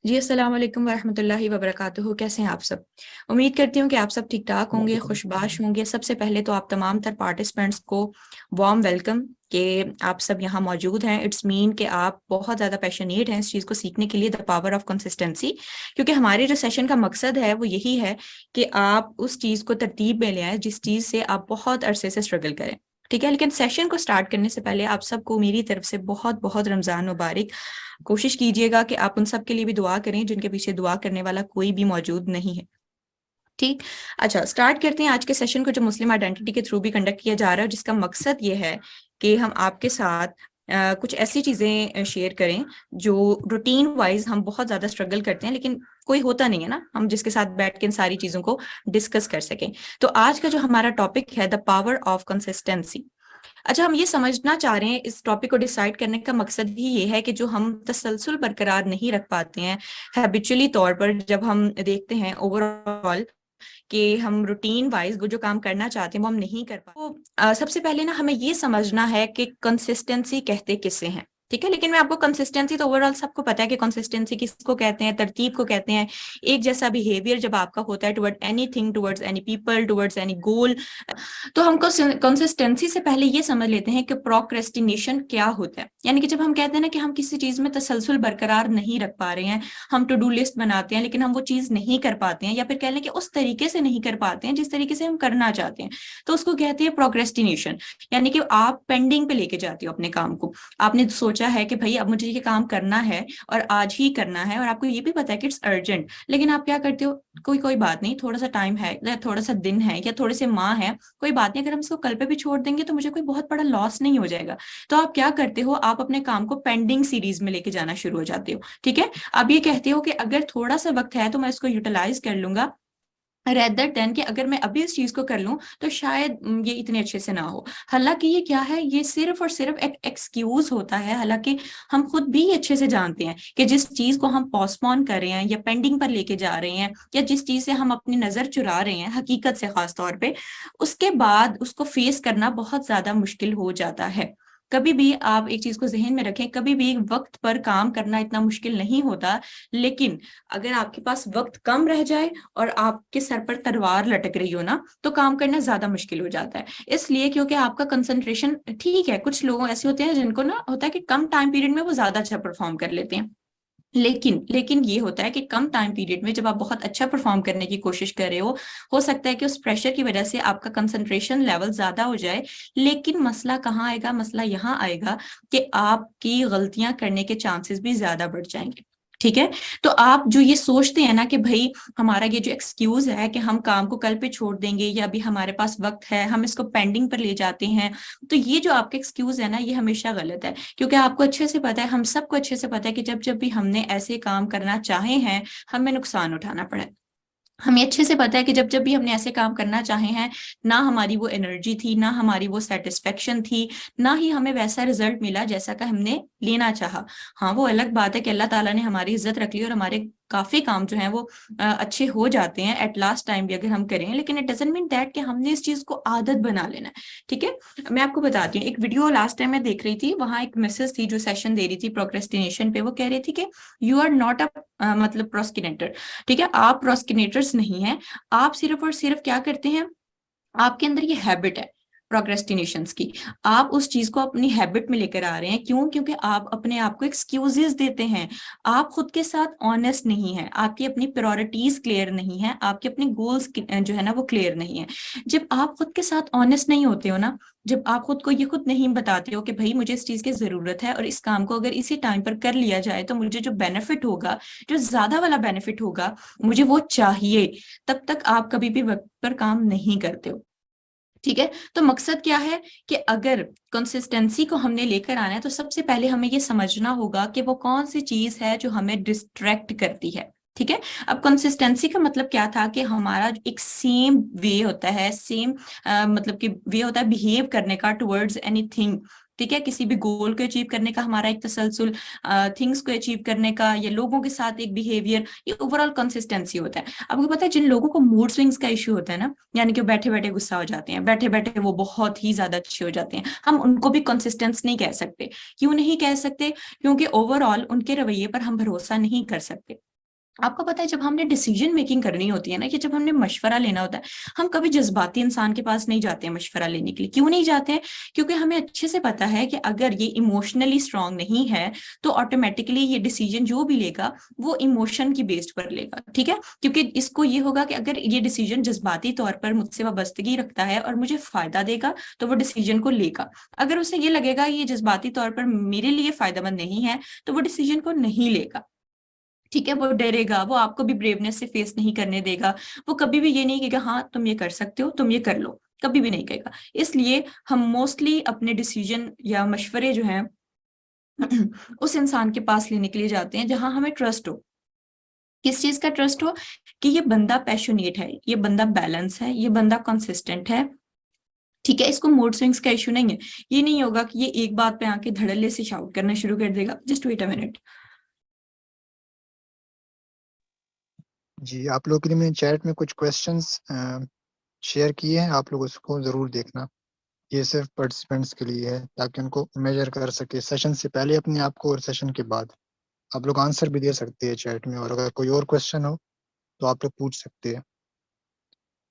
जी, अस्सलाम वालेकुम वरहमतुल्लाहि वबरकातुहू। कैसे हैं आप सब? उम्मीद करती हूँ कि आप सब ठीक ठाक होंगे, खुशबाश होंगे। सबसे पहले तो आप तमाम तर पार्टिसिपेंट्स को वार्म वेलकम कि आप सब यहाँ मौजूद हैं। इट्स मीन कि आप बहुत ज़्यादा पैशनेट हैं इस चीज़ को सीखने के लिए, द पावर ऑफ कंसिस्टेंसी। क्योंकि हमारे जो सेशन का मकसद है वो यही है कि आप उस चीज़ को तरतीब में ले आए जिस चीज़ से आप बहुत अरसे से स्ट्रगल करें। ठीक है, लेकिन सेशन को स्टार्ट करने से पहले आप सबको मेरी तरफ से बहुत बहुत रमज़ान मुबारक। कोशिश कीजिएगा कि आप उन सब के लिए भी दुआ करें जिनके पीछे दुआ करने वाला कोई भी मौजूद नहीं है। ठीक। अच्छा, स्टार्ट करते हैं आज के सेशन को, जो मुस्लिम आइडेंटिटी के थ्रू भी कंडक्ट किया जा रहा है, जिसका मकसद ये है कि हम आपके साथ कुछ ऐसी चीजें शेयर करें जो रूटीन वाइज हम बहुत ज्यादा स्ट्रगल करते हैं, लेकिन कोई होता नहीं है ना हम जिसके साथ बैठ के इन सारी चीजों को डिस्कस कर सकें। तो आज का जो हमारा टॉपिक है, द पावर ऑफ कंसिस्टेंसी। अच्छा, हम ये समझना चाह रहे हैं, इस टॉपिक को डिसाइड करने का मकसद ही ये है कि जो हम तसलसल बरकरार नहीं रख पाते हैं हैबिचुअली तौर पर, जब हम देखते हैं ओवरऑल कि हम रूटीन वाइज वो जो काम करना चाहते हैं वो हम नहीं कर पाते, तो सबसे पहले ना हमें ये समझना है कि कंसिस्टेंसी कहते किसे हैं। ठीक है, लेकिन मैं आपको कंसिस्टेंसी तो ओवरऑल सबको पता है कि कंसिस्टेंसी किसको कहते हैं, तरतीब को कहते हैं। एक जैसा बिहेवियर जब आपका होता है toward anything, towards any people, towards any गोल। तो हम कंसिस्टेंसी से पहले ये समझ लेते हैं कि प्रोक्रेस्टिनेशन क्या होता है। यानी कि जब हम कहते हैं ना कि हम किसी चीज में तसलसल बरकरार नहीं रख पा रहे हैं, हम टू डू लिस्ट बनाते हैं लेकिन हम वो चीज नहीं कर पाते हैं, या फिर कह लें कि उस तरीके से नहीं कर पाते हैं जिस तरीके से हम करना चाहते हैं, तो उसको कहते हैं प्रोक्रेस्टिनेशन। यानी कि आप पेंडिंग पे लेके जाते हो अपने काम को। आपने सोचा है कि भाई अब मुझे ये काम करना है और आज ही करना है, और आपको ये भी पता है कि इट्स अर्जेंट, लेकिन आप क्या करते हो, कोई कोई बात नहीं, थोड़ा सा टाइम है या थोड़ा सा दिन है या थोड़े से माह है, कोई बात नहीं, अगर हम इसको कल पे भी छोड़ देंगे तो मुझे कोई बहुत बड़ा लॉस नहीं हो जाएगा। तो आप क्या करते हो, आप अपने काम को पेंडिंग सीरीज में लेके जाना शुरू हो जाते हो। ठीक है, अब ये कहते हो कि अगर थोड़ा सा वक्त है तो मैं इसको यूटिलाइज कर लूंगा, रेदर देन कि अगर मैं अभी इस चीज को कर लूं तो शायद ये इतने अच्छे से ना हो। हालांकि ये क्या है, ये सिर्फ और सिर्फ एक एक्सक्यूज होता है। हालांकि हम खुद भी अच्छे से जानते हैं कि जिस चीज को हम पोस्टपोन कर रहे हैं या पेंडिंग पर लेके जा रहे हैं, या जिस चीज से हम अपनी नजर चुरा रहे हैं हकीकत से खास तौर पे, उसके बाद उसको फेस करना बहुत ज्यादा मुश्किल हो जाता है। कभी भी आप एक चीज को जहन में रखें, कभी भी वक्त पर काम करना इतना मुश्किल नहीं होता, लेकिन अगर आपके पास वक्त कम रह जाए और आपके सर पर तलवार लटक रही हो ना, तो काम करना ज्यादा मुश्किल हो जाता है। इसलिए क्योंकि आपका कंसंट्रेशन ठीक है, कुछ लोग ऐसे होते हैं जिनको ना होता है कि कम टाइम पीरियड में वो ज्यादा अच्छा परफॉर्म कर लेते हैं, लेकिन ये होता है कि कम टाइम पीरियड में जब आप बहुत अच्छा परफॉर्म करने की कोशिश कर रहे हो सकता है कि उस प्रेशर की वजह से आपका कंसंट्रेशन लेवल ज्यादा हो जाए। लेकिन मसला कहाँ आएगा, मसला यहाँ आएगा कि आपकी गलतियां करने के चांसेस भी ज्यादा बढ़ जाएंगे। ठीक है, तो आप जो ये सोचते हैं ना कि भाई हमारा ये जो एक्सक्यूज है कि हम काम को कल पे छोड़ देंगे या अभी हमारे पास वक्त है, हम इसको पेंडिंग पर ले जाते हैं, तो ये जो आपका एक्सक्यूज है ना, ये हमेशा गलत है। क्योंकि आपको अच्छे से पता है, हम सबको अच्छे से पता है कि जब जब भी हमने ऐसे काम करना चाहे हैं, हमें नुकसान उठाना पड़ा है। हमें अच्छे से पता है कि जब जब भी हमने ऐसे काम करना चाहे हैं, ना हमारी वो एनर्जी थी, ना हमारी वो सेटिस्फेक्शन थी, ना ही हमें वैसा रिजल्ट मिला जैसा का हमने लेना चाहा। हाँ, वो अलग बात है कि अल्लाह ताला ने हमारी इज्जत रख ली और हमारे काफी काम जो हैं वो अच्छे हो जाते हैं एट लास्ट टाइम भी अगर हम करें, लेकिन इट डजंट मीन दैट कि हमने इस चीज को आदत बना लेना है। ठीक है, मैं आपको बताती हूँ, एक वीडियो लास्ट टाइम मैं देख रही थी, वहां एक मिसेस थी जो सेशन दे रही थी प्रोक्रेस्टिनेशन पे। वो कह रही थी कि यू आर नॉट अ मतलब प्रोस्किनेटर। ठीक है, आप प्रोस्किनेटर्स नहीं हैं, आप सिर्फ और सिर्फ क्या करते हैं, आपके अंदर ये हैबिट है प्रोक्रेस्टिनेशंस की। आप उस चीज को अपनी हैबिट में लेकर आ रहे हैं, क्यों? क्योंकि आप अपने आप को एक्सक्यूजेस देते हैं, आप खुद के साथ ऑनेस्ट नहीं है, आपकी अपनी प्रायोरिटीज क्लियर नहीं है, आपके अपने गोल्स जो है ना वो क्लियर नहीं है। जब आप खुद के साथ ऑनेस्ट नहीं होते हो ना, जब आप खुद को ये खुद नहीं बताते हो कि भाई मुझे इस चीज की जरूरत है और इस काम को अगर इसी टाइम पर कर लिया जाए तो मुझे जो बेनिफिट होगा, जो ज्यादा वाला बेनिफिट होगा, मुझे वो चाहिए, तब तक आप कभी भी वक्त पर काम नहीं करते हो। ठीक है, तो मकसद क्या है कि अगर कंसिस्टेंसी को हमने लेकर आना है तो सबसे पहले हमें ये समझना होगा कि वो कौन सी चीज है जो हमें डिस्ट्रैक्ट करती है। ठीक है, अब कंसिस्टेंसी का मतलब क्या था कि हमारा एक सेम वे होता है, सेम मतलब कि वे होता है बिहेव करने का टुवर्ड्स एनीथिंग। ठीक है, किसी भी गोल को अचीव करने का हमारा एक तसलसल, थिंग्स को अचीव करने का, या लोगों के साथ एक बिहेवियर, ये ओवरऑल कंसिस्टेंसी होता है। आपको पता है जिन लोगों को मूड स्विंग्स का इश्यू होता है ना, यानी कि बैठे बैठे गुस्सा हो जाते हैं, बैठे बैठे वो बहुत ही ज्यादा अच्छे हो जाते हैं, हम उनको भी कंसिस्टेंस नहीं कह सकते। क्यों नहीं कह सकते? क्योंकि ओवरऑल उनके रवैये पर हम भरोसा नहीं कर सकते। आपको पता है जब हमने डिसीजन मेकिंग करनी होती है ना, कि जब हमने मशवरा लेना होता है, हम कभी जज्बाती इंसान के पास नहीं जाते हैं मशवरा लेने के लिए। क्यों नहीं जाते हैं? क्योंकि हमें अच्छे से पता है कि अगर ये इमोशनली स्ट्रांग नहीं है तो ऑटोमेटिकली ये डिसीजन जो भी लेगा वो इमोशन की बेस्ड पर लेगा, ठीक है। क्योंकि इसको ये होगा कि अगर ये डिसीजन जज्बाती तौर पर मुझसे वाबस्तगी रखता है और मुझे फायदा देगा तो वो डिसीजन को लेगा। अगर उसे ये लगेगा ये जज्बाती तौर पर मेरे लिए फायदेमंद नहीं है तो वो डिसीजन को नहीं लेगा, ठीक है। वो डरेगा, वो आपको भी ब्रेवनेस से फेस नहीं करने देगा। वो कभी भी ये नहीं कहेगा हाँ तुम ये कर सकते हो, तुम ये कर लो, कभी भी नहीं कहेगा। इसलिए हम मोस्टली अपने डिसीजन या मशवरे जो हैं उस इंसान के पास लेने के लिए जाते हैं जहां हमें ट्रस्ट हो। किस चीज का ट्रस्ट हो? कि ये बंदा पैशनेट है, ये बंदा बैलेंस है, ये बंदा कंसिस्टेंट है, ठीक है। इसको मूड स्विंग्स का इशू नहीं है। ये नहीं होगा कि ये एक बात पे आके धड़ल्ले से शाउट करना शुरू कर देगा। Just wait a minute. जी, आप लोग के लिए मैंने चैट में कुछ क्वेश्चंस शेयर किए हैं, आप लोग उसको जरूर देखना। ये सिर्फ पार्टिसिपेंट्स के लिए है ताकि उनको मेजर कर सके सेशन से पहले अपने आप को और सेशन के बाद। आप लोग आंसर भी दे सकते हैं चैट में, और अगर कोई और क्वेश्चन हो तो आप लोग पूछ सकते हैं।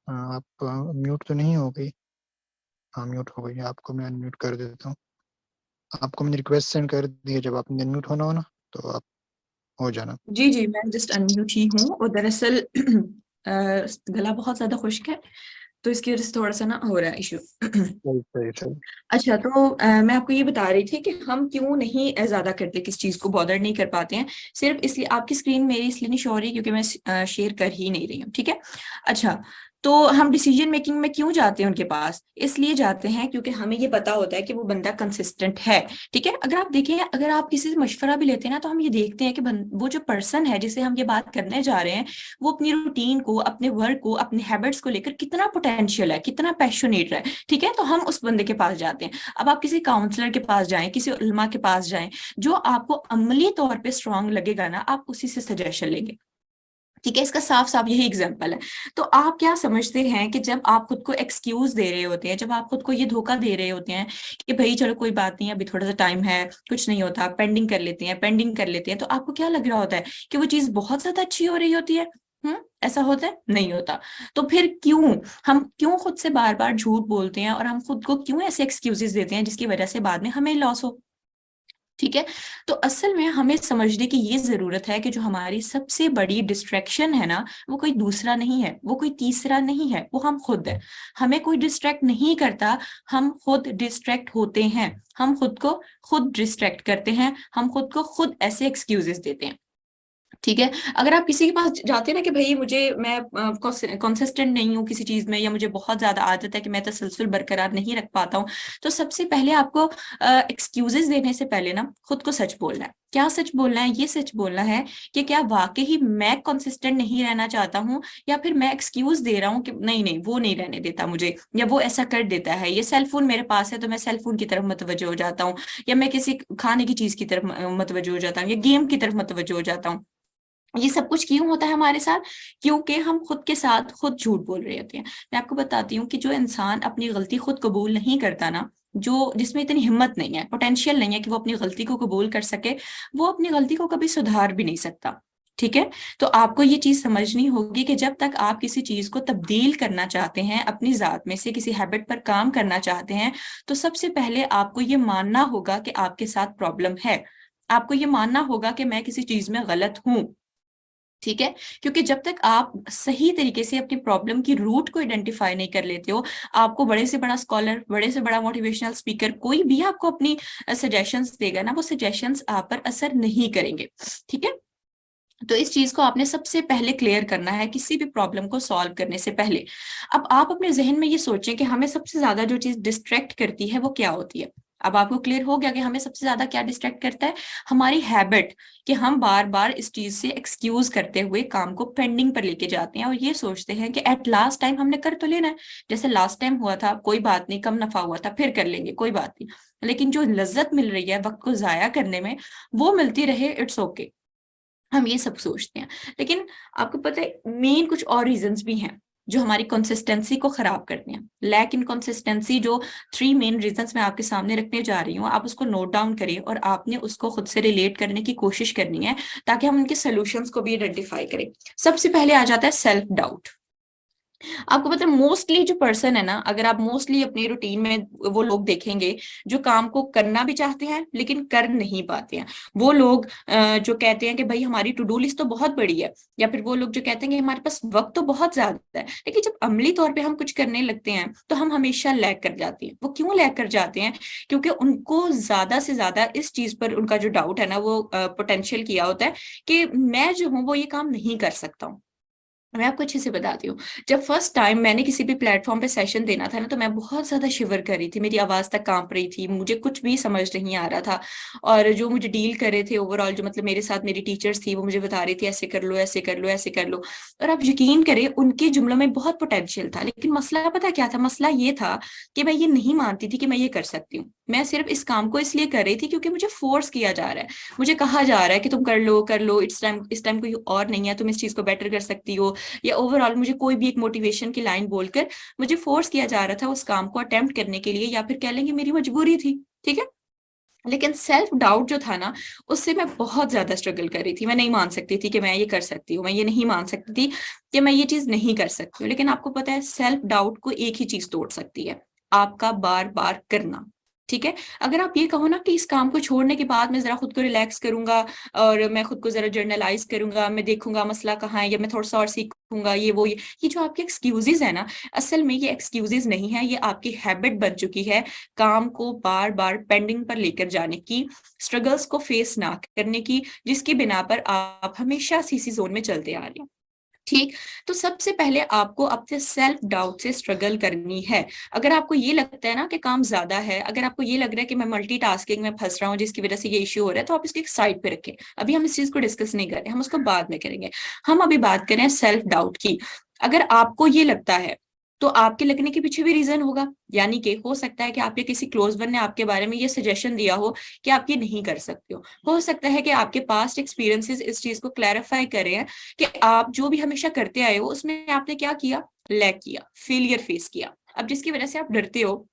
आप म्यूट तो नहीं हो गई? हाँ, म्यूट हो गई। आपको मैं अनम्यूट कर देता हूँ। आपको मैंने रिक्वेस्ट सेंड कर दी है, जब आपने अनम्यूट होना हो ना तो आप हो जाना। जी जी, मैं जस्ट अनम्यूट ही हूँ, और दरअसल गला बहुत ज्यादा खुश्क है तो इसकी वजह से थोड़ा सा ना हो रहा है इशू। सही सही सही। अच्छा, तो मैं आपको ये बता रही थी कि हम क्यों नहीं ज्यादा करते, किस चीज को बॉदर नहीं कर पाते हैं। सिर्फ इसलिए आपकी स्क्रीन मेरी इसलिए नहीं शो हो रही क्योंकि मैं शेयर कर ही नहीं रही हूँ, ठीक है। अच्छा, तो हम डिसीजन मेकिंग में क्यों जाते हैं उनके पास? इसलिए जाते हैं क्योंकि हमें ये पता होता है कि वो बंदा कंसिस्टेंट है, ठीक है। अगर आप देखें, अगर आप किसी से मशवरा भी लेते हैं ना, तो हम ये देखते हैं कि वो जो पर्सन है जिसे हम ये बात करने जा रहे हैं, वो अपनी रूटीन को, अपने वर्क को, अपने हैबिट्स को लेकर कितना पोटेंशियल है, कितना पैशनेट है, ठीक है। तो हम उस बंदे के पास जाते हैं। अब आप किसी काउंसलर के पास जाएं, किसी उलमा के पास जाएं, जो आपको अमली तौर पे स्ट्रांग लगेगा ना, आप उसी से सजेशन लेंगे, ठीक है। इसका साफ साफ यही एग्जांपल है। तो आप क्या समझते हैं कि जब आप खुद को एक्सक्यूज दे रहे होते हैं, जब आप खुद को ये धोखा दे रहे होते हैं कि भाई चलो कोई बात नहीं, अभी थोड़ा सा टाइम है, कुछ नहीं होता, पेंडिंग कर लेते हैं, पेंडिंग कर लेते हैं, तो आपको क्या लग रहा होता है कि वो चीज बहुत ज्यादा अच्छी हो रही होती है? ऐसा होता है? नहीं होता। तो फिर हम क्यों खुद से बार बार झूठ बोलते हैं, और हम खुद को क्यों ऐसे एक्सक्यूजेस देते हैं जिसकी वजह से बाद में हमें लॉस हो, ठीक है। तो असल में हमें समझने की ये जरूरत है कि जो हमारी सबसे बड़ी डिस्ट्रैक्शन है ना, वो कोई दूसरा नहीं है, वो कोई तीसरा नहीं है, वो हम खुद है। हमें कोई डिस्ट्रैक्ट नहीं करता, हम खुद डिस्ट्रैक्ट होते हैं। हम खुद को खुद डिस्ट्रैक्ट करते हैं, हम खुद को खुद ऐसे एक्सक्यूजेस देते हैं, ठीक है। अगर आप किसी के पास जाते हैं ना कि भाई मैं कंसिस्टेंट नहीं हूँ किसी चीज में, या मुझे बहुत ज्यादा आदत है कि मैं तसलसल बरकरार नहीं रख पाता हूँ, तो सबसे पहले आपको एक्सक्यूजेस देने से पहले ना खुद को सच बोलना है। क्या सच बोलना है? ये सच बोलना है कि क्या वाकई ही मैं कंसिस्टेंट नहीं रहना चाहता हूँ, या फिर मैं एक्सक्यूज दे रहा हूँ कि नहीं नहीं वो नहीं रहने देता मुझे, या वो ऐसा कर देता है, ये सेल फोन मेरे पास है तो मैं सेल फोन की तरफ मतवज्जो हो जाता हूँ, या मैं किसी खाने की चीज की तरफ मतवज्जो हो जाता हूँ, या गेम की तरफ मतवज्जो हो जाता हूँ। ये सब कुछ क्यों होता है हमारे साथ? क्योंकि हम खुद के साथ खुद झूठ बोल रहे होते हैं। मैं आपको बताती हूँ कि जो इंसान अपनी गलती खुद कबूल नहीं करता ना, जो जिसमें इतनी हिम्मत नहीं है, पोटेंशियल नहीं है कि वो अपनी गलती को कबूल कर सके, वो अपनी गलती को कभी सुधार भी नहीं सकता, ठीक है। तो आपको ये चीज समझनी होगी कि जब तक आप किसी चीज को तब्दील करना चाहते हैं, अपनी जात में से किसी हैबिट पर काम करना चाहते हैं, तो सबसे पहले आपको ये मानना होगा कि आपके साथ प्रॉब्लम है। आपको ये मानना होगा कि मैं किसी चीज में गलत हूं, ठीक है। क्योंकि जब तक आप सही तरीके से अपनी प्रॉब्लम की रूट को आइडेंटिफाई नहीं कर लेते हो, आपको बड़े से बड़ा स्कॉलर, बड़े से बड़ा मोटिवेशनल स्पीकर, कोई भी आपको अपनी सजेशंस देगा ना, वो सजेशंस आप पर असर नहीं करेंगे, ठीक है। तो इस चीज को आपने सबसे पहले क्लियर करना है किसी भी प्रॉब्लम को सॉल्व करने से पहले। अब आप अपने जहन में ये सोचें कि हमें सबसे ज्यादा जो चीज डिस्ट्रैक्ट करती है वो क्या होती है। अब आपको क्लियर हो गया कि हमें सबसे ज्यादा क्या डिस्ट्रैक्ट करता है? हमारी हैबिट, कि हम बार बार इस चीज से एक्सक्यूज करते हुए काम को पेंडिंग पर लेके जाते हैं, और ये सोचते हैं कि एट लास्ट टाइम हमने कर तो लेना है, जैसे लास्ट टाइम हुआ था कोई बात नहीं, कम नफा हुआ था फिर कर लेंगे कोई बात नहीं। लेकिन जो लज्जत मिल रही है वक्त को जाया करने में, वो मिलती रहे, इट्स ओके। हम ये सब सोचते हैं। लेकिन आपको पता है मेन कुछ और रीजंस भी हैं। जो हमारी कंसिस्टेंसी को खराब करते हैं। लैक इन कंसिस्टेंसी, जो 3 मेन रीजंस मैं आपके सामने रखने जा रही हूँ, आप उसको नोट डाउन करें और आपने उसको खुद से रिलेट करने की कोशिश करनी है ताकि हम उनके सोल्यूशंस को भी आइडेंटिफाई करें। सबसे पहले आ जाता है सेल्फ डाउट। आपको पता है मोस्टली जो पर्सन है ना, अगर आप मोस्टली अपनी रूटीन में वो लोग देखेंगे जो काम को करना भी चाहते हैं लेकिन कर नहीं पाते हैं। वो लोग जो कहते हैं कि भाई हमारी टू डू लिस्ट तो बहुत बड़ी है, या फिर वो लोग जो कहते हैं कि हमारे पास वक्त तो बहुत ज्यादा है, लेकिन जब अमली तौर पे हम कुछ करने लगते हैं तो हम हमेशा लैग कर जाते हैं। वो क्यों लैग कर जाते हैं? क्योंकि उनको ज्यादा से ज्यादा इस चीज पर उनका जो डाउट है ना, वो पोटेंशियल किया होता है कि मैं जो हूँ वो ये काम नहीं कर सकता हूँ। मैं आपको अच्छे से बताती हूँ। जब फर्स्ट टाइम मैंने किसी भी प्लेटफॉर्म पे सेशन देना था ना, तो मैं बहुत ज्यादा शिवर कर रही थी, मेरी आवाज तक कांप रही थी, मुझे कुछ भी समझ नहीं आ रहा था। और जो मुझे डील कर रहे थे ओवरऑल, जो मतलब मेरे साथ मेरी टीचर्स थी, वो मुझे बता रही थी ऐसे कर लो, ऐसे कर लो, ऐसे कर लो। और आप यकीन करें उनके जुमलों में बहुत पोटेंशियल था, लेकिन मसला पता क्या था? मसला ये था कि मैं ये नहीं मानती थी कि मैं ये कर सकती हूँ। मैं सिर्फ इस काम को इसलिए कर रही थी क्योंकि मुझे फोर्स किया जा रहा है, मुझे कहा जा रहा है कि तुम कर लो, इस टाइम कोई और नहीं है, तुम इस चीज को बेटर कर सकती हो, या ओवरऑल मुझे कोई भी एक मोटिवेशन की लाइन बोलकर मुझे फोर्स किया जा रहा था उस काम को अटेम्प्ट करने के लिए, या फिर कह लेंगे मेरी मजबूरी थी। ठीक है। लेकिन सेल्फ डाउट जो था ना, उससे मैं बहुत ज्यादा स्ट्रगल कर रही थी। मैं नहीं मान सकती थी कि मैं ये कर सकती हूँ, मैं ये नहीं मान सकती थी कि मैं ये चीज नहीं कर सकती हूँ। लेकिन आपको पता है सेल्फ डाउट को एक ही चीज तोड़ सकती है, आपका बार बार करना। ठीक है। अगर आप ये कहो ना कि इस काम को छोड़ने के बाद मैं जरा खुद को रिलैक्स करूंगा और मैं खुद को जरा जर्नलाइज करूंगा, मैं देखूंगा मसला कहाँ है, या मैं थोड़ा सा और सीखूंगा, ये जो आपके एक्सक्यूजेज है ना, असल में ये एक्सक्यूजेज नहीं है, ये आपकी हैबिट बन चुकी है काम को बार बार पेंडिंग पर लेकर जाने की, स्ट्रगल्स को फेस ना करने की, जिसकी बिना पर आप हमेशा सीसी जोन में चलते आ रहे हैं। ठीक। तो सबसे पहले आपको अपने सेल्फ डाउट से स्ट्रगल करनी है। अगर आपको ये लगता है ना कि काम ज्यादा है, अगर आपको ये लग रहा है कि मैं मल्टीटास्किंग में फंस रहा हूँ जिसकी वजह से ये इश्यू हो रहा है, तो आप इसको एक साइड पे रखें। अभी हम इस चीज को डिस्कस नहीं कर रहे, हम उसको बाद में करेंगे। हम अभी बात करें सेल्फ डाउट की। अगर आपको ये लगता है तो आपके लगने के पीछे भी रीजन होगा, यानी कि हो सकता है कि आपके किसी क्लोज वन ने आपके बारे में ये सजेशन दिया हो कि आप ये नहीं कर सकते हो सकता है कि आपके पास्ट एक्सपीरियंसेस इस चीज को क्लैरिफाई करे हैं कि आप जो भी हमेशा करते आए हो उसमें आपने क्या किया? लैक किया, फेलियर फेस किया। अब जिसकी वजह से आप डरते हो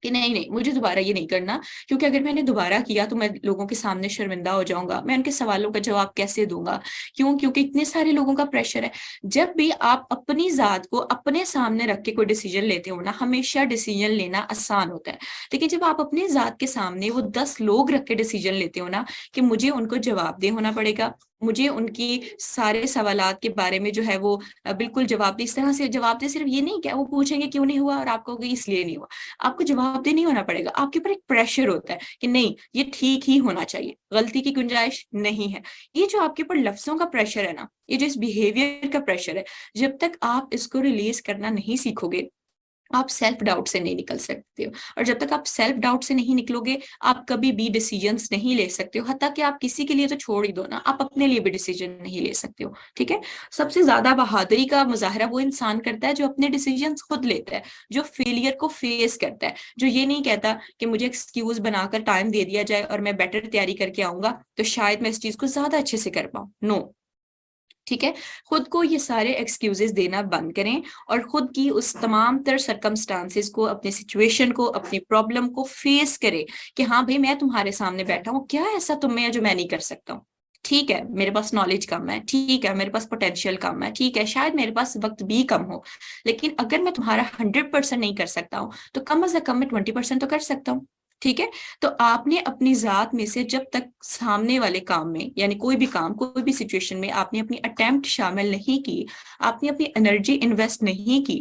कि नहीं नहीं मुझे दोबारा ये नहीं करना, क्योंकि अगर मैंने दोबारा किया तो मैं लोगों के सामने शर्मिंदा हो जाऊंगा, मैं उनके सवालों का जवाब कैसे दूंगा? क्यों? क्योंकि इतने सारे लोगों का प्रेशर है। जब भी आप अपनी जात को अपने सामने रख के कोई डिसीजन लेते हो ना, हमेशा डिसीजन लेना आसान होता है। लेकिन जब आप अपनी जात के सामने वो 10 लोग रख के डिसीजन लेते हो ना, कि मुझे उनको जवाबदेह होना पड़ेगा, मुझे उनकी सारे सवालात के बारे में जो है वो बिल्कुल जवाब इस तरह से जवाब दे, सिर्फ ये नहीं क्या वो पूछेंगे क्यों नहीं हुआ और आपको इसलिए नहीं हुआ, आपको जवाबदेह नहीं होना पड़ेगा। आपके ऊपर एक प्रेशर होता है कि नहीं ये ठीक ही होना चाहिए, गलती की गुंजाइश नहीं है। ये जो आपके ऊपर लफ्जों का प्रेशर है ना, ये जो इस बिहेवियर का प्रेशर है, जब तक आप इसको रिलीज करना नहीं सीखोगे, आप सेल्फ डाउट से नहीं निकल सकते हो। और जब तक आप सेल्फ डाउट से नहीं निकलोगे, आप कभी भी डिसीजंस नहीं ले सकते हो। हत्ता कि आप किसी के लिए तो छोड़ ही दो ना, आप अपने लिए भी डिसीजन नहीं ले सकते हो। ठीक है। सबसे ज्यादा बहादुरी का मुजाहरा वो इंसान करता है जो अपने डिसीजन खुद लेता है, जो फेलियर को फेस करता है, जो ये नहीं कहता कि मुझे एक्सक्यूज बनाकर टाइम दे दिया जाए और मैं बेटर तैयारी करके आऊंगा तो शायद मैं इस चीज को ज्यादा अच्छे से कर पाऊं। नो। ठीक है। खुद को ये सारे एक्सक्यूजेस देना बंद करें और खुद की उस तमाम तर सरकमस्टांसेस को, अपनी सिचुएशन को, अपनी प्रॉब्लम को फेस करें कि हाँ भाई मैं तुम्हारे सामने बैठा हूँ, क्या ऐसा तुम में है जो मैं नहीं कर सकता हूँ? ठीक है मेरे पास नॉलेज कम है, ठीक है मेरे पास पोटेंशियल कम है, ठीक है शायद मेरे पास वक्त भी कम हो, लेकिन अगर मैं तुम्हारा 100% नहीं कर सकता हूँ तो कम से कम मैं 20% तो कर सकता हूँ। ठीक है। तो आपने अपनी जात में से जब तक सामने वाले काम में, यानी कोई भी काम, कोई भी सिचुएशन में आपने अपनी अटेम्प्ट शामिल नहीं की, आपने अपनी एनर्जी इन्वेस्ट नहीं की,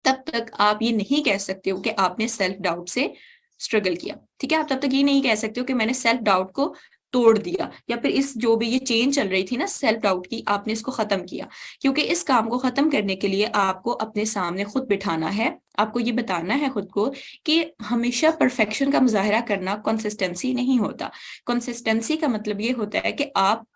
तब तक आप ये नहीं कह सकते हो कि आपने सेल्फ डाउट से स्ट्रगल किया। ठीक है। आप तब तक ये नहीं कह सकते हो कि मैंने सेल्फ डाउट को तोड़ दिया, या फिर इस जो भी ये चेन चल रही थी ना सेल्फ डाउट की, आपने इसको खत्म किया। क्योंकि इस काम को खत्म करने के लिए आपको अपने सामने खुद बिठाना है, आपको ये बताना है खुद को कि हमेशा परफेक्शन का मुजाहरा करना कंसिस्टेंसी नहीं होता। कंसिस्टेंसी का मतलब ये होता है कि आप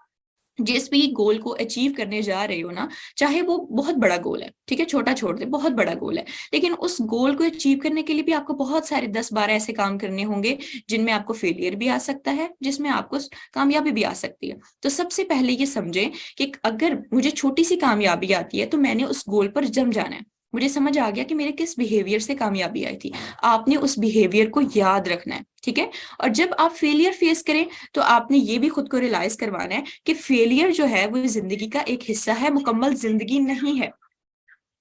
जिस भी गोल को अचीव करने जा रहे हो ना, चाहे वो बहुत बड़ा गोल है, ठीक है, छोटा छोड़ दे, बहुत बड़ा गोल है, लेकिन उस गोल को अचीव करने के लिए भी आपको बहुत सारे 10-12 ऐसे काम करने होंगे जिनमें आपको फेलियर भी आ सकता है, जिसमें आपको कामयाबी भी आ सकती है। तो सबसे पहले ये समझें कि अगर मुझे छोटी सी कामयाबी आती है तो मैंने उस गोल पर जम जाना है। मुझे समझ आ गया कि मेरे किस बिहेवियर से कामयाबी आई थी, आपने उस बिहेवियर को याद रखना है, ठीक है। और जब आप फेलियर फेस करें तो आपने ये भी खुद को रियलाइज करवाना है कि फेलियर जो है वो जिंदगी का एक हिस्सा है, मुकम्मल जिंदगी नहीं है,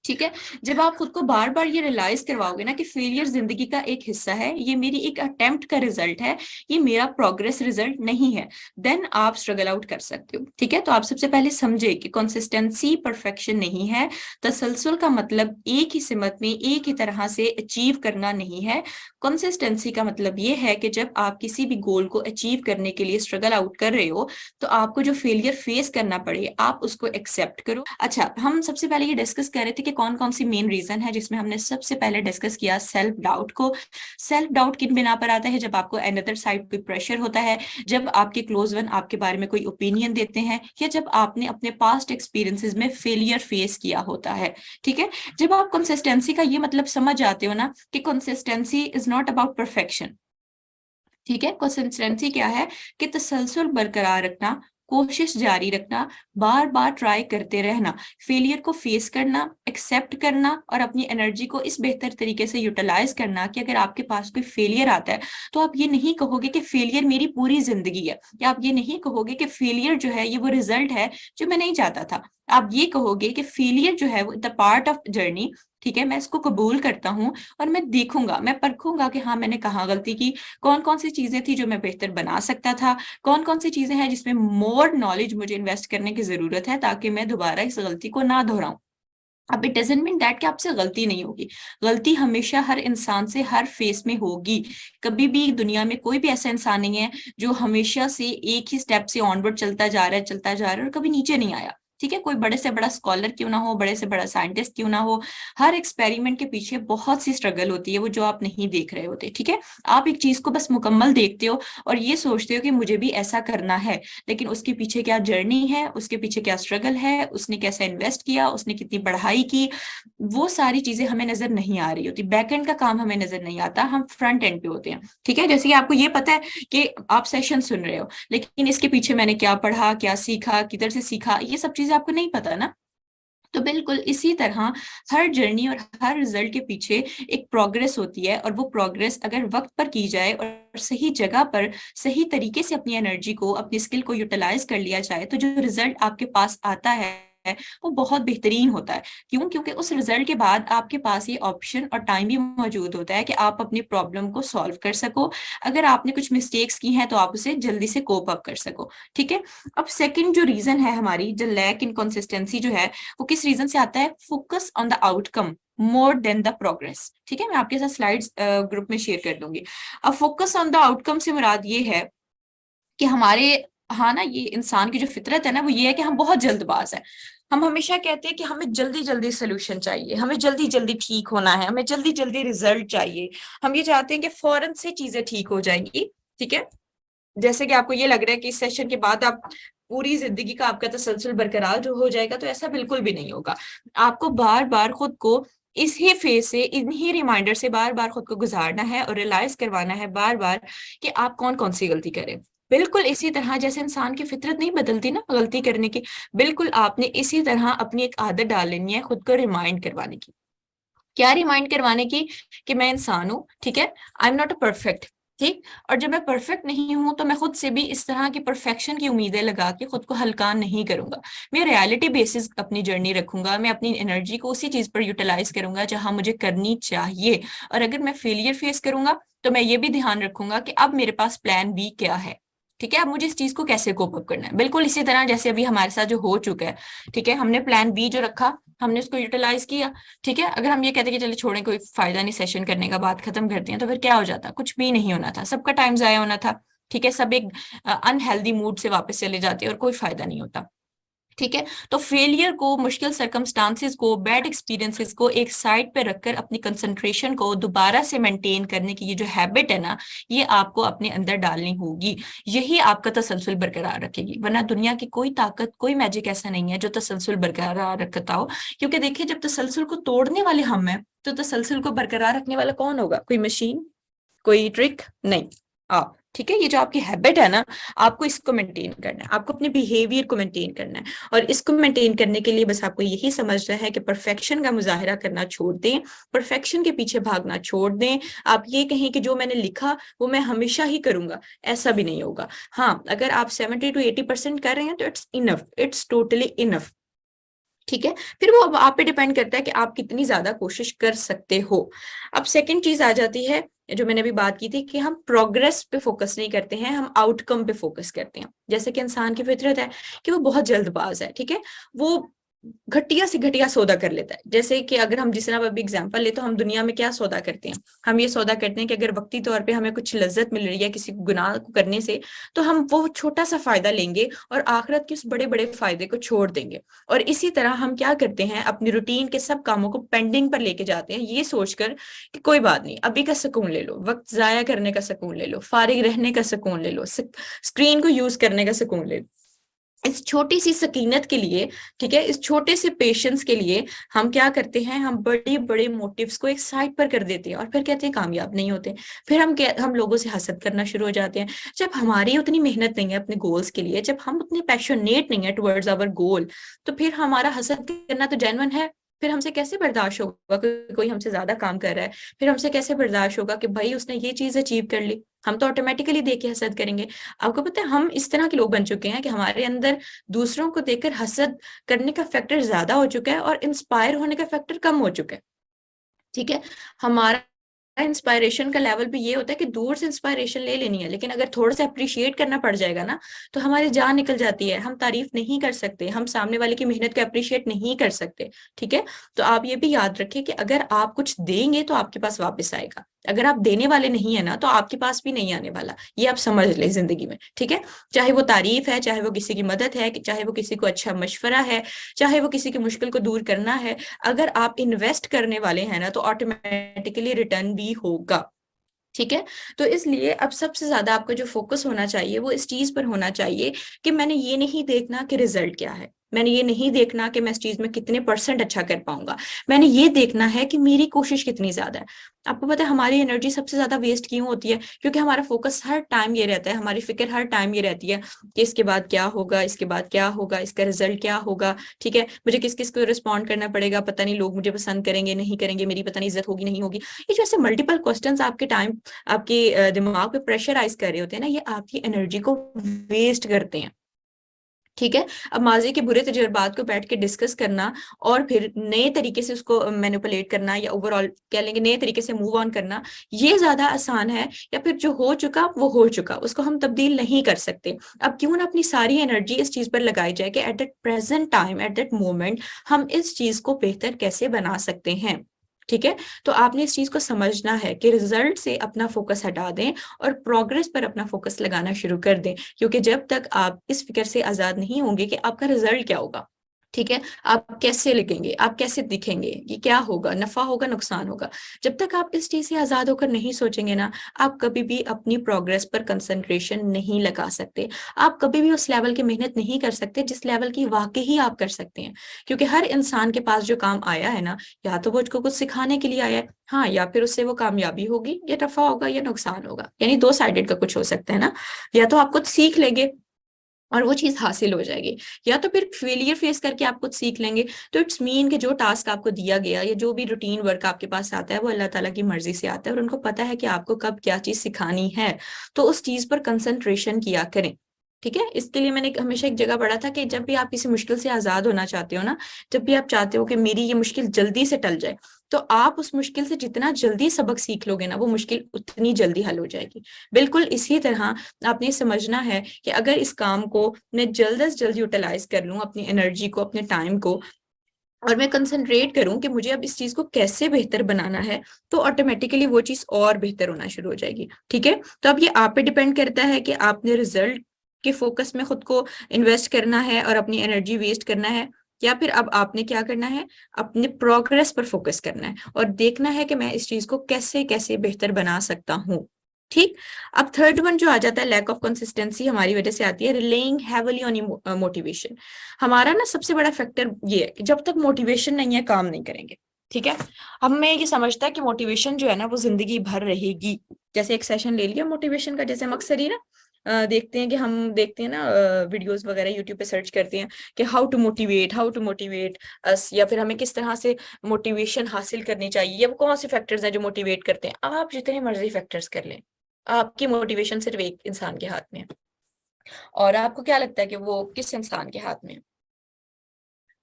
ठीक है। जब आप खुद को बार बार ये रियलाइज करवाओगे ना कि फेलियर जिंदगी का एक हिस्सा है, ये मेरी एक अटेम्प्ट का रिजल्ट है, ये मेरा प्रोग्रेस रिजल्ट नहीं है, देन आप स्ट्रगल आउट कर सकते हो, ठीक है। तो आप सबसे पहले समझे कि कंसिस्टेंसी परफेक्शन नहीं है, तसलसल का मतलब एक ही सिमत में एक ही तरह से अचीव करना नहीं है। कंसिस्टेंसी का मतलब ये है कि जब आप किसी भी गोल को अचीव करने के लिए स्ट्रगल आउट कर रहे हो तो आपको जो फेलियर फेस करना पड़े आप उसको एक्सेप्ट करो। अच्छा, हम सबसे पहले ये डिस्कस कर रहे थे कि कौन कौन सी मेन रीजन है, जिसमें हमने सबसे पहले डिस्कस किया सेल्फ डाउट को। सेल्फ डाउट किन बिना पर आता है? जब आपको अनदर साइड पे प्रेशर होता है, जब आपके क्लोज वन आपके बारे में कोई ओपिनियन देते हैं, या जब आपने अपने पास्ट एक्सपीरियंसेस में फेलियर फेस किया होता है, ठीक है। जब आप कंसिस्टेंसी का ये मतलब समझ आते हो ना कि consistency is not about perfection, ठीक है। कंसिस्टेंसी क्या है कि तसलसल बरकरार रखना, कोशिश जारी रखना, बार बार ट्राई करते रहना, फेलियर को फेस करना, एक्सेप्ट करना और अपनी एनर्जी को इस बेहतर तरीके से यूटिलाइज करना कि अगर आपके पास कोई फेलियर आता है तो आप ये नहीं कहोगे कि फेलियर मेरी पूरी जिंदगी है, या आप ये नहीं कहोगे कि फेलियर जो है ये वो रिजल्ट है जो मैं नहीं चाहता था। आप ये कहोगे कि फेलियर जो है वो द पार्ट ऑफ जर्नी, ठीक है, मैं इसको कबूल करता हूँ और मैं देखूंगा, मैं परखूंगा कि हाँ मैंने कहाँ गलती की, कौन कौन सी चीजें थी जो मैं बेहतर बना सकता था, कौन कौन सी चीजें हैं जिसमें मोर नॉलेज मुझे इन्वेस्ट करने की जरूरत है ताकि मैं दोबारा इस गलती को ना दोहराऊं। अब इट डजेंट मीन दैट कि आपसे गलती नहीं होगी, गलती हमेशा हर इंसान से हर फेस में होगी। कभी भी दुनिया में कोई भी ऐसा इंसान नहीं है जो हमेशा से एक ही स्टेप से ऑनवर्ड चलता जा रहा है, चलता जा रहा है और कभी नीचे नहीं आया, ठीक है। कोई बड़े से बड़ा स्कॉलर क्यों ना हो, बड़े से बड़ा साइंटिस्ट क्यों ना हो, हर एक्सपेरिमेंट के पीछे बहुत सी स्ट्रगल होती है, वो जो आप नहीं देख रहे होते, ठीक है। आप एक चीज को बस मुकम्मल देखते हो और ये सोचते हो कि मुझे भी ऐसा करना है, लेकिन उसके पीछे क्या जर्नी है, उसके पीछे क्या स्ट्रगल है, उसने कैसा इन्वेस्ट किया, उसने कितनी पढ़ाई की, वो सारी चीजें हमें नजर नहीं आ रही होती। बैक एंड का काम हमें नजर नहीं आता, हम फ्रंट एंड पे होते हैं, ठीक है। जैसे कि आपको ये पता है कि आप सेशन सुन रहे हो, लेकिन इसके पीछे मैंने क्या पढ़ा, क्या सीखा, किधर से सीखा, ये सब चीजें आपको नहीं पता ना। तो बिल्कुल इसी तरह हर जर्नी और हर रिजल्ट के पीछे एक प्रोग्रेस होती है, और वो प्रोग्रेस अगर वक्त पर की जाए और सही जगह पर सही तरीके से अपनी एनर्जी को, अपनी स्किल को यूटिलाइज कर लिया जाए तो जो रिजल्ट आपके पास आता है वो बहुत बेहतरीन होता है। क्यों? क्योंकि उस रिजल्ट के बाद आपके पास ये ऑप्शन और टाइम भी मौजूद होता है कि आप अपनी प्रॉब्लम को सॉल्व कर सको, अगर आपने कुछ मिस्टेक्स की हैं तो आप उसे जल्दी से कोप अप कर सको, ठीक है। अब सेकंड जो रीजन है हमारी, जो लैक इन कंसिस्टेंसी जो है, वो किस रीजन से आता है? Focus on the outcome more than the progress, ठीक है। मैं आपके साथ स्लाइड्स ग्रुप में शेयर कर दूंगी। अब फोकस ऑन द आउटकम से मुराद ये है कि हमारे, हाँ ना, ये इंसान की जो फितरत है ना वो ये है कि हम बहुत जल्दबाज है। हम हमेशा कहते हैं कि हमें जल्दी जल्दी सोल्यूशन चाहिए, हमें जल्दी जल्दी ठीक होना है, हमें जल्दी जल्दी रिजल्ट चाहिए, हम ये चाहते हैं कि फौरन से चीजें ठीक हो जाएंगी, ठीक है। जैसे कि आपको ये लग रहा है कि इस सेशन के बाद आप पूरी जिंदगी का आपका तसलसल बरकरार जो हो जाएगा, तो ऐसा बिल्कुल भी नहीं होगा। आपको बार बार खुद को इसी फेज से, इन्हीं रिमाइंडर से बार बार खुद को गुजारना है और रियलाइज करवाना है बार बार कि आप कौन कौन सी गलती करें। बिल्कुल इसी तरह जैसे इंसान की फितरत नहीं बदलती ना गलती करने की, बिल्कुल आपने इसी तरह अपनी एक आदत डाल लेनी है खुद को रिमाइंड करवाने की। क्या रिमाइंड करवाने की? कि मैं इंसान हूं, ठीक है, I am not a perfect, ठीक। और जब मैं परफेक्ट नहीं हूं तो मैं खुद से भी इस तरह की परफेक्शन की उम्मीदें लगा के खुद को हल्का नहीं करूंगा। मैं रियलिटी बेसिस अपनी जर्नी रखूंगा, मैं अपनी एनर्जी को उसी चीज पर यूटिलाइज करूंगा जहां मुझे करनी चाहिए। और अगर मैं फेलियर फेस करूंगा तो मैं ये भी ध्यान रखूंगा कि अब मेरे पास प्लान बी क्या है, ठीक है। अब मुझे इस चीज को कैसे कोप अप करना है, बिल्कुल इसी तरह जैसे अभी हमारे साथ जो हो चुका है, ठीक है। हमने प्लान बी जो रखा, हमने उसको यूटिलाइज किया, ठीक है। अगर हम ये कहते कि चलिए छोड़ें, कोई फायदा नहीं सेशन करने का, बात खत्म करते हैं, तो फिर क्या हो जाता? कुछ भी नहीं होना था, सबका टाइम जाया होना था, ठीक है। सब एक अनहेल्दी मूड से वापस चले जाते और कोई फायदा नहीं होता। ठीक है। तो फेलियर को, मुश्किल सरकमस्टांसेस को, बैड एक्सपीरियंसेस को एक साइड पे रखकर अपनी कंसंट्रेशन को दोबारा से मेंटेन करने की ये जो हैबिट है ना, ये आपको अपने अंदर डालनी होगी। यही आपका तसलसल बरकरार रखेगी। वरना दुनिया की कोई ताकत, कोई मैजिक ऐसा नहीं है जो तसलसल बरकरार रखता हो। क्योंकि देखिए, जब तसलसल को तोड़ने वाले हम हैं, तो तसलसल को बरकरार रखने वाला कौन होगा? कोई मशीन, कोई ट्रिक नहीं, आप। ठीक है, ये जो आपकी हैबिट है ना, आपको इसको मेंटेन करना है, आपको अपने बिहेवियर को मेंटेन करना है। और इसको मेंटेन करने के लिए बस आपको यही समझना है कि परफेक्शन का मुजाहरा करना छोड़ दें, परफेक्शन के पीछे भागना छोड़ दें। आप ये कहें कि जो मैंने लिखा वो मैं हमेशा ही करूंगा, ऐसा भी नहीं होगा। हाँ, अगर आप 70 to 80% कर रहे हैं तो it's enough, it's totally enough. ठीक है, फिर वो अब आप पे डिपेंड करता है कि आप कितनी ज्यादा कोशिश कर सकते हो। अब सेकंड चीज आ जाती है, जो मैंने अभी बात की थी, कि हम प्रोग्रेस पे फोकस नहीं करते हैं, हम आउटकम पे फोकस करते हैं। जैसे कि इंसान की फितरत है कि वो बहुत जल्दबाज है। ठीक है, वो घटिया से घटिया सौदा कर लेता है। जैसे कि अगर हम, जिस तरह अभी एग्जांपल ले, तो हम दुनिया में क्या सौदा करते हैं? हम ये सौदा करते हैं कि अगर वक्ती तौर पे हमें कुछ लज्जत मिल रही है किसी गुनाह को करने से, तो हम वो छोटा सा फायदा लेंगे और आखिरत के उस बड़े बड़े फायदे को छोड़ देंगे। और इसी तरह हम क्या करते हैं, अपनी रूटीन के सब कामों को पेंडिंग पर लेके जाते हैं, ये सोचकर कि कोई बात नहीं, अभी का सुकून ले लो, वक्त जाया करने का सुकून ले लो, फारिग रहने का सुकून ले लो, स्क्रीन को यूज करने का सुकून ले लो। इस छोटी सी सकीनत के लिए, ठीक है, इस छोटे से पेशेंस के लिए हम क्या करते हैं, हम बड़े बड़े मोटिव्स को एक साइड पर कर देते हैं और फिर कहते हैं कामयाब नहीं होते। फिर हम लोगों से हसद करना शुरू हो जाते हैं। जब हमारी उतनी मेहनत नहीं है अपने गोल्स के लिए, जब हम उतने पैशनेट नहीं है टुवर्ड्स आवर गोल, तो फिर हमारा हसद करना तो जेन्युइन है। फिर हमसे कैसे बर्दाश्त होगा कि कोई हमसे ज्यादा काम कर रहा है? फिर हमसे कैसे बर्दाश्त होगा कि भाई उसने ये चीज अचीव कर ली? हम तो ऑटोमेटिकली देख के हसद करेंगे। आपको पता है, हम इस तरह के लोग बन चुके हैं कि हमारे अंदर दूसरों को देखकर हसद करने का फैक्टर ज्यादा हो चुका है और इंस्पायर होने का फैक्टर कम हो चुका है। ठीक है, हमारा इंस्पायरेशन का लेवल भी ये होता है कि दूर से इंस्पायरेशन ले लेनी है, लेकिन अगर थोड़ा सा अप्रिशिएट करना पड़ जाएगा ना, तो हमारी जान निकल जाती है। हम तारीफ नहीं कर सकते, हम सामने वाले की मेहनत को अप्रिशिएट नहीं कर सकते। ठीक है, तो आप ये भी याद रखें कि अगर आप कुछ देंगे तो आपके पास वापस आएगा, अगर आप देने वाले नहीं है ना, तो आपके पास भी नहीं आने वाला। ये आप समझ ले जिंदगी में। ठीक है, चाहे वो तारीफ है, चाहे वो किसी की मदद है, चाहे वो किसी को अच्छा मशवरा है, चाहे वो किसी की मुश्किल को दूर करना है, अगर आप इन्वेस्ट करने वाले हैं ना, तो ऑटोमेटिकली रिटर्न भी होगा। ठीक है, तो इसलिए अब सबसे ज्यादा आपका जो फोकस होना चाहिए वो इस चीज पर होना चाहिए कि मैंने ये नहीं देखना कि रिजल्ट क्या है, मैंने ये नहीं देखना कि मैं इस चीज में कितने परसेंट अच्छा कर पाऊंगा, मैंने ये देखना है कि मेरी कोशिश कितनी ज्यादा है। आपको पता है हमारी एनर्जी सबसे ज्यादा वेस्ट क्यों होती है? क्योंकि हमारा फोकस हर टाइम ये रहता है, हमारी फिक्र हर टाइम ये रहती है कि इसके बाद क्या होगा, इसके बाद क्या होगा, इसका रिजल्ट क्या होगा। ठीक है, मुझे किस किस को रिस्पॉन्ड करना पड़ेगा, पता नहीं लोग मुझे पसंद करेंगे नहीं करेंगे, मेरी पता नहीं इज्जत होगी नहीं होगी। ये जो ऐसे मल्टीपल क्वेश्चंस आपके टाइम, आपके दिमाग पे प्रेशराइज कर रहे होते हैं ना, ये आपकी एनर्जी को वेस्ट करते हैं। ठीक है, अब माजी के बुरे तजुर्बात को बैठ के डिस्कस करना और फिर नए तरीके से उसको मैनिपुलेट करना, या ओवरऑल कह लेंगे नए तरीके से मूव ऑन करना, ये ज्यादा आसान है। या फिर जो हो चुका वो हो चुका, उसको हम तब्दील नहीं कर सकते। अब क्यों ना अपनी सारी एनर्जी इस चीज पर लगाई जाए कि at that present time, at that moment, हम इस चीज को बेहतर कैसे बना सकते हैं। ठीक है, तो आपने इस चीज को समझना है कि रिजल्ट से अपना फोकस हटा दें और प्रोग्रेस पर अपना फोकस लगाना शुरू कर दें। क्योंकि जब तक आप इस फिक्र से आजाद नहीं होंगे कि आपका रिजल्ट क्या होगा, ठीक है, आप कैसे लिखेंगे, आप कैसे दिखेंगे, ये क्या होगा, नफा होगा नुकसान होगा, जब तक आप इस चीज से आजाद होकर नहीं सोचेंगे ना, आप कभी भी अपनी प्रोग्रेस पर कंसंट्रेशन नहीं लगा सकते। आप कभी भी उस लेवल की मेहनत नहीं कर सकते जिस लेवल की वाकई ही आप कर सकते हैं। क्योंकि हर इंसान के पास जो काम आया है ना, या तो वो उसको कुछ सिखाने के लिए आया है, हाँ, या फिर उससे वो कामयाबी होगी, या नफा होगा या नुकसान होगा, यानी दो साइडेड का कुछ हो सकता है ना। या तो आप कुछ सीख लेंगे और वो चीज हासिल हो जाएगी, या तो फिर फेलियर फेस करके आप कुछ सीख लेंगे। तो इट्स मीन कि जो टास्क आपको दिया गया या जो भी रूटीन वर्क आपके पास आता है वो अल्लाह ताला की मर्जी से आता है और उनको पता है कि आपको कब क्या चीज सिखानी है। तो उस चीज पर कंसंट्रेशन किया करें। ठीक है, इसके लिए मैंने हमेशा एक जगह पढ़ा था कि जब भी आप किसी मुश्किल से आजाद होना चाहते हो ना, जब भी आप चाहते हो कि मेरी ये मुश्किल जल्दी से टल जाए, तो आप उस मुश्किल से जितना जल्दी सबक सीख लोगे ना, वो मुश्किल उतनी जल्दी हल हो जाएगी। बिल्कुल इसी तरह आपने समझना है कि अगर इस काम को मैं जल्द से जल्द यूटिलाइज कर लूं, अपनी एनर्जी को, अपने टाइम को, और मैं कंसंट्रेट करूं कि मुझे अब इस चीज को कैसे बेहतर बनाना है, तो ऑटोमेटिकली वो चीज और बेहतर होना शुरू हो जाएगी। ठीक है, तो अब ये आप पे डिपेंड करता है कि आपने रिजल्ट कि फोकस में खुद को इन्वेस्ट करना है और अपनी एनर्जी वेस्ट करना है, या फिर अब आपने क्या करना है, अपने प्रोग्रेस पर फोकस करना है और देखना है कि मैं इस चीज को कैसे कैसे बेहतर बना सकता हूँ। ठीक। अब थर्ड वन जो आ जाता है, लैक ऑफ कंसिस्टेंसी हमारी वजह से आती है, रिलेइंग हैवली ऑन मोटिवेशन। हमारा ना सबसे बड़ा फैक्टर ये है कि जब तक मोटिवेशन नहीं है काम नहीं करेंगे। ठीक है। हमें ये समझता है कि मोटिवेशन जो है ना वो जिंदगी भर रहेगी। जैसे एक सेशन ले लिया मोटिवेशन का, जैसे हम अक्सर ही ना देखते हैं कि हम देखते हैं ना वीडियोस वगैरह यूट्यूब पे सर्च करते हैं कि हाउ टू मोटिवेट अस, या फिर हमें किस तरह से मोटिवेशन हासिल करनी चाहिए, या वो कौन से फैक्टर्स हैं जो मोटिवेट करते हैं। आप जितने मर्जी फैक्टर्स कर लें, आपकी मोटिवेशन सिर्फ एक इंसान के हाथ में है। और आपको क्या लगता है कि वो किस इंसान के हाथ में है?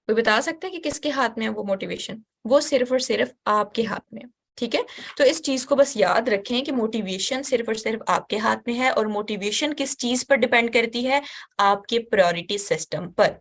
कोई बता सकता है कि किसके हाथ में है वो मोटिवेशन? वो सिर्फ और सिर्फ आपके हाथ में है। ठीक है। तो इस चीज को बस याद रखें कि मोटिवेशन सिर्फ और सिर्फ आपके हाथ में है। और मोटिवेशन किस चीज पर डिपेंड करती है? आपके प्रायोरिटी सिस्टम पर।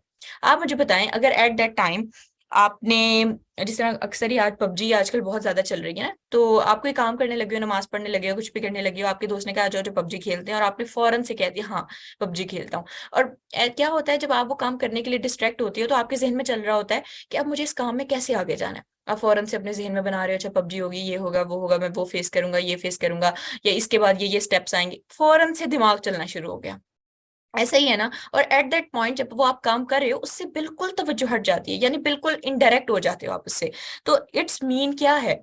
आप मुझे बताएं, अगर एट दैट टाइम आपने, जिस तरह अक्सर ही आज पबजी आजकल बहुत ज्यादा चल रही है ना, तो आप कोई काम करने लगे हो, नमाज पढ़ने लगे हो, कुछ भी करने लगे हो, आपके दोस्त ने कहा जो जो पबजी खेलते हैं, और आपने फौरन से कह दिया हाँ पबजी खेलता हूँ। और क्या होता है, जब आप वो काम करने के लिए डिस्ट्रैक्ट होती हो तो आपके जहन में चल रहा होता है कि अब मुझे इस काम में कैसे आगे जाना है। आप फौरन से अपने जहन में बना रहे हो, अच्छा पबजी होगी, ये होगा, वो होगा, मैं वो फेस करूंगा, ये फेस करूंगा, या इसके बाद ये स्टेप्स आएंगे, फौरन से दिमाग चलना शुरू हो गया। ऐसा ही है ना। और एट दैट पॉइंट जब वो आप काम कर रहे हो, उससे बिल्कुल तवज्जो हट जाती है, यानी बिल्कुल इनडायरेक्ट हो जाते हो आप उससे। तो इट्स मीन क्या है?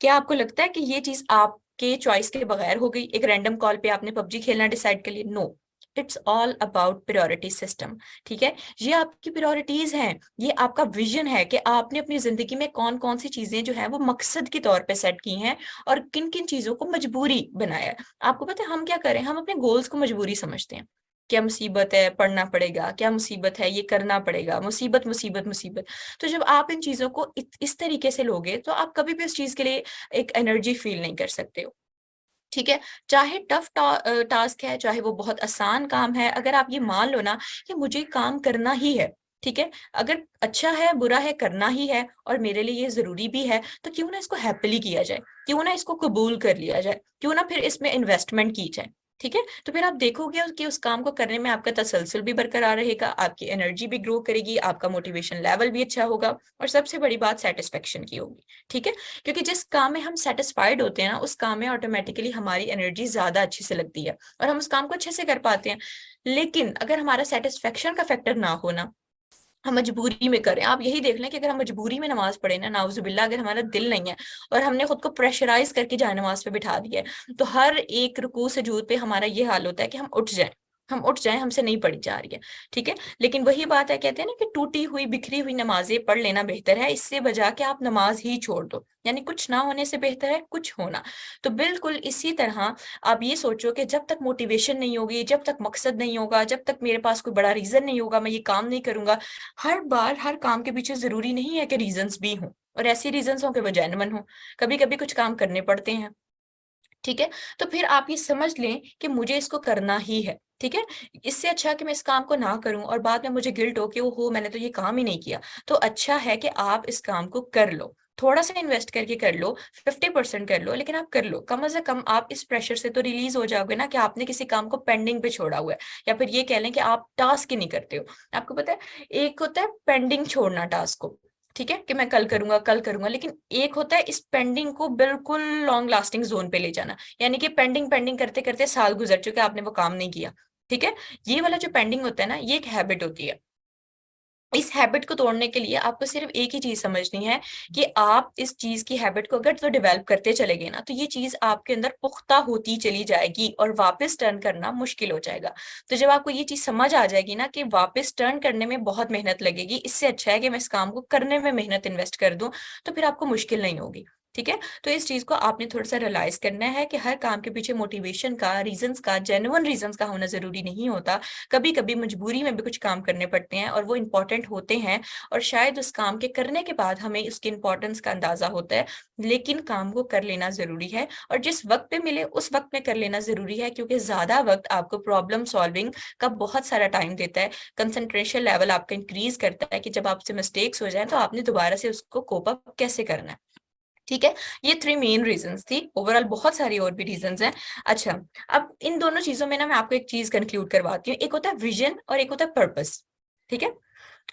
क्या आपको लगता है कि ये चीज आपके चॉइस के बगैर हो गई? एक रैंडम कॉल पे आपने पबजी खेलना डिसाइड कर लिया? No, it's all about priority system. ठीक है। ये आपकी प्रायोरिटीज हैं, ये आपका विजन है कि आपने अपनी जिंदगी में कौन कौन सी चीजें जो है वो मकसद के तौर पे सेट की हैं, और किन किन चीजों को मजबूरी बनाया है। आपको पता है हम क्या करें? हम अपने गोल्स को मजबूरी समझते हैं। क्या मुसीबत है, पढ़ना पड़ेगा, क्या मुसीबत है, ये करना पड़ेगा, मुसीबत मुसीबत मुसीबत। तो जब आप इन चीजों को इस तरीके से लोगे तो आप कभी भी उस चीज के लिए एक एनर्जी फील नहीं कर सकते हो। ठीक है। चाहे टफ टास्क है, चाहे वो बहुत आसान काम है, अगर आप ये मान लो ना कि मुझे काम करना ही है, ठीक है, अगर अच्छा है बुरा है करना ही है और मेरे लिए ये जरूरी भी है, तो क्यों ना इसको हैप्पीली किया जाए, क्यों ना इसको कबूल कर लिया जाए, क्यों ना फिर इसमें इन्वेस्टमेंट की जाए। ठीक है। तो फिर आप देखोगे कि उस काम को करने में आपका तसलसल भी बरकरार रहेगा, आपकी एनर्जी भी ग्रो करेगी, आपका मोटिवेशन लेवल भी अच्छा होगा, और सबसे बड़ी बात सेटिस्फेक्शन की होगी। ठीक है। क्योंकि जिस काम में हम सेटिस्फाइड होते हैं ना, उस काम में ऑटोमेटिकली हमारी एनर्जी ज्यादा अच्छे से लगती है और हम उस काम को अच्छे से कर पाते हैं। लेकिन अगर हमारा सेटिस्फेक्शन का फैक्टर ना होना, हम मजबूरी में करें, आप यही देख लें कि अगर हम मजबूरी में नमाज पढ़े ना, नाउजुबिल्ला, अगर हमारा दिल नहीं है और हमने खुद को प्रेशराइज करके जाए नमाज पे बिठा दिया है, तो हर एक रुकू सजूद पे हमारा ये हाल होता है कि हम उठ जाएं, हमसे नहीं पढ़ी जा रही है। ठीक है। लेकिन वही बात है, कहते हैं ना कि टूटी हुई बिखरी हुई नमाजें पढ़ लेना बेहतर है इससे बजा के आप नमाज ही छोड़ दो, यानी कुछ ना होने से बेहतर है कुछ होना। तो बिल्कुल इसी तरह आप ये सोचो कि जब तक मोटिवेशन नहीं होगी, जब तक मकसद नहीं होगा, जब तक मेरे पास कोई बड़ा रीजन नहीं होगा, मैं ये काम नहीं करूंगा। हर बार हर काम के पीछे जरूरी नहीं है कि रीजंस भी हों, और ऐसे रीजंस हों कि वो जेन्युइन हो। कभी कभी कुछ काम करने पड़ते हैं। ठीक है। तो फिर आप ये समझ लें कि मुझे इसको करना ही है। ठीक है। इससे अच्छा है कि मैं इस काम को ना करूं और बाद में मुझे गिल्ट हो कि ओहो मैंने तो ये काम ही नहीं किया। तो अच्छा है कि आप इस काम को कर लो, थोड़ा सा इन्वेस्ट करके कर लो, 50% कर लो, लेकिन आप कर लो। कम से कम आप इस प्रेशर से तो रिलीज हो जाओगे ना कि आपने किसी काम को पेंडिंग पे छोड़ा हुआ है, या फिर ये कह लें कि आप टास्क ही नहीं करते हो। आपको पता है, एक होता है पेंडिंग छोड़ना टास्क को, ठीक है, कि मैं कल करूंगा, लेकिन एक होता है इस पेंडिंग को बिल्कुल लॉन्ग लास्टिंग जोन पे ले जाना, यानी कि पेंडिंग पेंडिंग करते करते साल गुजर चुके, आपने वो काम नहीं किया। ठीक है। ये वाला जो पेंडिंग होता है ना, ये एक हैबिट होती है। इस हैबिट को तोड़ने के लिए आपको सिर्फ एक ही चीज समझनी है कि आप इस चीज की हैबिट को अगर तो डेवलप करते चले गए ना, तो ये चीज आपके अंदर पुख्ता होती चली जाएगी और वापस टर्न करना मुश्किल हो जाएगा। तो जब आपको ये चीज समझ आ जाएगी ना कि वापस टर्न करने में बहुत मेहनत लगेगी, इससे अच्छा है कि मैं इस काम को करने में मेहनत इन्वेस्ट कर दूं, तो फिर आपको मुश्किल नहीं होगी। ठीक है। तो इस चीज को आपने थोड़ा सा रियलाइज करना है कि हर काम के पीछे मोटिवेशन का, रीजंस का, जेन्युइन रीजंस का होना जरूरी नहीं होता। कभी कभी मजबूरी में भी कुछ काम करने पड़ते हैं और वो इम्पोर्टेंट होते हैं, और शायद उस काम के करने के बाद हमें उसकी इंपॉर्टेंस का अंदाजा होता है। लेकिन काम को कर लेना जरूरी है, और जिस वक्त पे मिले उस वक्त में कर लेना जरूरी है, क्योंकि ज्यादा वक्त आपको प्रॉब्लम सॉल्विंग का बहुत सारा टाइम देता है। कंसंट्रेशन लेवल आपका इंक्रीज करता है कि जब आपसे मिस्टेक्स हो जाए तो आपने दोबारा से उसको कोप अप कैसे करना है। ठीक है, ये 3 मेन रीजंस थी। ओवरऑल बहुत सारी और भी रीजंस हैं। अच्छा, अब इन दोनों चीजों में ना मैं आपको एक चीज कंक्लूड करवाती हूँ। एक होता है विजन और एक होता है पर्पस। ठीक है,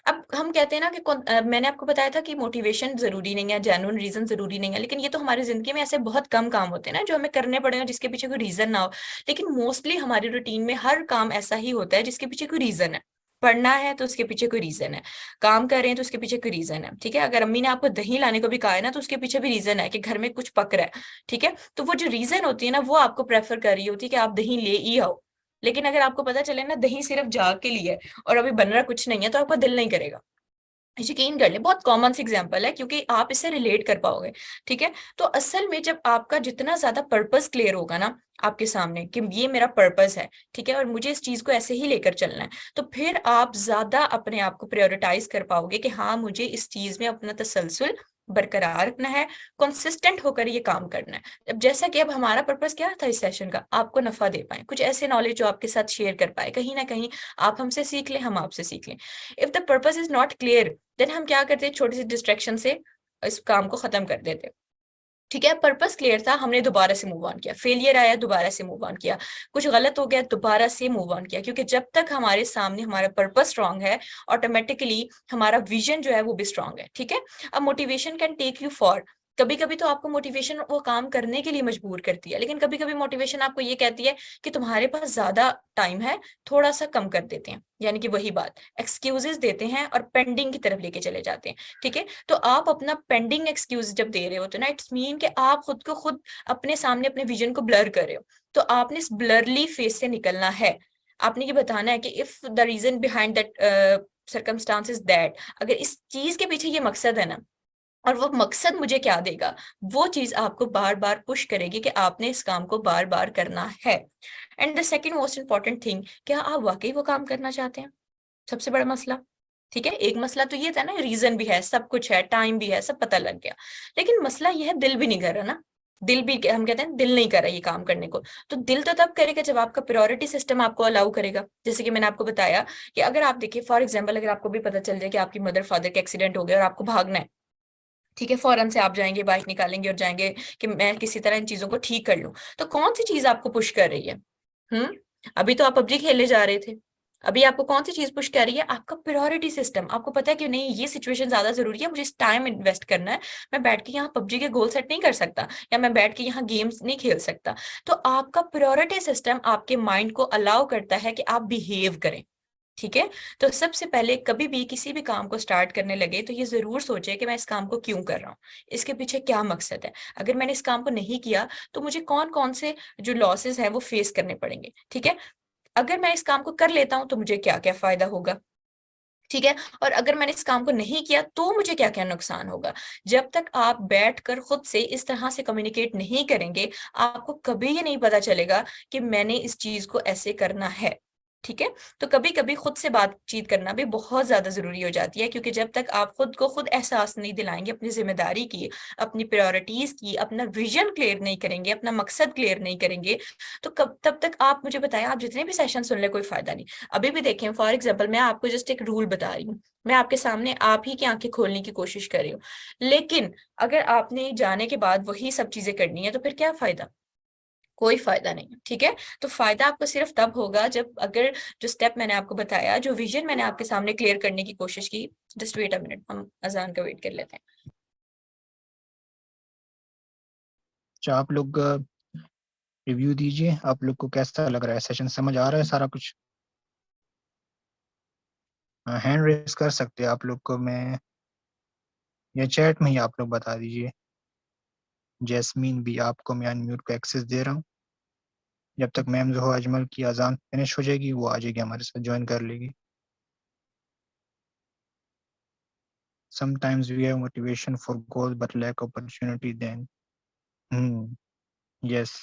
अब हम कहते हैं ना कि मैंने आपको बताया था कि मोटिवेशन जरूरी नहीं है, जेन्युइन रीजन जरूरी नहीं है, लेकिन ये तो हमारी जिंदगी में ऐसे बहुत कम काम होते हैं ना जो हमें करने पड़े जिसके पीछे कोई रीजन ना हो। लेकिन मोस्टली हमारी रूटीन में हर काम ऐसा ही होता है जिसके पीछे कोई रीजन है। पढ़ना है तो उसके पीछे कोई रीजन है, काम कर रहे हैं तो उसके पीछे कोई रीजन है। ठीक है, अगर अम्मी ने आपको दही लाने को भी कहा है ना तो उसके पीछे भी रीजन है कि घर में कुछ पक रहा है। ठीक है, तो वो जो रीजन होती है ना वो आपको प्रेफर कर रही होती है कि आप दही ले ही आओ। लेकिन अगर आपको पता चले ना दही सिर्फ जाग के लिए है और अभी बन रहा कुछ नहीं है, तो आपका दिल नहीं करेगा। यकीन कर ले, बहुत कॉमन सी एग्जांपल है क्योंकि आप इससे रिलेट कर पाओगे। ठीक है, तो असल में जब आपका जितना ज्यादा पर्पस क्लियर होगा ना आपके सामने कि ये मेरा पर्पस है, ठीक है, और मुझे इस चीज को ऐसे ही लेकर चलना है, तो फिर आप ज्यादा अपने आप को प्रायोरिटाइज कर पाओगे कि हाँ मुझे इस चीज में अपना तसलसल बरकरार रखना है, कंसिस्टेंट होकर ये काम करना है। अब जैसा कि अब हमारा पर्पस क्या था इस सेशन का, आपको नफा दे पाए, कुछ ऐसे नॉलेज जो आपके साथ शेयर कर पाए, कहीं ना कहीं आप हमसे सीख लें, हम आपसे सीख लें। If the purpose is not clear, then हम क्या करते हैं, छोटी सी डिस्ट्रैक्शन से इस काम को खत्म कर देते हैं। ठीक है, पर्पस क्लियर था, हमने दोबारा से मूव ऑन किया, फेलियर आया दोबारा से मूव ऑन किया, कुछ गलत हो गया दोबारा से मूव ऑन किया, क्योंकि जब तक हमारे सामने हमारा पर्पस स्ट्रांग है, ऑटोमेटिकली हमारा विजन जो है वो भी स्ट्रांग है। ठीक है, अब motivation can take you for, कभी कभी तो आपको मोटिवेशन वो काम करने के लिए मजबूर करती है, लेकिन कभी कभी मोटिवेशन आपको ये कहती है कि तुम्हारे पास ज्यादा टाइम है, थोड़ा सा कम कर देते हैं, यानी कि वही बात, एक्सक्यूजेस देते हैं और पेंडिंग की तरफ लेके चले जाते हैं। ठीक है, तो आप अपना पेंडिंग एक्सक्यूज जब दे रहे हो तो ना इट्स मीन कि आप खुद को खुद अपने सामने अपने विजन को ब्लर कर रहे हो। तो आपने इस ब्लरली फेस से निकलना है। आपने ये बताना है कि if the reason behind that circumstance is that, अगर इस चीज के पीछे ये मकसद है ना, और वो मकसद मुझे क्या देगा, वो चीज आपको बार बार पुश करेगी कि आपने इस काम को बार बार करना है। And the second most important thing, क्या आप वाकई वो काम करना चाहते हैं, सबसे बड़ा मसला। ठीक है, एक मसला तो ये था ना, रीजन भी है, सब कुछ है, टाइम भी है, सब पता लग गया, लेकिन मसला ये है दिल भी नहीं कर रहा ना। दिल भी, हम कहते हैं दिल नहीं कर रहा ये काम करने को। तो दिल तो तब करेगा जब आपका प्रायोरिटी सिस्टम आपको अलाउ करेगा। जैसे कि मैंने आपको बताया कि अगर आप देखिए फॉर एग्जाम्पल, अगर आपको भी पता चल जाए कि आपकी मदर फादर का एक्सीडेंट हो गया और आपको भागना है, ठीक है, फौरन से आप जाएंगे, बाइक निकालेंगे और जाएंगे कि मैं किसी तरह इन चीजों को ठीक कर लूं, तो कौन सी चीज आपको पुश कर रही है? हम्म, अभी तो आप पबजी खेलने जा रहे थे, अभी आपको कौन सी चीज पुश कर रही है? आपका प्रायोरिटी सिस्टम। आपको पता है कि नहीं, ये सिचुएशन ज्यादा जरूरी है, मुझे इस टाइम इन्वेस्ट करना है, मैं बैठ के यहाँ पबजी के गोल सेट नहीं कर सकता, या मैं बैठ के यहाँ गेम्स नहीं खेल सकता। तो आपका प्रायोरिटी सिस्टम आपके माइंड को अलाउ करता है कि आप बिहेव करें। ठीक है, तो सबसे पहले कभी भी किसी भी काम को स्टार्ट करने लगे तो ये जरूर सोचे कि मैं इस काम को क्यों कर रहा हूँ, इसके पीछे क्या मकसद है, अगर मैंने इस काम को नहीं किया तो मुझे कौन कौन से जो लॉसेस हैं वो फेस करने पड़ेंगे। ठीक है, अगर मैं इस काम को कर लेता हूं तो मुझे क्या क्या फायदा होगा। ठीक है, और अगर मैंने इस काम को नहीं किया तो मुझे क्या क्या नुकसान होगा। जब तक आप बैठकर खुद से इस तरह से कम्युनिकेट नहीं करेंगे, आपको कभी ये नहीं पता चलेगा कि मैंने इस चीज को ऐसे करना है। ठीक है, तो कभी कभी खुद से बातचीत करना भी बहुत ज्यादा जरूरी हो जाती है, क्योंकि जब तक आप खुद को खुद एहसास नहीं दिलाएंगे अपनी जिम्मेदारी की, अपनी प्रायोरिटीज की, अपना विजन क्लियर नहीं करेंगे, अपना मकसद क्लियर नहीं करेंगे, तो कब तब तक आप मुझे बताएं, आप जितने भी सेशन सुन ले कोई फायदा नहीं। अभी भी देखें, फॉर एग्जाम्पल मैं आपको जस्ट एक रूल बता रही हूँ, मैं आपके सामने आप ही की आंखें खोलने की कोशिश कर रही हूँ, लेकिन अगर आपने जाने के बाद वही सब चीजें करनी है तो फिर क्या फायदा? कोई फायदा नहीं। ठीक है, तो फायदा आपको सिर्फ तब होगा जब, अगर जो स्टेप मैंने आपको बताया, जो विजन मैंने आपके सामने क्लियर करने की कोशिश की। जस्ट वेट अ मिनट, हम अजान का वेट कर लेते हैं। अच्छा, आप लोग रिव्यू दीजिए, आप लोग को कैसा लग रहा है सेशन, समझ आ रहा है सारा कुछ? हैंड रेस कर सकते हैं आप लोग को मैं, या चैट में ही आप लोग बता दीजिए। जैस्मीन भी, आपको मैं अनम्यूट का एक्सेस दे रहा हूँ। जब तक मैम जो अजमल की अजान फिनिश हो जाएगी वो आ जाएगी, हमारे साथ ज्वाइन कर लेगी। Sometimes we have motivation for goals but lack opportunity then. Yes.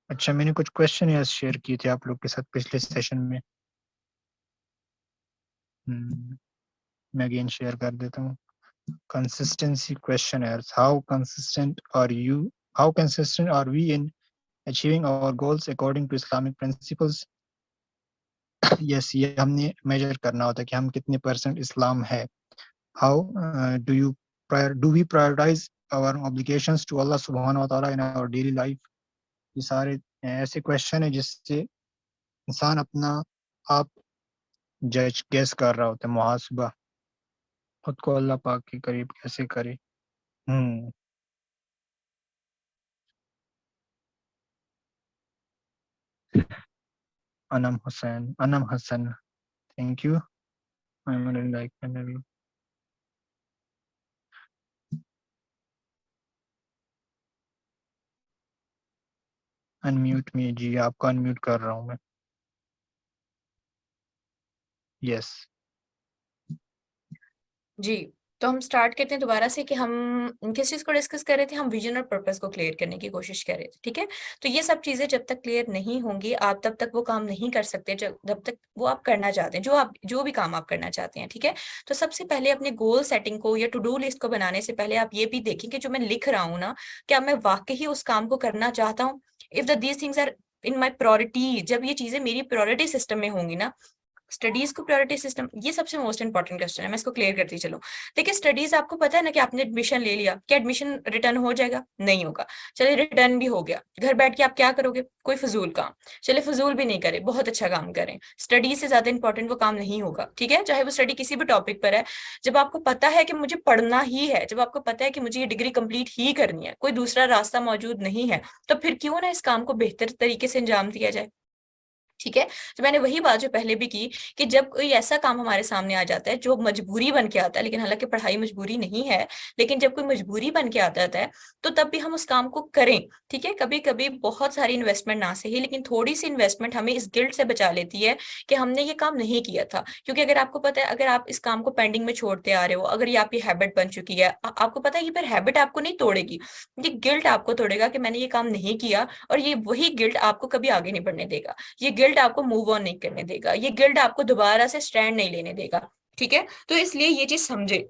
अच्छा, मैंने कुछ क्वेश्चन यार शेयर किए थे आप लोग के साथ पिछले सेशन में। मैं अगेन शेयर कर देता हूँ। Consistency questionnaires. How consistent are we in achieving our goals according to Islamic principles? Yes, ये हमने मेजर करना होता है कि हम कितने % इस्लाम है। How do we prioritize our obligations to Allah सुब्हानहू व तआला इन आवर डेली लाइफ। ये सारे ऐसे क्वेश्चन है जिससे इंसान अपना आप जज गेस कर रहा होता है, मुहासबा खुद को अल्लाह पाक के करीब कैसे करे। Anam Hasan, thank you. Unmute me जी, आपका अनम्यूट कर रहा हूँ मैं। यस जी, तो हम स्टार्ट करते हैं दोबारा से कि हम किस चीज को डिस्कस कर रहे थे। हम विजन और पर्पस को क्लियर करने की कोशिश कर रहे थे, ठीक है। तो ये सब चीजें जब तक क्लियर नहीं होंगी, आप तब तक वो काम नहीं कर सकते जब तक वो आप करना चाहते हैं, जो भी काम आप करना चाहते हैं, ठीक है। तो सबसे पहले अपने गोल सेटिंग को या टू डू लिस्ट को बनाने से पहले आप ये भी देखें कि जो मैं लिख रहा हूँ ना, क्या मैं वाकई उस काम को करना चाहता हूँ। If these things are in my priority, जब ये चीजें मेरी प्रायोरिटी सिस्टम में होंगी ना, स्टडीज को प्रायोरिटी सिस्टम, ये सबसे मोस्ट इंपॉर्टेंट क्वेश्चन है, मैं इसको क्लियर करती चलो। देखिए स्टडीज, आपको पता है ना कि आपने एडमिशन ले लिया, क्या एडमिशन रिटर्न हो जाएगा? नहीं होगा। चलिए रिटर्न भी हो गया, घर बैठ के आप क्या करोगे? कोई फजूल काम। चलिए फजूल भी नहीं करे, बहुत अच्छा काम करें, स्टडीज से ज्यादा इंपॉर्टेंट वो काम नहीं होगा, ठीक है, चाहे वो स्टडी किसी भी टॉपिक पर है। जब आपको पता है कि मुझे पढ़ना ही है, जब आपको पता है कि मुझे ये डिग्री कंप्लीट ही करनी है, कोई दूसरा रास्ता मौजूद नहीं है, तो फिर क्यों ना इस काम को बेहतर तरीके से अंजाम दिया जाए, ठीक है। तो मैंने वही बात जो पहले भी की कि जब कोई ऐसा काम हमारे सामने आ जाता है जो मजबूरी बन के आता है, लेकिन हालांकि पढ़ाई मजबूरी नहीं है, लेकिन जब कोई मजबूरी बन के आता है तो तब भी हम उस काम को करें, ठीक है। कभी कभी बहुत सारी इन्वेस्टमेंट ना सही, लेकिन थोड़ी सी इन्वेस्टमेंट हमें इस गिल्ट से बचा लेती है कि हमने ये काम नहीं किया था। क्योंकि अगर आपको पता है, अगर आप इस काम को पेंडिंग में छोड़ते आ रहे हो, अगर ये आपकी हैबिट बन चुकी है, आपको पता है ये फिर हैबिट आपको नहीं तोड़ेगी, ये गिल्ट आपको तोड़ेगा कि मैंने ये काम नहीं किया, और ये वही गिल्ट आपको कभी आगे नहीं बढ़ने देगा। ये गिल्ट आपको मूव ऑन नहीं करने देगा, ये गिल्ट आपको दोबारा से स्टैंड नहीं लेने देगा, ठीक है। तो इसलिए ये चीज समझे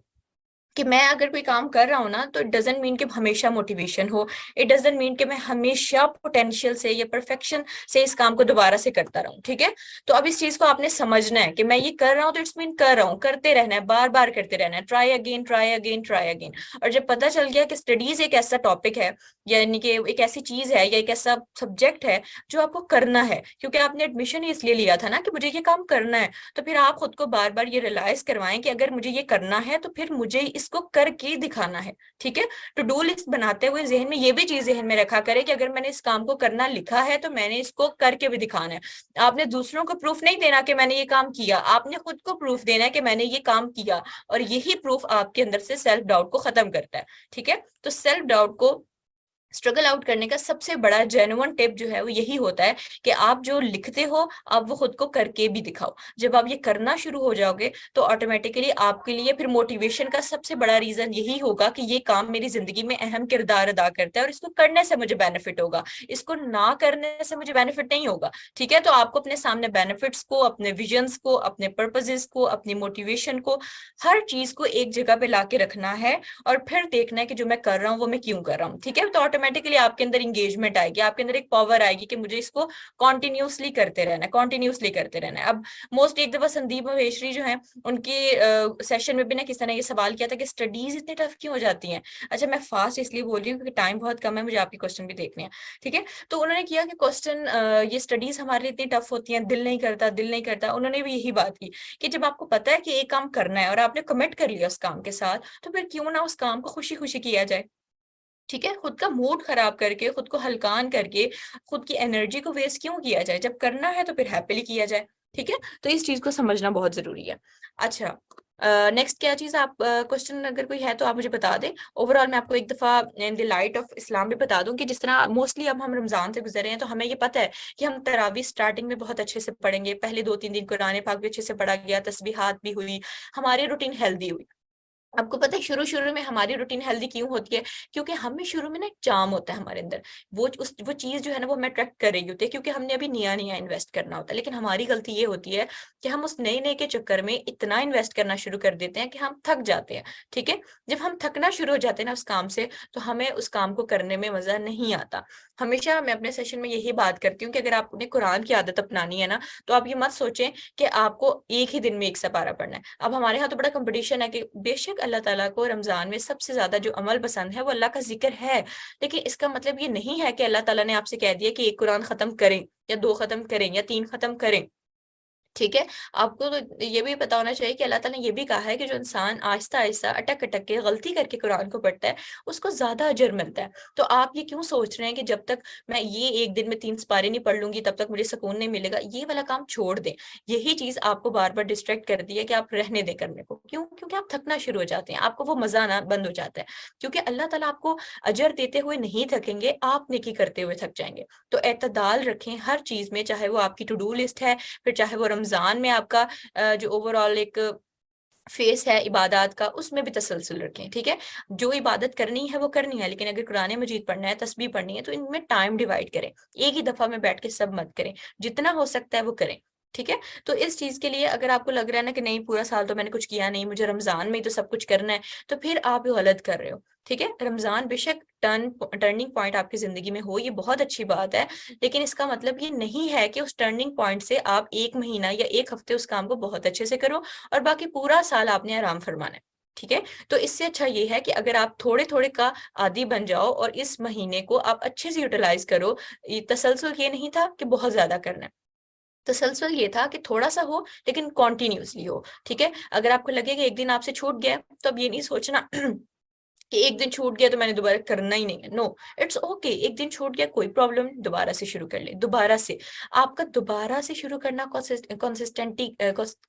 कि मैं अगर कोई काम कर रहा हूं ना, तो इट डजेंट मीन कि हमेशा मोटिवेशन हो, इट डजेंट मीन कि मैं हमेशा पोटेंशियल से या परफेक्शन से इस काम को दोबारा से करता रहूं, ठीक है। तो अब इस चीज को आपने समझना है कि मैं ये कर रहा हूं तो इट्स मीन कर रहा हूं, करते रहना है, बार बार करते रहना है, try again try again try again. और जब पता चल गया कि स्टडीज एक ऐसा टॉपिक है, यानी कि एक ऐसी चीज है या एक ऐसा सब्जेक्ट है जो आपको करना है, क्योंकि आपने एडमिशन ही इसलिए लिया था ना कि मुझे ये काम करना है, तो फिर आप खुद को बार बार ये रियलाइज करवाएं कि अगर मुझे ये करना है तो फिर मुझे इसको करके दिखाना है, ठीक है। टू डू लिस्ट बनाते हुए जहन में ये भी चीज जहन में रखा करें कि अगर मैंने इस काम को करना लिखा है तो मैंने इसको करके भी दिखाना है। आपने दूसरों को प्रूफ नहीं देना कि मैंने ये काम किया, आपने खुद को प्रूफ देना है कि मैंने ये काम किया, और यही प्रूफ आपके अंदर से सेल्फ डाउट को खत्म करता है, ठीक है। तो सेल्फ डाउट को स्ट्रगल आउट करने का सबसे बड़ा जेन्युइन टिप जो है वो यही होता है कि आप जो लिखते हो आप वो खुद को करके भी दिखाओ। जब आप ये करना शुरू हो जाओगे तो ऑटोमेटिकली आपके लिए फिर मोटिवेशन का सबसे बड़ा रीजन यही होगा कि ये काम मेरी जिंदगी में अहम किरदार अदा करता है और इसको करने से मुझे बेनिफिट होगा, इसको ना करने से मुझे बेनिफिट नहीं होगा, ठीक है। तो आपको अपने सामने बेनिफिट्स को, अपने विजन्स को, अपने पर्पजेस को, अपनी मोटिवेशन को, हर चीज को एक जगह पे लाके रखना है, और फिर देखना है कि जो मैं कर रहा हूँ वो मैं क्यों कर रहा हूँ, ठीक है। तो ऑटोमेटिकली आपके अंदर इंगेजमेंट आएगी, आपके अंदर एक पावर आएगी कि मुझे इसको कॉन्टिन्यूसली करते रहना है, कॉन्टिन्यूसली करते रहना है। अब मोस्ट एक दफा संदीप महेश्वरी जो है, उनके सेशन में भी ना किसी ने ये सवाल किया था कि स्टडीज इतनी टफ क्यों हो जाती हैं। अच्छा मैं फास्ट इसलिए बोल रही हूँ क्योंकि टाइम बहुत कम है, मुझे आपके क्वेश्चन भी देखने हैं, ठीक है। तो उन्होंने किया कि क्वेश्चन, ये स्टडीज हमारे लिए इतनी टफ होती हैं, दिल नहीं करता, दिल नहीं करता। उन्होंने भी यही बात की कि जब आपको पता है कि एक काम करना है और आपने कमिट कर लिया उस काम के साथ, तो फिर क्यों ना उस काम को खुशी खुशी किया जाए, ठीक है। खुद का मूड खराब करके, खुद को हलकान करके, खुद की एनर्जी को वेस्ट क्यों किया जाए, जब करना है तो फिर हैप्पीली किया जाए, ठीक है। तो इस चीज को समझना बहुत जरूरी है। अच्छा नेक्स्ट क्या चीज, आप क्वेश्चन अगर कोई है तो आप मुझे बता दें। ओवरऑल मैं आपको एक दफा in the light of Islam भी बता दूं कि जिस तरह मोस्टली अब हम रमजान से गुजरे हैं, तो हमें ये पता है कि हम तरावी स्टार्टिंग में बहुत अच्छे से पढ़ेंगे, पहले 2-3 दिन कुरान पाक भी अच्छे से पढ़ा गया, तस्बीहात भी हुई, हमारी रूटीन हेल्दी हुई। आपको पता है शुरू शुरू में हमारी रूटीन हेल्दी क्यों होती है, क्योंकि हमें शुरू में ना एक चार्म होता है हमारे अंदर, वो चीज जो है ना वो हमें अट्रैक्ट कर रही होती है, क्योंकि हमने अभी नया नया इन्वेस्ट करना होता है। लेकिन हमारी गलती ये होती है कि हम उस नए नए के चक्कर में इतना इन्वेस्ट करना शुरू कर देते हैं कि हम थक जाते हैं। ठीक है, जब हम थकना शुरू हो जाते हैं ना उस काम से, तो हमें उस काम को करने में मजा नहीं आता। हमेशा मैं अपने सेशन में यही बात करती हूँ कि अगर आपने कुरान की आदत अपनानी है ना, तो आप ये मत सोचें कि आपको एक ही दिन में एक सपारा पढ़ना है। अब हमारे यहाँ तो बड़ा कंपटीशन है कि बेशक अल्लाह ताला को रमजान में सबसे ज्यादा जो अमल पसंद है वो अल्लाह का जिक्र है, लेकिन इसका मतलब ये नहीं है कि अल्लाह ताला ने आपसे कह दिया कि एक कुरान खत्म करें या दो खत्म करें या तीन खत्म करें। ठीक है, आपको तो ये भी पता होना चाहिए कि अल्लाह ताला ने ये भी कहा है कि जो इंसान आहिस्ता आहिस्ता अटक अटक के गलती करके कुरान को पढ़ता है उसको ज्यादा अजर मिलता है। तो आप ये क्यों सोच रहे हैं कि जब तक मैं ये एक दिन में 3 सिपारे नहीं पढ़ लूंगी तब तक मुझे सुकून नहीं मिलेगा, ये वाला काम छोड़ दें। यही चीज आपको बार बार डिस्ट्रैक्ट करती है कि आप रहने दें करने को, क्यों? क्योंकि आप थकना शुरू हो जाते हैं, आपको वो मजा आना बंद हो जाता है। क्योंकि अल्लाह ताला आपको अजर देते हुए नहीं थकेंगे, आप नेकी करते हुए थक जाएंगे। तो एतदाल रखें हर चीज में, चाहे वो आपकी टू डू लिस्ट है, फिर चाहे वो रमजान में आपका जो ओवरऑल एक फेस है इबादत का, उसमें भी तसलसल रखें। ठीक है, जो इबादत करनी है वो करनी है, लेकिन अगर कुरान मजीद पढ़ना है, तस्बीह पढ़नी है, तो इनमें टाइम डिवाइड करें। एक ही दफा में बैठ के सब मत करें, जितना हो सकता है वो करें। ठीक है, तो इस चीज के लिए अगर आपको लग रहा है ना कि नहीं पूरा साल तो मैंने कुछ किया नहीं, मुझे रमजान में ही तो सब कुछ करना है, तो फिर आप गलत कर रहे हो। ठीक है, रमजान बेशक टर्निंग पॉइंट आपकी जिंदगी में हो, ये बहुत अच्छी बात है, लेकिन इसका मतलब ये नहीं है कि उस टर्निंग पॉइंट से आप एक महीना या एक हफ्ते उस काम को बहुत अच्छे से करो और बाकी पूरा साल आपने आराम फरमाना है। ठीक है, तो इससे अच्छा ये है कि अगर आप थोड़े थोड़े का आदी बन जाओ और इस महीने को आप अच्छे से यूटिलाइज करो। तसलसल ये नहीं था कि बहुत ज्यादा करना है, तसलसल ये था कि थोड़ा सा हो लेकिन कॉन्टिन्यूसली हो। ठीक है, अगर आपको लगे कि एक दिन आपसे छूट गया, तो अब ये नहीं सोचना कि एक दिन छूट गया तो मैंने दोबारा करना ही नहीं है। नो, इट्स ओके, एक दिन छूट गया कोई प्रॉब्लम नहीं, दोबारा से शुरू कर ले। दोबारा से आपका दोबारा से शुरू करना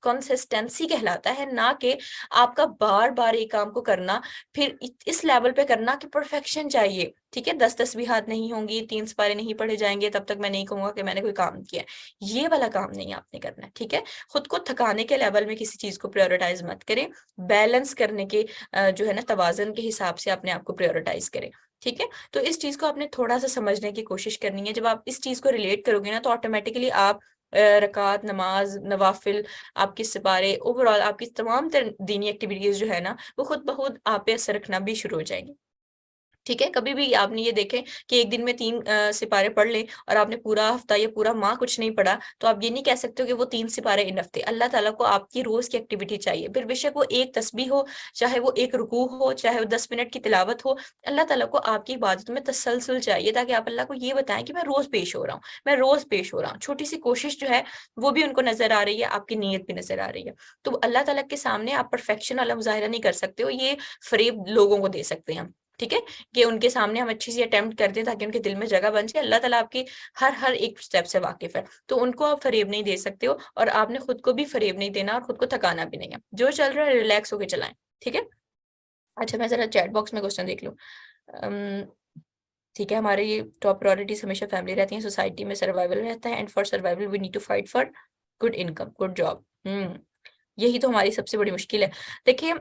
कंसिस्टेंसी कहलाता है, ना कि आपका बार बार एक काम को करना, फिर इस लेवल पे करना कि परफेक्शन चाहिए। ठीक है, 10 तस्बीहात नहीं होंगी, 3 सिपारे नहीं पढ़े जाएंगे, तब तक मैं नहीं कहूंगा कि मैंने कोई काम किया। ये वाला काम नहीं आपने करना है। ठीक है, खुद को थकाने के लेवल में किसी चीज को प्रायोरिटाइज मत करें, बैलेंस करने के जो है ना तवाज़न के हिसाब से अपने आप को प्रायोरिटाइज करें। ठीक है, तो इस चीज को आपने थोड़ा सा समझने की कोशिश करनी है। जब आप इस चीज को रिलेट करोगे ना, तो ऑटोमेटिकली आप रकात, नमाज, नवाफिल, आपके सिपारे, ओवरऑल आपकी तमाम दीनी एक्टिविटीज जो है ना, वो खुद ब खुद आप पे असर रखना भी शुरू हो जाएंगी। ठीक है, कभी भी आपने ये देखें कि एक दिन में 3 सिपारे पढ़ लें और आपने पूरा हफ्ता या पूरा माह कुछ नहीं पढ़ा, तो आप ये नहीं कह सकते हो कि वो 3 सिपारे इनफ थे। अल्लाह ताला को आपकी रोज की एक्टिविटी चाहिए, फिर बेशक वो एक तस्बीह हो, चाहे वो एक रुकू हो, चाहे वो 10 मिनट की तिलावत हो। अल्लाह ताला को आपकी इबादत में तसलसल चाहिए, ताकि आप अल्लाह को ये बताएं कि मैं रोज पेश हो रहा हूँ, मैं रोज पेश हो रहा हूँ। छोटी सी कोशिश जो है वो भी उनको नजर आ रही है, आपकी नीयत भी नजर आ रही है। तो अल्लाह ताला के सामने आप परफेक्शन वाला मुजाहिरा नहीं कर सकते हो, ये फरेब लोगों को दे सकते हैं हम। ठीक है, कि उनके सामने हम अच्छी सी अटेम्प्ट करते हैं ताकि उनके दिल में जगह बन जाए। अल्लाह ताला आपकी हर एक स्टेप से वाकिफ है, तो उनको आप फरेब नहीं दे सकते हो, और आपने खुद को भी फरेब नहीं देना और खुद को थकाना भी नहीं है। जो चल रहा है रिलैक्स होकर चलाएं। ठीक है, अच्छा मैं जरा चैट बॉक्स में क्वेश्चन देख लूं। अम, ठीक है, हमारे ये टॉप प्रायोरिटीज हमेशा फैमिली रहती है, सोसाइटी में सर्वाइवल रहता है, and for survival we need to fight for good income, good job. यही तो हमारी सबसे बड़ी मुश्किल है। देखिए,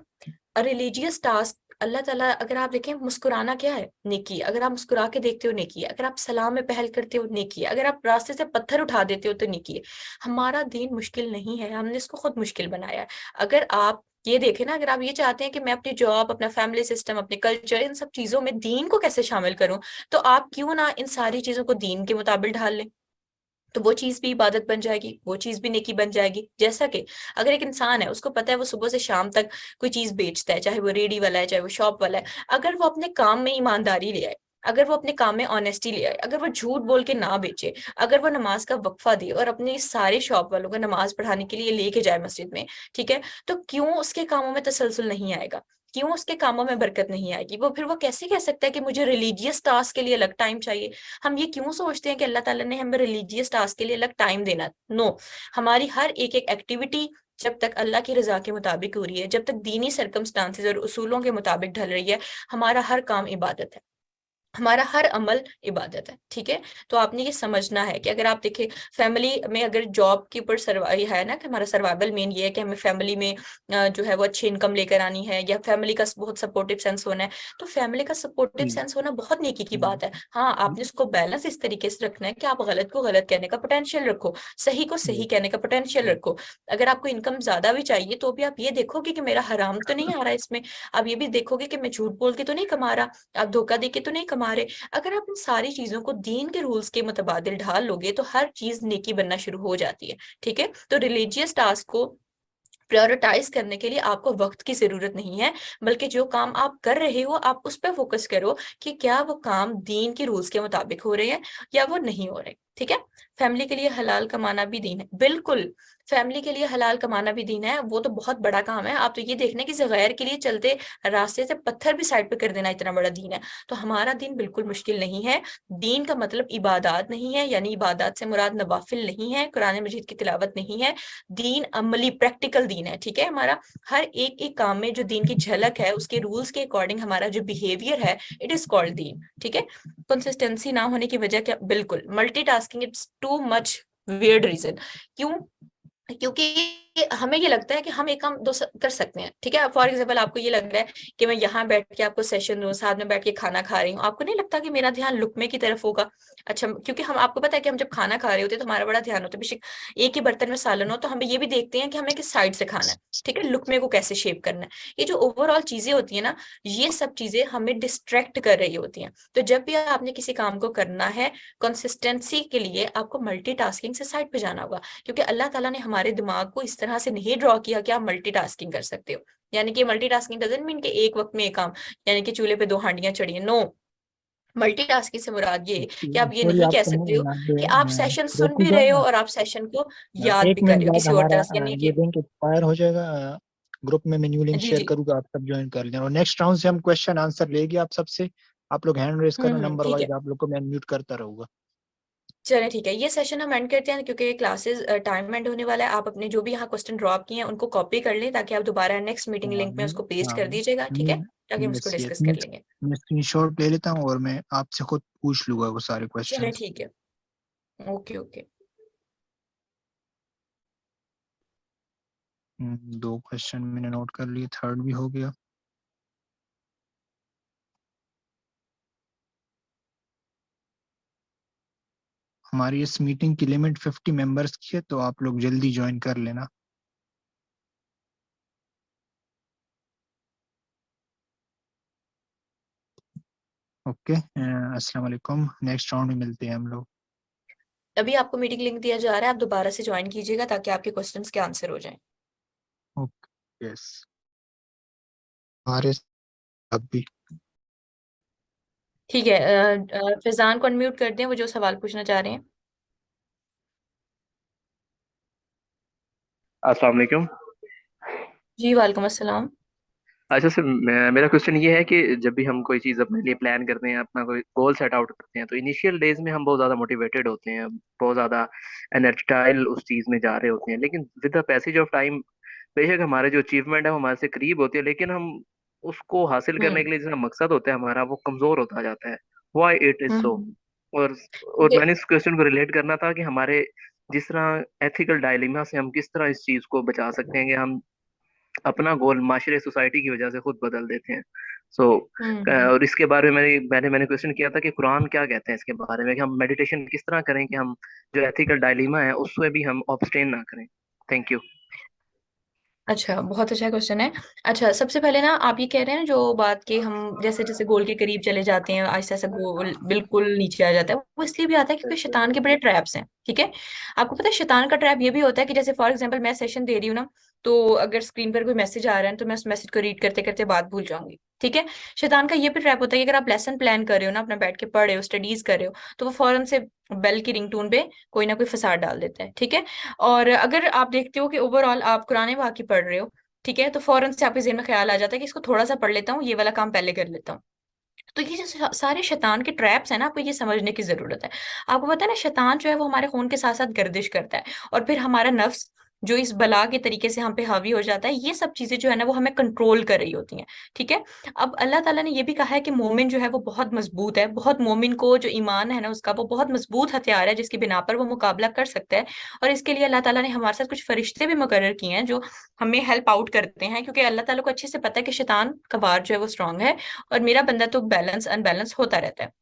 रिलीजियस टास्क, अल्लाह ताला, अगर आप देखें मुस्कुराना क्या है? नेकी है। अगर आप मुस्कुरा के देखते हो नेकी है, अगर आप सलाम में पहल करते हो नेकी है, अगर आप रास्ते से पत्थर उठा देते हो तो नेकी है। हमारा दीन मुश्किल नहीं है, हमने इसको खुद मुश्किल बनाया है। अगर आप ये देखें ना, अगर आप ये चाहते हैं कि मैं अपनी जॉब, अपना फैमिली सिस्टम, अपने कल्चर, इन सब चीजों में दीन को कैसे शामिल करूं, तो आप क्यों ना इन सारी चीजों को दीन के मुताबिक ढाल लें। तो वो चीज भी इबादत बन जाएगी, वो चीज भी नेकी बन जाएगी। जैसा कि अगर एक इंसान है, उसको पता है वो सुबह से शाम तक कोई चीज बेचता है, चाहे वो रेडी वाला है, चाहे वो शॉप वाला है, अगर वो अपने काम में ईमानदारी ले आए, अगर वो अपने काम में ऑनेस्टी ले आए, अगर वो झूठ बोल के ना बेचे, अगर वो नमाज का वक्फा दे और अपने सारे शॉप वालों को नमाज पढ़ाने के लिए लेके जाए मस्जिद में, ठीक है, तो क्यों उसके कामों में तसलसल नहीं आएगा? क्यों उसके कामों में बरकत नहीं आएगी? वो फिर वो कैसे कह सकता है कि मुझे रिलीजियस टास्क के लिए अलग टाइम चाहिए? हम ये क्यों सोचते हैं कि अल्लाह ताला ने हमें रिलीजियस टास्क के लिए अलग टाइम देना? नो, हमारी हर एक एक एक्टिविटी जब तक अल्लाह की रजा के मुताबिक हो रही है, जब तक दीनी सर्कमस्टांसेस और उसूलों के मुताबिक ढल रही है, हमारा हर काम इबादत है। हमारा हर अमल इबादत है, ठीक है। तो आपने ये समझना है कि अगर आप देखें फैमिली में, अगर जॉब के ऊपर सर्वाइव है ना कि हमारा सर्वाइवल मेन ये है कि हमें फैमिली में जो है वो अच्छी इनकम लेकर आनी है, या फैमिली का बहुत सपोर्टिव सेंस होना है, तो फैमिली का सपोर्टिव जी सेंस होना बहुत नेकी की जी बात है। हाँ, आपने उसको बैलेंस इस तरीके से रखना है कि आप गलत को गलत कहने का पोटेंशियल रखो, सही को सही जी कहने का पोटेंशियल रखो। अगर आपको इनकम ज्यादा भी चाहिए तो भी आप ये देखोगे कि मेरा हराम तो नहीं आ रहा इसमें, आप ये भी देखोगे कि मैं झूठ बोल के तो नहीं कमा रहा, आप धोखा दे के तो नहीं कमा रहे। अगर आप इन सारी चीजों को दीन के रूल्स के मुताबिक ढाल लोगे तो हर चीज नेकी बनना शुरू हो जाती है, ठीक है। तो रिलीजियस टास्क को प्रायोरिटाइज करने के लिए आपको वक्त की जरूरत नहीं है, बल्कि जो काम आप कर रहे हो आप उस पर फोकस करो कि क्या वो काम दीन के रूल्स के मुताबिक हो रहे हैं या वो नहीं हो रहे, ठीक है। फैमिली के लिए हलाल कमाना भी दीन है, बिल्कुल। फैमिली के लिए हलाल कमाना भी दीन है, वो तो बहुत बड़ा काम है। आप तो ये देखने कि गैर के लिए चलते रास्ते से पत्थर भी साइड पे कर देना इतना बड़ा दीन है। तो हमारा दीन बिल्कुल मुश्किल नहीं है। दीन का मतलब इबादत नहीं है, यानी इबादत से मुराद नवाफिल नहीं है, कुरान मजीद की तिलावत नहीं है। दीन अमली प्रैक्टिकल दीन है, ठीक है। हमारा हर एक एक काम में जो दीन की झलक है, उसके रूल्स के अकॉर्डिंग हमारा जो बिहेवियर है, इट इज कॉल्ड दीन, ठीक है। कंसिस्टेंसी ना होने की वजह क्या, बिल्कुल multitasking it's too much weird reason. क्यों? क्योंकि हमें ये लगता है कि हम एक काम कर सकते हैं, ठीक है। फॉर एग्जाम्पल आपको ये लग रहा है कि मैं यहाँ बैठ के आपको सेशन दूं, साथ में बैठ के खाना खा रही हूँ, आपको नहीं लगता कि मेरा ध्यान लुकमे की तरफ होगा? अच्छा, क्योंकि हम, आपको पता है कि हम जब खाना खा रहे होते हैं तो हमारा बड़ा ध्यान होता है, बेशक एक ही बर्तन में सालन हो तो हम ये भी देखते हैं कि हमें किस साइड से खाना है, ठीक है, लुकमे को कैसे शेप करना है। ये जो ओवरऑल चीजें होती है ना, ये सब चीजें हमें डिस्ट्रैक्ट कर रही होती हैं। तो जब भी आपने किसी काम को करना है, कंसिस्टेंसी के लिए आपको मल्टीटास्किंग से साइड पे जाना होगा, क्योंकि अल्लाह ताला ने हमारे दिमाग को इस तरह से नहीं ड्रॉ किया कि आप मल्टीटास्किंग कर सकते हो। यानी कि मल्टीटास्किंग डजंट मीन कि एक वक्त में एक काम, यानी कि चूल्हे पे दो हांडियां चढ़ी है, नो। मल्टीटास्किंग से मुराद ये कि आप ये सॉरी नहीं कह आपको सकते हो मैं यहाँ पे कि आप सेशन सुन भी रोकूंगा। रहे हो और आप सेशन को याद एक भी कर मिनट रहे हो बाद किसी और हमारा तरह से, यानी ये कि लिंक एक्सपायर हो जाएगा। ग्रुप में मैं न्यू लिंक जी शेयर जी। करूंगा, आप सब ज्वाइन कर लेना। और नेक्स्ट राउंड से हम क्वेश्चन आंसर लेंगे आप सबसे। आप लोग हैंड रेस करो, नंबर ठीक वाइज है। आप लोग को मैं म्यूट करता रहूंगा। चलिए ठीक है, ये सेशन हम एंड करते हैं क्योंकि क्लासेस टाइम एंड होने वाला है। आप अपने जो भी यहाँ क्वेश्चन ड्रॉप किए हैं उनको कॉपी कर लें, ताकि आप दोबारा नेक्स्ट मीटिंग हाँ लिंक में उसको पेस्ट हाँ कर दीजिएगा, ठीक है, ताकि हम उसको यस यस, डिस्कस कर लेंगे। मैं स्क्रीनशॉट ले लेता हूँ और मैं आपसे खुद पूछ लूंगा वो सारे चलिए क्वेश्चंस। ठीक है। Okay okay. दो क्वेश्चन मैंने नोट कर लिए, थर्ड भी हो गया। हमारी इस मीटिंग की लिमिट 50 मेंबर्स की है, तो आप लोग जल्दी ज्वाइन कर लेना। ओके, अस्सलाम वालेकुम। नेक्स्ट राउंड में मिलते हैं हम लोग। अभी आपको मीटिंग लिंक दिया जा रहा है, आप दोबारा से ज्वाइन कीजिएगा ताकि आपके क्वेश्चंस के आंसर हो जाएं। ओके यस, हमारे अब भी ठीक है। फैजान को अनम्यूट कर दें, वो जो सवाल पूछना चाह रहे हैं। अस्सलाम वालेकुम। जी वालेकुम अस्सलाम। अच्छा सर, मेरा क्वेश्चन ये है कि जब भी हम कोई चीज़ अपने लिए प्लान करते हैं, अपना कोई गोल सेट आउट करते हैं, तो इनिशियल डेज में हम बहुत ज़्यादा मोटिवेटेड होते हैं, बहुत ज़्यादा एनर्जाइल उस चीज़ में जा रहे होते हैं, लेकिन with the passage of time बेशक हमारे जो अचीवमेंट है वो हमारे से करीब होती है, लेकिन हम उसको हासिल करने हम्म के लिए जितना मकसद होता है हमारा, वो कमज़ोर होता जाता है। Why it is so. Hmm. और मैंने इस क्वेश्चन को रिलेट करना था कि हमारे जिस तरह एथिकल डायलेमा से हम किस तरह इस चीज़ को बचा सकते हैं कि हम अपना गोल माशरे सोसाइटी की वजह से खुद बदल देते हैं। सो हम्म। और इसके बारे में मैंने क्वेश्चन किया था कि कुरान क्या कहते हैं इसके बारे में, कि हम मेडिटेशन किस तरह करें कि हम जो एथिकल डायलेमा है उसमें भी हम ऑब्स्टेन ना करें। Thank you. अच्छा, बहुत अच्छा क्वेश्चन है। अच्छा, सबसे पहले ना आप ये कह रहे हैं जो बात कि हम जैसे जैसे गोल के करीब चले जाते हैं, आहिस्ता आहिस्ता गोल बिल्कुल नीचे आ जाता है, वो इसलिए भी आता है क्योंकि शैतान के बड़े ट्रैप्स हैं, ठीक है। आपको पता है शैतान का ट्रैप ये भी होता है कि जैसे फॉर एग्जांपल मैं सेशन दे रही हूँ ना, तो अगर स्क्रीन पर कोई मैसेज आ रहा है तो मैं उस मैसेज को रीड करते करते बात भूल जाऊंगी, ठीक है। शैतान का ये भी ट्रैप होता है कि अगर आप लेसन प्लान कर रहे हो ना, अपना बैठ के पढ़ रहे हो, स्टडीज कर रहे हो, तो वो फौरन से बेल की रिंगटोन पे कोई ना कोई फसाद डाल देता है, ठीक है। और अगर आप देखते हो कि ओवरऑल आप कुरान पाक की पढ़ रहे हो, ठीक है, तो फौरन से आपके ज़हन में ख्याल आ जाता है कि इसको थोड़ा सा पढ़ लेता हूँ, ये वाला काम पहले कर लेता हूँ। तो ये जो सारे शैतान के ट्रैप्स हैं ना, आपको ये समझने की जरूरत है। आपको पता है ना, शैतान जो है वो हमारे खून के साथ साथ गर्दिश करता है, और फिर हमारा नफ्स जो इस बला के तरीके से हम पे हावी हो जाता है, ये सब चीजें जो है ना वो हमें कंट्रोल कर रही होती हैं। ठीक है। अब अल्लाह ताला ने ये भी कहा है कि मोमिन जो है वो बहुत मजबूत है, बहुत मोमिन को जो ईमान है ना उसका वो बहुत मजबूत हथियार है जिसकी बिना पर वो मुकाबला कर सकता है। और इसके लिए अल्लाह ताला ने हमारे साथ कुछ फरिश्ते भी मुकर्रर किए हैं जो हमें हेल्प आउट करते हैं, क्योंकि अल्लाह ताला को अच्छे से पता है कि शैतान का वार जो है वो स्ट्रांग है और मेरा बंदा तो बैलेंस अनबैलेंस होता रहता है।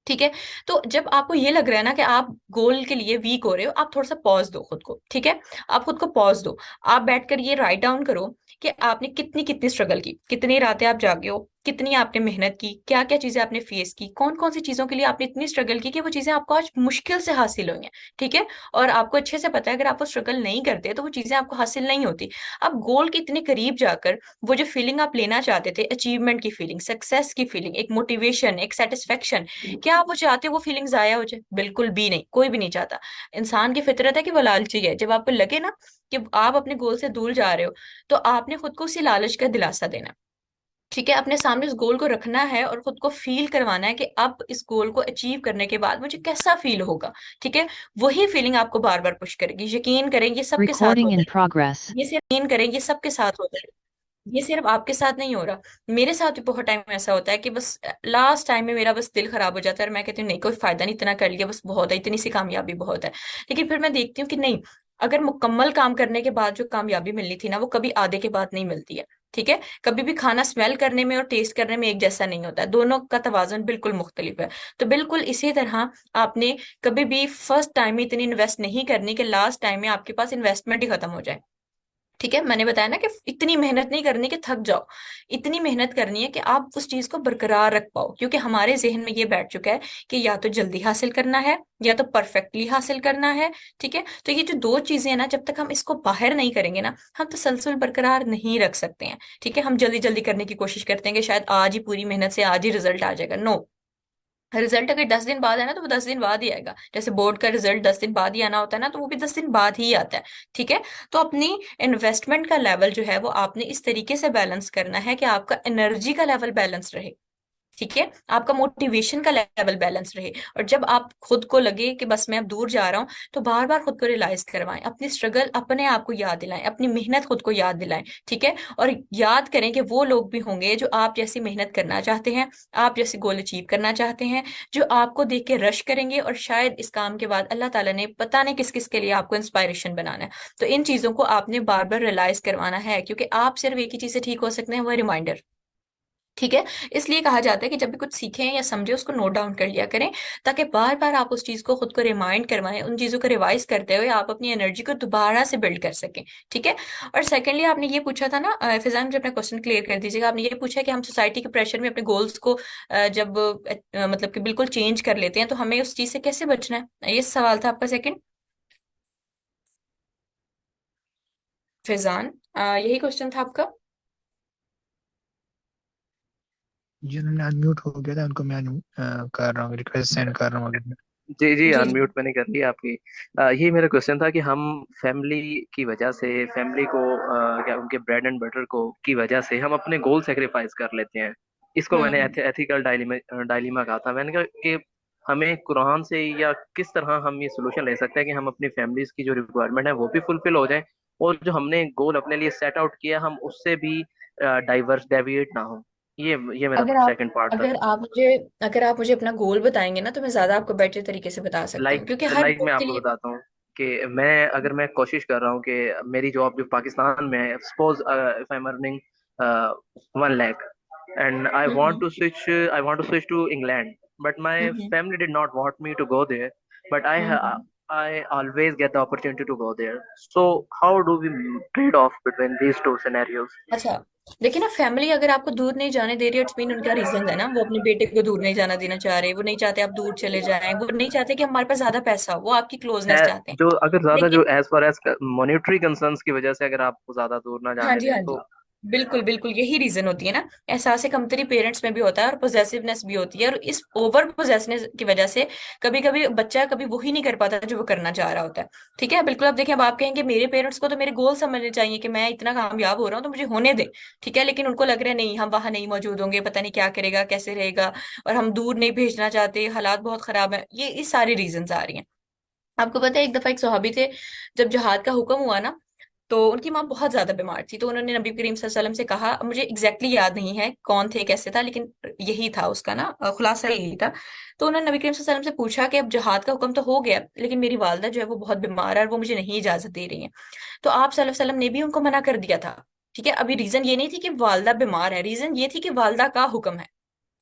ठीक है। तो जब आपको ये लग रहा है ना कि आप गोल के लिए वीक हो रहे हो, आप थोड़ा सा पॉज दो खुद को। ठीक है। आप खुद को पॉज दो। आप बैठकर ये राइट डाउन करो कि आपने कितनी कितनी स्ट्रगल की, कितनी रातें आप जागे हो, कितनी आपने मेहनत की, क्या क्या चीजें आपने फेस की, कौन कौन सी चीजों के लिए आपने इतनी स्ट्रगल की कि वो चीजें आपको आज मुश्किल से हासिल हुई हैं। ठीक है। और आपको अच्छे से पता है अगर आप वो स्ट्रगल नहीं करते तो वो चीजें आपको हासिल नहीं होती। आप गोल के इतने करीब जाकर वो जो फीलिंग आप लेना चाहते थे, अचीवमेंट की फीलिंग, सक्सेस की फीलिंग, एक मोटिवेशन, एक सेटिस्फेक्शन, क्या आप वो चाहते हो वो फीलिंग जाया हो जाए? बिल्कुल भी नहीं, कोई भी नहीं चाहता। इंसान की फितरत है कि वो लालची है। जब आपको लगे ना कि आप अपने गोल से दूर जा रहे हो, तो आपने खुद को उसी लालच का दिलासा देना। ठीक है। अपने सामने उस गोल को रखना है और खुद को फील करवाना है कि अब इस गोल को अचीव करने के बाद मुझे कैसा फील होगा। ठीक है। वही फीलिंग आपको बार बार पुश करेगी। यकीन करें ये सबके साथ Recording होता in है। progress. ये सिर्फ यकीन करें ये सबके साथ होता है। ये सिर्फ आपके साथ नहीं हो रहा, मेरे साथ भी बहुत टाइम ऐसा होता है कि बस लास्ट टाइम में मेरा बस दिल खराब हो जाता है और मैं कहती हूँ नहीं कोई फायदा नहीं, इतना कर लिया बस बहुत है, इतनी सी कामयाबी बहुत है। लेकिन फिर मैं देखती हूँ कि नहीं, अगर मुकम्मल काम करने के बाद जो कामयाबी मिलनी थी ना वो कभी आधे के बाद नहीं मिलती है। ठीक है। कभी भी खाना स्मेल करने में और टेस्ट करने में एक जैसा नहीं होता है, दोनों का तवाज़ुन बिल्कुल मुख्तलिफ है। तो बिल्कुल इसी तरह आपने कभी भी फर्स्ट टाइम में इतनी इन्वेस्ट नहीं करनी कि लास्ट टाइम में आपके पास इन्वेस्टमेंट ही खत्म हो जाए। ठीक है। मैंने बताया ना कि इतनी मेहनत नहीं करनी कि थक जाओ, इतनी मेहनत करनी है कि आप उस चीज को बरकरार रख पाओ, क्योंकि हमारे जहन में ये बैठ चुका है कि या तो जल्दी हासिल करना है या तो परफेक्टली हासिल करना है। ठीक है। तो ये जो दो चीजें हैं ना, जब तक हम इसको बाहर नहीं करेंगे ना, हम तसलसल बरकरार नहीं रख सकते हैं। ठीक है। हम जल्दी जल्दी करने की कोशिश करते हैं कि शायद आज ही पूरी मेहनत से आज ही रिजल्ट आ जाएगा। नो, रिजल्ट अगर 10 दिन बाद है ना तो वो 10 दिन बाद ही आएगा। जैसे बोर्ड का रिजल्ट 10 दिन बाद ही आना होता है ना, तो वो भी 10 दिन बाद ही आता है। ठीक है। तो अपनी इन्वेस्टमेंट का लेवल जो है वो आपने इस तरीके से बैलेंस करना है कि आपका एनर्जी का लेवल बैलेंस रहे। ठीक है। आपका मोटिवेशन का लेवल बैलेंस रहे। और जब आप खुद को लगे कि बस मैं अब दूर जा रहा हूं, तो बार बार खुद को रियलाइज करवाएं, अपनी स्ट्रगल अपने आप को याद दिलाएं, अपनी मेहनत खुद को याद दिलाएं। ठीक है। और याद करें कि वो लोग भी होंगे जो आप जैसी मेहनत करना चाहते हैं, आप जैसे गोल अचीव करना चाहते हैं, जो आपको देख के रश करेंगे और शायद इस काम के बाद अल्लाह ताला ने पता नहीं किस किस के लिए आपको इंस्पायरेशन बनाना है। तो इन चीजों को आपने बार बार रियलाइज करवाना है, क्योंकि आप सिर्फ एक ही चीज से ठीक हो सकते हैं, वो रिमाइंडर। ठीक है। इसलिए कहा जाता है कि जब भी कुछ सीखें या समझे उसको नोट डाउन कर लिया करें, ताकि बार बार आप उस चीज को खुद को रिमाइंड करवाएं, उन चीजों को रिवाइज करते हुए आप अपनी एनर्जी को दोबारा से बिल्ड कर सकें। ठीक है। और सेकेंडली आपने ये पूछा था ना, फिजान मुझे अपना क्वेश्चन क्लियर कर दीजिएगा। आपने ये पूछा कि हम सोसाइटी के प्रेशर में अपने गोल्स को जब मतलब कि बिल्कुल चेंज कर लेते हैं तो हमें उस चीज से कैसे बचना है, ये सवाल था आपका सेकंड फिजान। यही क्वेश्चन था आपका। जिन्होंने अनम्यूट हो गया था उनको मैं कर रहा हूँ, रिक्वेस्ट सेंड कर रहा हूँ अभी। जी जी, जी जी। अनम्यूट मैंने कर लिया आपकी। यही मेरा क्वेश्चन था कि हम फैमिली की वजह से, फैमिली को क्या उनके ब्रेड एंड बटर को की वजह से हम अपने गोल सेक्रीफाइस कर लेते हैं। इसको मैंने हम्म। एथिकल डायलीमा कहा था। मैंने कहा कि हमें कुरान से या किस तरह हम ये सोल्यूशन ले सकते हैं कि हम अपनी फैमिलीज की जो रिक्वायरमेंट है वो भी फुलफिल हो जाए, और जो हमने गोल अपने लिए सेट आउट किया हम उससे भी डाइवर्स डेविएट ना हो। ये मेरा अगर आप सेकंड पार्ट था। अगर आप मुझे अगर आप मुझे अपना गोल बताएंगे ना तो मैं ज्यादा आपको बेटर तरीके से बता सकती हूँ, लाइक क्योंकि हर लाइक गोल मैं के आपको लिए। बताता हूँ कि मैं कोशिश कर रहा हूँ कि मेरी जॉब जो पाकिस्तान में है, suppose if I am earning 1 lakh and hmm I want to switch to England, but my hmm. Family did not want me to go there, but hmm. I always get the opportunity to go there. So how do we trade off between these two scenarios? अच्छा, देखिए ना, family अगर आपको दूर नहीं जाने दे रही है, इट्स मीन उनका रीजन है ना, वो अपने बेटे को दूर नहीं जाना देना चाह रहे, वो नहीं चाहते आप दूर चले जाएं, वो नहीं चाहते कि हमारे पास ज्यादा पैसा हो, वो आपकी क्लोजनेस है चाहते हैं। जो अगर ज्यादा जो लेकिन as far as monetary concerns की वजह से अगर आपको ज्यादा दूर ना हाँ जाने जी दें हाँ तो। जी, बिल्कुल बिल्कुल यही रीजन होती है ना। एहसास कमतरी पेरेंट्स में भी होता है और पोजेसिवनेस भी होती है, और इस ओवर पोजेसिवनेस की वजह से कभी कभी बच्चा कभी वही नहीं कर पाता जो वो करना चाह रहा होता है। ठीक है। बिल्कुल। अब देखिए, अब आप कहेंगे मेरे पेरेंट्स को तो मेरे गोल समझने चाहिए कि मैं इतना कामयाब हो रहा हूँ तो मुझे होने दे। ठीक है। लेकिन उनको लग रहा है नहीं, हम वहां नहीं मौजूद होंगे, पता नहीं क्या करेगा कैसे रहेगा, और हम दूर नहीं भेजना चाहते, हालात बहुत खराब है, ये सारी रीजन आ रही हैं। आपको पता है एक दफा एक सहाबी थे, जब जिहाद का हुक्म हुआ ना, तो उनकी माँ बहुत ज्यादा बीमार थी, तो उन्होंने नबी करीम सल्लल्लाहु अलैहि वसल्लम से कहा, मुझे एग्जैक्टली exactly याद नहीं है कौन थे कैसे था, लेकिन यही था उसका ना खुलासा यही था। तो उन्होंने नबी करीम सल्लल्लाहु अलैहि वसल्लम से पूछा कि अब जिहाद का हुक्म तो हो गया, लेकिन मेरी वालदा जो है वो बहुत बीमार है और वो मुझे नहीं इजाजत दे रही है। तो आप सल्लल्लाहु अलैहि वसल्लम ने भी उनको मना कर दिया था। ठीक है, अभी रीजन ये नहीं थी कि वालदा बीमार है, रीजन ये थी कि वालदा का हुक्म है।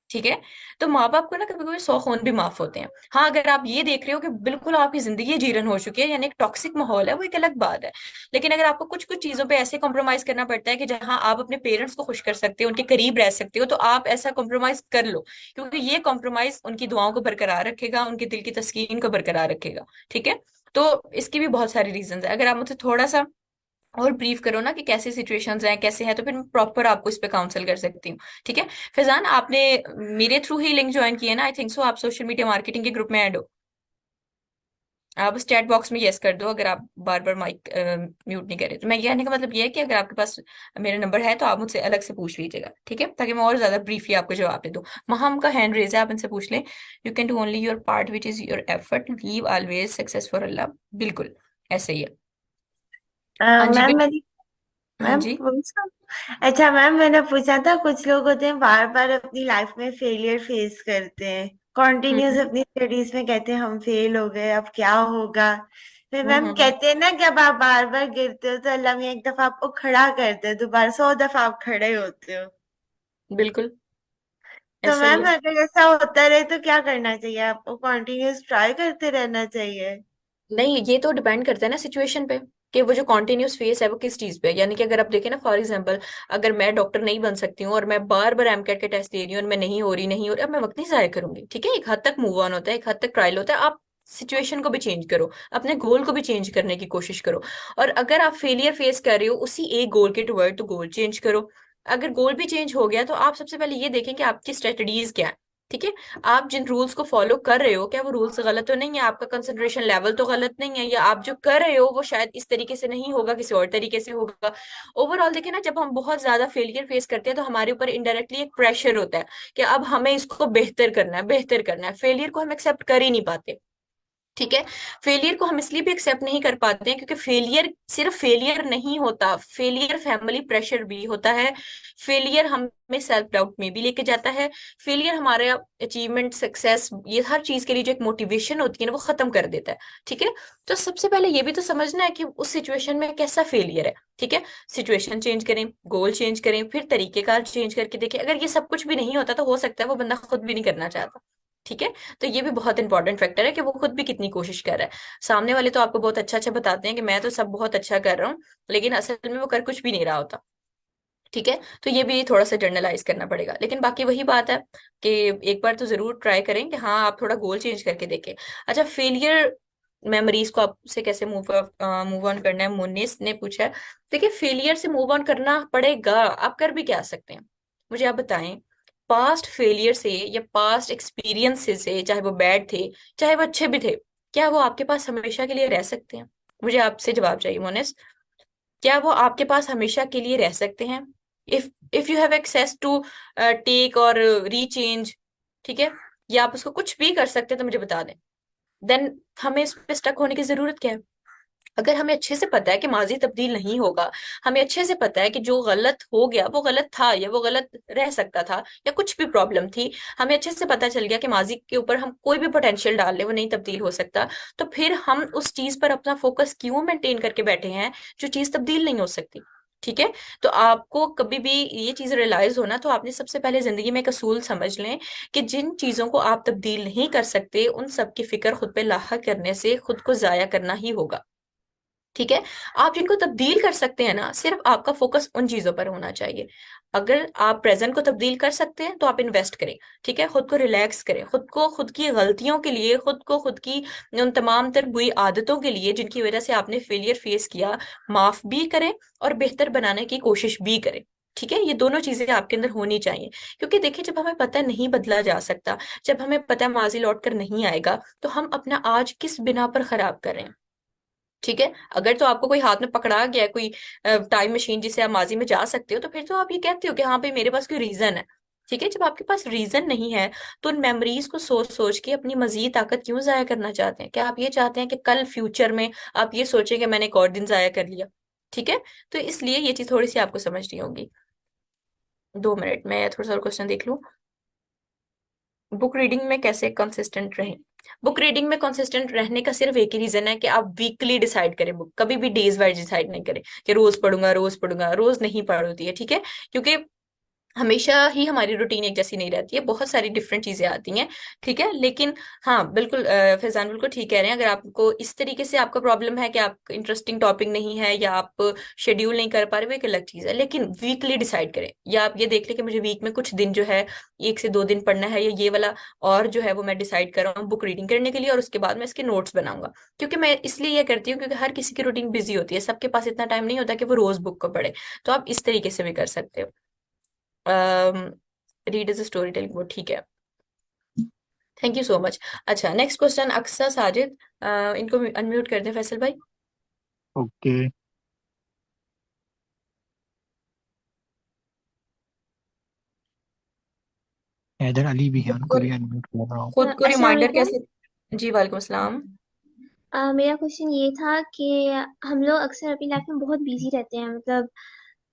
ठीक है, तो माँ बाप को ना कभी कभी 100 खून भी माफ होते हैं। हाँ, अगर आप ये देख रहे हो कि बिल्कुल आपकी जिंदगी जीरन हो चुकी है, यानी एक टॉक्सिक माहौल है, वो एक अलग बात है। लेकिन अगर आपको कुछ कुछ चीजों पे ऐसे कॉम्प्रोमाइज करना पड़ता है कि जहां आप अपने पेरेंट्स को खुश कर सकते हो, उनके करीब रह सकते हो, तो आप ऐसा कॉम्प्रोमाइज कर लो, क्योंकि ये कॉम्प्रोमाइज उनकी दुआओं को बरकरार रखेगा, उनके दिल की तस्कीन को बरकरार रखेगा। ठीक है, तो इसकी भी बहुत सारी रीजन है। अगर आप मुझे थोड़ा सा और ब्रीफ करो ना कि कैसी सिचुएशंस हैं कैसे हैं, तो फिर मैं प्रॉपर आपको इस पे काउंसल कर सकती हूँ। ठीक है, फैजान आपने मेरे थ्रू ही लिंक ज्वाइन किया ना, आई थिंक सो, आप सोशल मीडिया मार्केटिंग के ग्रुप में ऐड हो। आप उस चैट बॉक्स में यस कर दो अगर आप बार बार माइक म्यूट नहीं करें। तो मैं ये कहने का मतलब ये है कि अगर आपके पास मेरा नंबर है तो आप मुझसे अलग से पूछ लीजिएगा, ठीक है, ताकि मैं और ज्यादा ब्रीफली आपको जवाब दे दूँ। महम का हैंड रेज है, आप इनसे पूछ लें। You can do only your part which is your effort, leave always success for Allah. बिल्कुल ऐसे ही है। हाँ जी मैम मैंने हाँ मैम जी। पूछा। अच्छा मैम, मैंने पूछा था, कुछ लोग होते हैं बार बार अपनी लाइफ में फेलियर फेस करते हैं, कॉन्टिन्यूस हम्म अपनी स्टडीज में कहते हैं हम फेल हो गए, अब क्या होगा। फिर हम्म मैम हम्म, हम्म। कहते हैं ना कि अब आप बार बार गिरते हो तो अल्लाह में एक दफा आपको खड़ा करते हैं, दोबारा 100 दफा आप खड़े होते हो। बिल्कुल तो ऐसा ही मैम है। अगर ऐसा होता रहे तो क्या करना चाहिए, आपको कॉन्टिन्यूस ट्राई करते रहना चाहिए? नहीं, ये तो डिपेंड करता है ना सिचुएशन पे, कि वो जो कॉन्टिन्यूस फेस है वो किस चीज पे है। यानी कि अगर आप देखें ना, फॉर एग्जांपल, अगर मैं डॉक्टर नहीं बन सकती हूँ और मैं बार बार एमकेट के टेस्ट दे रही हूँ और मैं नहीं हो रही, अब मैं वक्त नहीं जाया करूंगी। ठीक है, एक हद तक मूव ऑन होता है, एक हद तक ट्रायल होता है। आप सिचुएशन को भी चेंज करो, अपने गोल को भी चेंज करने की कोशिश करो। और अगर आप फेलियर फेस कर रहे हो उसी एक गोल के टुवर्ड, तो गोल चेंज करो। अगर गोल भी चेंज हो गया तो आप सबसे पहले ये देखें कि आपकी स्ट्रेटजीज क्या है। ठीक है, आप जिन रूल्स को फॉलो कर रहे हो क्या वो रूल्स गलत तो नहीं है, आपका कंसंट्रेशन लेवल तो गलत नहीं है, या आप जो कर रहे हो वो शायद इस तरीके से नहीं होगा, किसी और तरीके से होगा। ओवरऑल देखें ना, जब हम बहुत ज्यादा फेलियर फेस करते हैं तो हमारे ऊपर इनडायरेक्टली एक प्रेशर होता है कि अब हमें इसको बेहतर करना है, बेहतर करना है। फेलियर को हम एक्सेप्ट कर ही नहीं पाते। ठीक है, फेलियर को हम इसलिए भी एक्सेप्ट नहीं कर पाते हैं क्योंकि फेलियर सिर्फ फेलियर नहीं होता, फेलियर फैमिली प्रेशर भी होता है। फेलियर हमें सेल्फ डाउट में भी लेके जाता है। फेलियर हमारे अचीवमेंट सक्सेस ये हर चीज के लिए जो एक मोटिवेशन होती है ना वो खत्म कर देता है। ठीक है, तो सबसे पहले ये भी तो समझना है कि उस सिचुएशन में कैसा फेलियर है। ठीक है, सिचुएशन चेंज करें, गोल चेंज करें, फिर तरीकेकार चेंज करके देखें। अगर ये सब कुछ भी नहीं होता तो हो सकता है वो बंदा खुद भी नहीं करना चाहता। ठीक है, तो ये भी बहुत इंपॉर्टेंट फैक्टर है कि वो खुद भी कितनी कोशिश कर रहा है। सामने वाले तो आपको बहुत अच्छा अच्छा बताते हैं कि मैं तो सब बहुत अच्छा कर रहा हूँ, लेकिन असल में वो कर कुछ भी नहीं रहा होता। ठीक है, तो ये भी थोड़ा सा जर्नलाइज करना पड़ेगा। लेकिन बाकी वही बात है कि एक बार तो जरूर ट्राई करें कि हाँ आप थोड़ा गोल चेंज करके देखें। अच्छा, फेलियर मेमोरीज को आपसे कैसे मूव ऑन करना है, मुन्निस ने पूछा है। देखिए, फेलियर से मूव ऑन करना पड़ेगा, आप कर भी क्या सकते हैं, मुझे आप बताएं। पास्ट फेलियर से या पास्ट एक्सपीरियंस से, चाहे वो बैड थे चाहे वो अच्छे भी थे, क्या वो आपके पास हमेशा के लिए रह सकते हैं? मुझे आपसे जवाब चाहिए मोनिस, क्या वो आपके पास हमेशा के लिए रह सकते हैं? If you have access to tech और रीचेंज, ठीक है, या आप उसको कुछ भी कर सकते हैं, तो मुझे बता दें। देन हमें इस पे स्टक होने की जरूरत क्या है? अगर हमें अच्छे से पता है कि माजी तब्दील नहीं होगा, हमें अच्छे से पता है कि जो गलत हो गया वो गलत था या वो गलत रह सकता था या कुछ भी प्रॉब्लम थी, हमें अच्छे से पता चल गया कि माजी के ऊपर हम कोई भी पोटेंशियल डाल ले वो नहीं तब्दील हो सकता, तो फिर हम उस चीज पर अपना फोकस क्यों मेंटेन करके बैठे हैं जो चीज तब्दील नहीं हो सकती? ठीक है, तो आपको कभी भी ये चीज रियलाइज होना, तो आपने सबसे पहले जिंदगी में एक असूल समझ लें कि जिन चीजों को आप तब्दील नहीं कर सकते उन सब की फिक्र खुद पे लाहा करने से खुद को जाया करना ही होगा। ठीक है, आप जिनको तब्दील कर सकते हैं ना, सिर्फ आपका फोकस उन चीजों पर होना चाहिए। अगर आप प्रेजेंट को तब्दील कर सकते हैं तो आप इन्वेस्ट करें। ठीक है, खुद को रिलैक्स करें, खुद को खुद की गलतियों के लिए, खुद को खुद की उन तमाम तर बुरी आदतों के लिए जिनकी वजह से आपने फेलियर फेस किया, माफ भी करें और बेहतर बनाने की कोशिश भी करें। ठीक है, ये दोनों चीजें आपके अंदर होनी चाहिए। क्योंकि देखिए, जब हमें पता है नहीं बदला जा सकता, जब हमें पता है माजी लौट कर नहीं आएगा, तो हम अपना आज किस बिना पर खराब कर रहे हैं? ठीक है, अगर तो आपको कोई हाथ में पकड़ा गया है, कोई टाइम मशीन जिससे आप माजी में जा सकते हो, तो फिर तो आप ये कहते हो कि हाँ भाई मेरे पास कोई रीजन है। ठीक है, जब आपके पास रीजन नहीं है तो उन मेमोरीज को सोच सोच के अपनी मजीद ताकत क्यों जाया करना चाहते हैं? क्या आप ये चाहते हैं कि कल फ्यूचर में आप ये सोचें कि मैंने एक और दिन जाया कर लिया? ठीक है, तो इसलिए ये चीज थोड़ी सी आपको समझनी होगी। 2 मिनट में थोड़ा सा क्वेश्चन देख लूं। बुक रीडिंग में कैसे कंसिस्टेंट रहें? बुक रीडिंग में कंसिस्टेंट रहने का सिर्फ एक ही रीजन है कि आप वीकली डिसाइड करें बुक, कभी भी डेज वाइज डिसाइड नहीं करें कि रोज पढ़ूंगा रोज पढ़ूंगा, रोज नहीं पढ़ होती है। ठीक है, क्योंकि हमेशा ही हमारी रूटीन एक जैसी नहीं रहती है, बहुत सारी डिफरेंट चीजें आती हैं। ठीक है, लेकिन हाँ बिल्कुल फैजान बिल्कुल ठीक कह रहे हैं। अगर आपको इस तरीके से आपका प्रॉब्लम है कि आप इंटरेस्टिंग टॉपिक नहीं है या आप शेड्यूल नहीं कर पा रहे, वो एक अलग चीज है, लेकिन वीकली डिसाइड करें। या आप ये देख लें कि मुझे वीक में कुछ दिन जो है 1 से 2 दिन पढ़ना है, या ये वाला और जो है वो मैं डिसाइड कर रहा हूँ बुक रीडिंग करने के लिए, और उसके बाद मैं इसके नोट्स बनाऊंगा। क्योंकि मैं इसलिए ये करती हूँ क्योंकि हर किसी की रूटीन बिजी होती है, सबके पास इतना टाइम नहीं होता कि वो रोज बुक को पढ़े। तो आप इस तरीके से भी कर सकते हो। रीड इज स्टोरी टेलिंग वो ठीक है। Thank you so much. अच्छा, नेक्स्ट क्वेश्चन अक्सा साजिद, इनको अनम्यूट कर दें फैसल भाई। ओके। हैदर अली भी है, खुद उनको को भी अनम्यूट कर रहा हूँ। खुद को अस्सलाम रिमाइंडर वालेकुम। कैसे? जी वालेकुम अस्सलाम। मेरा क्वेश्चन ये था कि हम लोग अक्सर अपनी लाइफ में बहुत बिजी रहते हैं, मतलब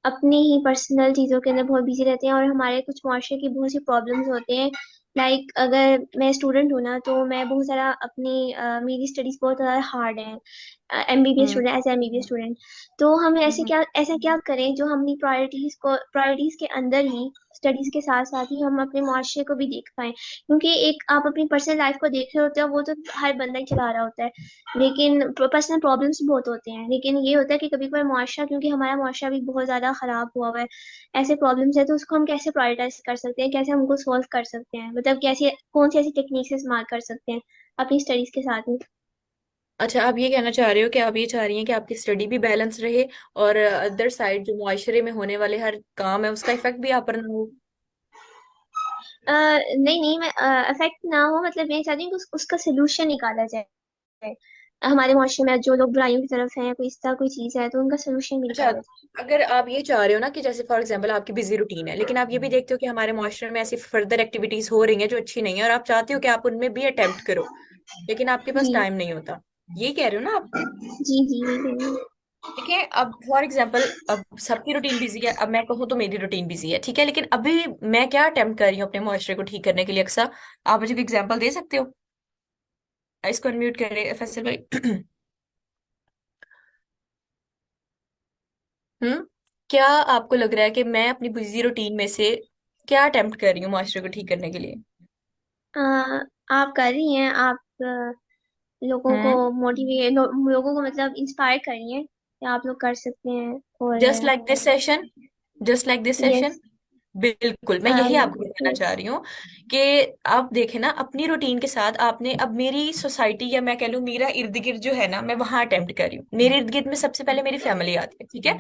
अपनी ही पर्सनल चीज़ों के अंदर बहुत बिजी रहते हैं, और हमारे कुछ मुआशरे की बहुत सी प्रॉब्लम्स होते हैं। लाइक अगर मैं स्टूडेंट हूँ ना, तो मैं बहुत सारा मेरी स्टडीज बहुत ज़्यादा हार्ड है, एमबीबीएस हम्म स्टूडेंट, एज एमबीबीएस स्टूडेंट। तो हम हम्म ऐसा क्या करें जो हम अपनी प्रायोरिटीज के अंदर ही, स्टडीज के साथ साथ ही हम अपने मुआशरे को भी देख पाएं। क्योंकि एक आप अपनी पर्सनल लाइफ को देख रहे होते हो, वो तो हर बंदा ही चला रहा होता है, लेकिन पर्सनल प्रॉब्लम्स भी बहुत होते हैं। लेकिन ये होता है कि कभी कभी मुआशरा, क्योंकि हमारा मुआशरा भी बहुत ज्यादा खराब हुआ है, ऐसे प्रॉब्लम्स है, तो उसको हम कैसे प्रायोरिटाइज कर सकते हैं, कैसे हम उनको सॉल्व कर सकते हैं, मतलब कैसे कौन सी ऐसी टेक्निक्स इस्तेमाल कर सकते हैं अपनी स्टडीज के साथ में। अच्छा, आप ये कहना चाह रहे हो कि आप ये चाह रही हैं कि आपकी स्टडी भी बैलेंस रहे और अदर साइड जो मुआशरे में होने वाले हर काम है उसका इफेक्ट भी आप पर ना हो? नहीं नहीं, मैं अफेक्ट ना हो, मतलब मैं चाहती हूँ कि उसका सोल्यूशन निकाला जाए। हमारे मुआशरे में जो लोग बुराइयों की तरफ हैं, कोई इस तरह कोई चीज है, तो उनका सोल्यूशन भी अच्छा, निकाला जाए। अगर आप ये चाह रहे हो ना कि जैसे फॉर एग्जांपल आपकी बिजी रूटीन है, लेकिन आप ये भी देखते हो कि हमारे मुआशरे में ऐसी फर्दर एक्टिविटीज हो रही हैं जो अच्छी नहीं है, और आप चाहते हो कि आप उनमें भी अटेम्प्ट करो, लेकिन आपके पास जी टाइम नहीं होता, यही कह रहे हो ना आप? जी जी, वही कह रही हूँ। देखिए, अब फॉर एग्जांपल अब सबकी रूटीन बिजी है, अब मैं कहूँ तो मेरी रूटीन बिजी है, ठीक है, लेकिन अभी मैं क्या अटेम्प्ट कर रही हूँ अपने मुआशरे को ठीक करने के लिए? अक्सर आप मुझे एग्जांपल दे सकते हो? इसको अनम्यूट करें फैसल भाई। क्या आपको लग रहा है कि मैं अपनी बिजी रूटीन में से क्या अटेम्प्ट कर रही हूँ मुआशरे को ठीक करने के लिए? अ, आप कर रही हैं, आप लोगों को हम्म लोगों को मतलब इंस्पायर कर रही हैं कि आप लोग कर सकते हैं। और just like this session, just like this yes. Session. बिल्कुल, मैं यही आपको बताना यस। चाह रही हूँ कि आप देखें ना अपनी रूटीन के साथ आपने अब मेरी सोसाइटी या मैं कह लूँ मेरा इर्द गिर्द जो है ना, मैं वहां अटेम्प्ट कर रही हूँ। मेरे इर्द गिर्द में सबसे पहले मेरी फैमिली आती है, ठीक है।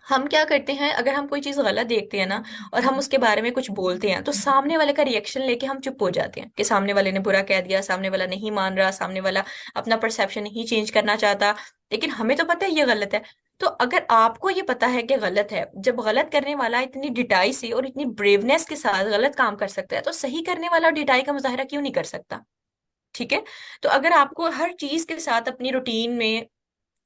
हम क्या करते हैं, अगर हम कोई चीज गलत देखते हैं ना और हम उसके बारे में कुछ बोलते हैं, तो सामने वाले का रिएक्शन लेके हम चुप हो जाते हैं कि सामने वाले ने बुरा कह दिया, सामने वाला नहीं मान रहा, सामने वाला अपना परसेप्शन नहीं चेंज करना चाहता, लेकिन हमें तो पता है ये गलत है। तो अगर आपको ये पता है कि गलत है, जब गलत करने वाला इतनी डिटाई से और इतनी ब्रेवनेस के साथ गलत काम कर सकता है, तो सही करने वाला डिटाई का मुजाहरा क्यों नहीं कर सकता? ठीक है, तो अगर आपको हर चीज के साथ अपनी रूटीन में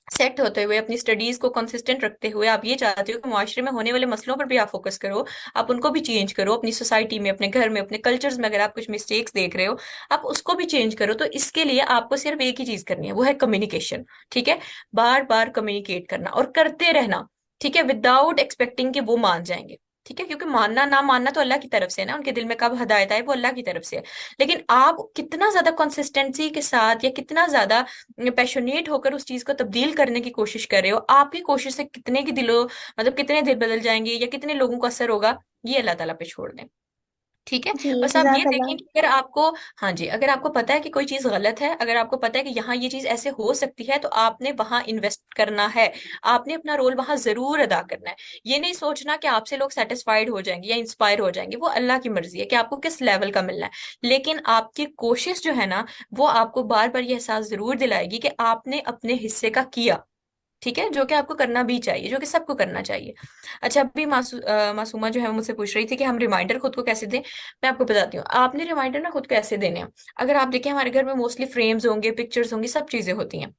सेट होते हुए, अपनी स्टडीज को कंसिस्टेंट रखते हुए, आप ये चाहते हो कि मुआशरे में होने वाले मसलों पर भी आप फोकस करो, आप उनको भी चेंज करो, अपनी सोसाइटी में, अपने घर में, अपने कल्चर्स में अगर आप कुछ मिस्टेक्स देख रहे हो आप उसको भी चेंज करो, तो इसके लिए आपको सिर्फ एक ही चीज करनी है, वो है कम्युनिकेशन। ठीक है, बार बार कम्युनिकेट करना और करते रहना। ठीक है, विदाउट एक्सपेक्टिंग कि वो मान जाएंगे। ठीक है, क्योंकि मानना ना मानना तो अल्लाह की तरफ से है ना, उनके दिल में कब हिदायत आए वो अल्लाह की तरफ से है। लेकिन आप कितना ज्यादा कंसिस्टेंसी के साथ या कितना ज्यादा पैशनेट होकर उस चीज को तब्दील करने की कोशिश कर रहे हो, आपकी कोशिश से कितने की दिलो मतलब कितने दिल बदल जाएंगे या कितने लोगों को असर होगा, ये अल्लाह ताला पे छोड़ दें। ठीक है, जी, बस आप ये जज़ाकल्लाह। देखें कि अगर आपको, हाँ जी, अगर आपको पता है कि कोई चीज गलत है, अगर आपको पता है कि यहाँ ये चीज ऐसे हो सकती है, तो आपने वहां इन्वेस्ट करना है, आपने अपना रोल वहां जरूर अदा करना है। ये नहीं सोचना कि आपसे लोग सेटिस्फाइड हो जाएंगे या इंस्पायर हो जाएंगे, वो अल्लाह की मर्जी है कि आपको किस लेवल का मिलना है, लेकिन आपकी कोशिश जो है ना, वो आपको बार बार ये एहसास जरूर दिलाएगी कि आपने अपने हिस्से का किया। ठीक है, जो कि आपको करना भी चाहिए, जो कि सबको करना चाहिए। अच्छा, अभी मासूमा जो है वो मुझसे पूछ रही थी कि हम रिमाइंडर खुद को कैसे दें। मैं आपको बताती हूँ, आपने रिमाइंडर ना खुद को ऐसे देने हैं। अगर आप देखें, हमारे घर में मोस्टली फ्रेम्स होंगे, पिक्चर्स होंगी, सब चीजें होती हैं,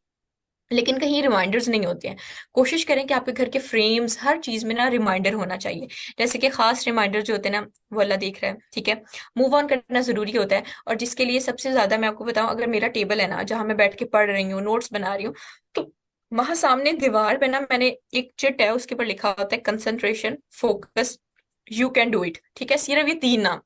लेकिन कहीं रिमाइंडर्स नहीं होते हैं। कोशिश करें कि आपके घर के फ्रेम्स, हर चीज में ना रिमाइंडर होना चाहिए। जैसे कि खास रिमाइंडर जो होते हैं ना, वो अल्लाह देख रहा है, ठीक है। मूव ऑन करना जरूरी होता है, और जिसके लिए सबसे ज्यादा मैं आपको बताऊं, अगर मेरा टेबल है ना जहां मैं बैठ के पढ़ रही हूँ, नोट्स बना रही हूँ, तो वहां सामने दीवार पे ना मैंने एक चिट है, उसके ऊपर लिखा होता है concentration, focus, you can do it. ठीक है, सिर्फ ये 3 नाम।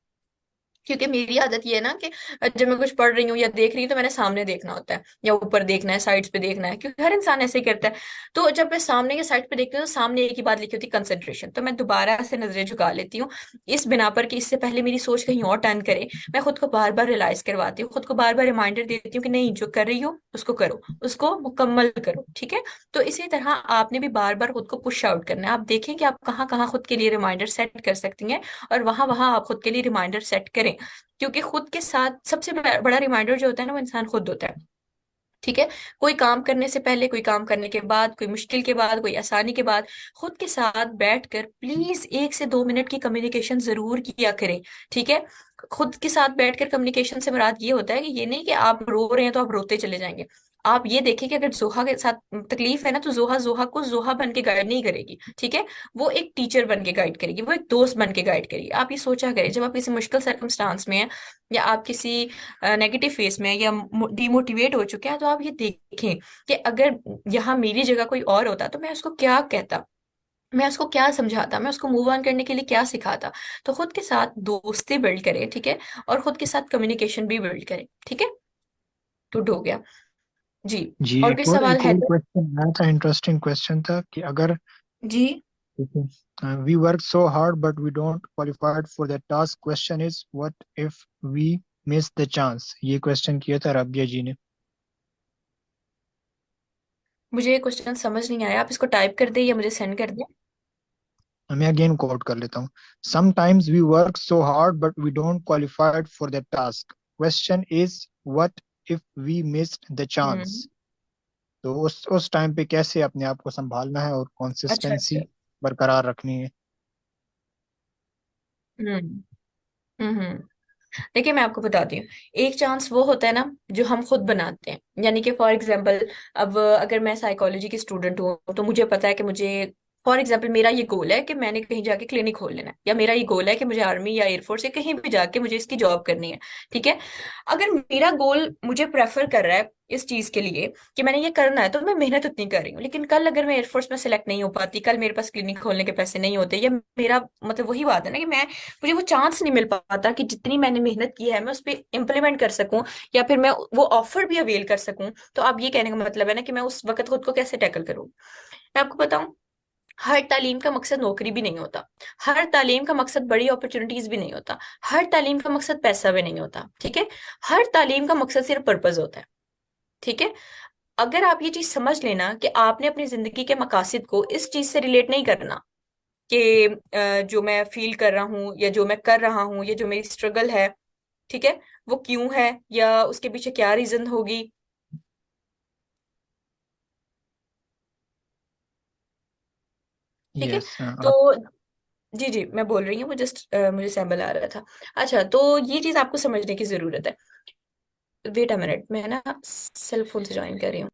क्योंकि मेरी आदत ये है ना कि जब मैं कुछ पढ़ रही हूँ या देख रही हूँ, तो मैंने सामने देखना होता है, या ऊपर देखना है, साइड्स पे देखना है, क्योंकि हर इंसान ऐसे ही करता है। तो जब मैं सामने के साइड पे देखती हूँ, तो सामने एक ही बात लिखी होती है, कंसंट्रेशन। तो मैं दोबारा से नजरें झुका लेती हूँ, इस बिना पर कि इससे पहले मेरी सोच कहीं और टर्न करे, मैं खुद को बार बार रियलाइज करवाती हूँ, खुद को बार बार रिमाइंडर देती हूँ कि नहीं, जो कर रही हो उसको करो, उसको मुकम्मल करो। ठीक है, तो इसी तरह आपने भी बार बार खुद को पुश आउट करना है। आप देखें कि आप कहाँ कहाँ खुद के लिए रिमाइंडर सेट कर सकती हैं, और वहां वहां आप खुद के लिए रिमाइंडर सेट करें। क्योंकि खुद के साथ सबसे बड़ा रिमाइंडर जो होता है ना, वो इंसान खुद होता है। ठीक है, कोई काम करने से पहले, कोई काम करने के बाद, कोई मुश्किल के बाद, कोई आसानी के बाद, खुद के साथ बैठकर प्लीज 1 से 2 मिनट की कम्युनिकेशन जरूर किया करें। ठीक है, खुद के साथ बैठकर कम्युनिकेशन से मुराद ये होता है कि ये नहीं कि आप रो रहे हैं तो आप रोते चले जाएंगे। आप ये देखें कि अगर जोहा के साथ तकलीफ है ना, तो जोहा जोहा को जोहा बन के गाइड नहीं करेगी। ठीक है, वो एक टीचर बन के गाइड करेगी, वो एक दोस्त बन के गाइड करेगी। आप ये सोचा करें, जब आप किसी मुश्किल सर्कमस्टांस में हैं, या आप किसी नेगेटिव फेस में या डिमोटिवेट हो चुके हैं, तो आप ये देखें कि अगर यहाँ मेरी जगह कोई और होता तो मैं उसको क्या कहता, मैं उसको क्या समझाता, मैं उसको मूव ऑन करने के लिए क्या सिखाता। तो खुद के साथ दोस्ती बिल्ड करें, ठीक है, और खुद के साथ कम्युनिकेशन भी बिल्ड करें। ठीक है, गुड हो गया जी। जी, और कोई सवाल एक है और तो? क्वेश्चन आया था, इंटरेस्टिंग क्वेश्चन था कि अगर जी, we work so hard but we don't qualified for that task, question is what if we miss the chance. ये क्वेश्चन किया था राबिया जी ने। मुझे ये क्वेश्चन समझ नहीं आया, आप इसको टाइप कर दें या मुझे सेंड कर दें। मैं अगेन कोट कर लेता हूँ। Sometimes we work so hard but we don't qualified for that task, question is what if we missed the chance. Hmm. तो उस टाइम पे कैसे अपने आप को संभालना है और अच्छा अच्छा। कंसिस्टेंसी बरकरार रखनी है। हम्म हम्म। देखिए, मैं आपको बताती हूँ, एक चांस वो होता है ना जो हम खुद बनाते हैं। यानी कि फॉर एग्जांपल, अब अगर मैं साइकोलॉजी की स्टूडेंट हूँ, तो मुझे पता है कि मुझे, फॉर एग्जांपल, मेरा ये गोल है कि मैंने कहीं जाके क्लिनिक खोल लेना है, या मेरा ये गोल है कि मुझे आर्मी या एयरफोर्स या कहीं भी जाके मुझे इसकी जॉब करनी है। ठीक है, अगर मेरा गोल मुझे प्रेफर कर रहा है इस चीज के लिए कि मैंने ये करना है, तो मैं मेहनत उतनी कर रही हूँ। लेकिन कल अगर मैं एयरफोर्स में सेलेक्ट नहीं हो पाती, कल मेरे पास क्लिनिक खोलने के पैसे नहीं होते, या मेरा मतलब वही बात है ना कि मैं, मुझे वो चांस नहीं मिल पाता कि जितनी मैंने मेहनत की है मैं उस पर इम्प्लीमेंट कर सकूं, या फिर मैं वो ऑफर भी अवेल कर सकूं। तो अब ये कहने का मतलब है ना कि मैं उस वक्त खुद को कैसे टैकल करूं। मैं आपको बताऊं, हर तालीम का मकसद नौकरी भी नहीं होता, हर तालीम का मकसद बड़ी अपॉर्चुनिटीज भी नहीं होता, हर तालीम का मकसद पैसा भी नहीं होता। ठीक है, हर तालीम का मकसद सिर्फ पर्पज होता है। ठीक है, अगर आप ये चीज समझ लेना कि आपने अपनी जिंदगी के मकासद को इस चीज से रिलेट नहीं करना कि जो मैं फील कर रहा हूँ, या जो मैं कर रहा हूँ, या जो मेरी स्ट्रगल है, ठीक है, वो क्यों है, या उसके पीछे क्या रीजन होगी। ठीक है, यस, तो आप जी जी, मैं बोल रही हूँ, वो जस्ट मुझे सैंपल आ रहा था। अच्छा, तो ये चीज आपको समझने की जरूरत है। वेट अ मिनट, मैं ना सेल फोन से ज्वाइन कर रही हूँ।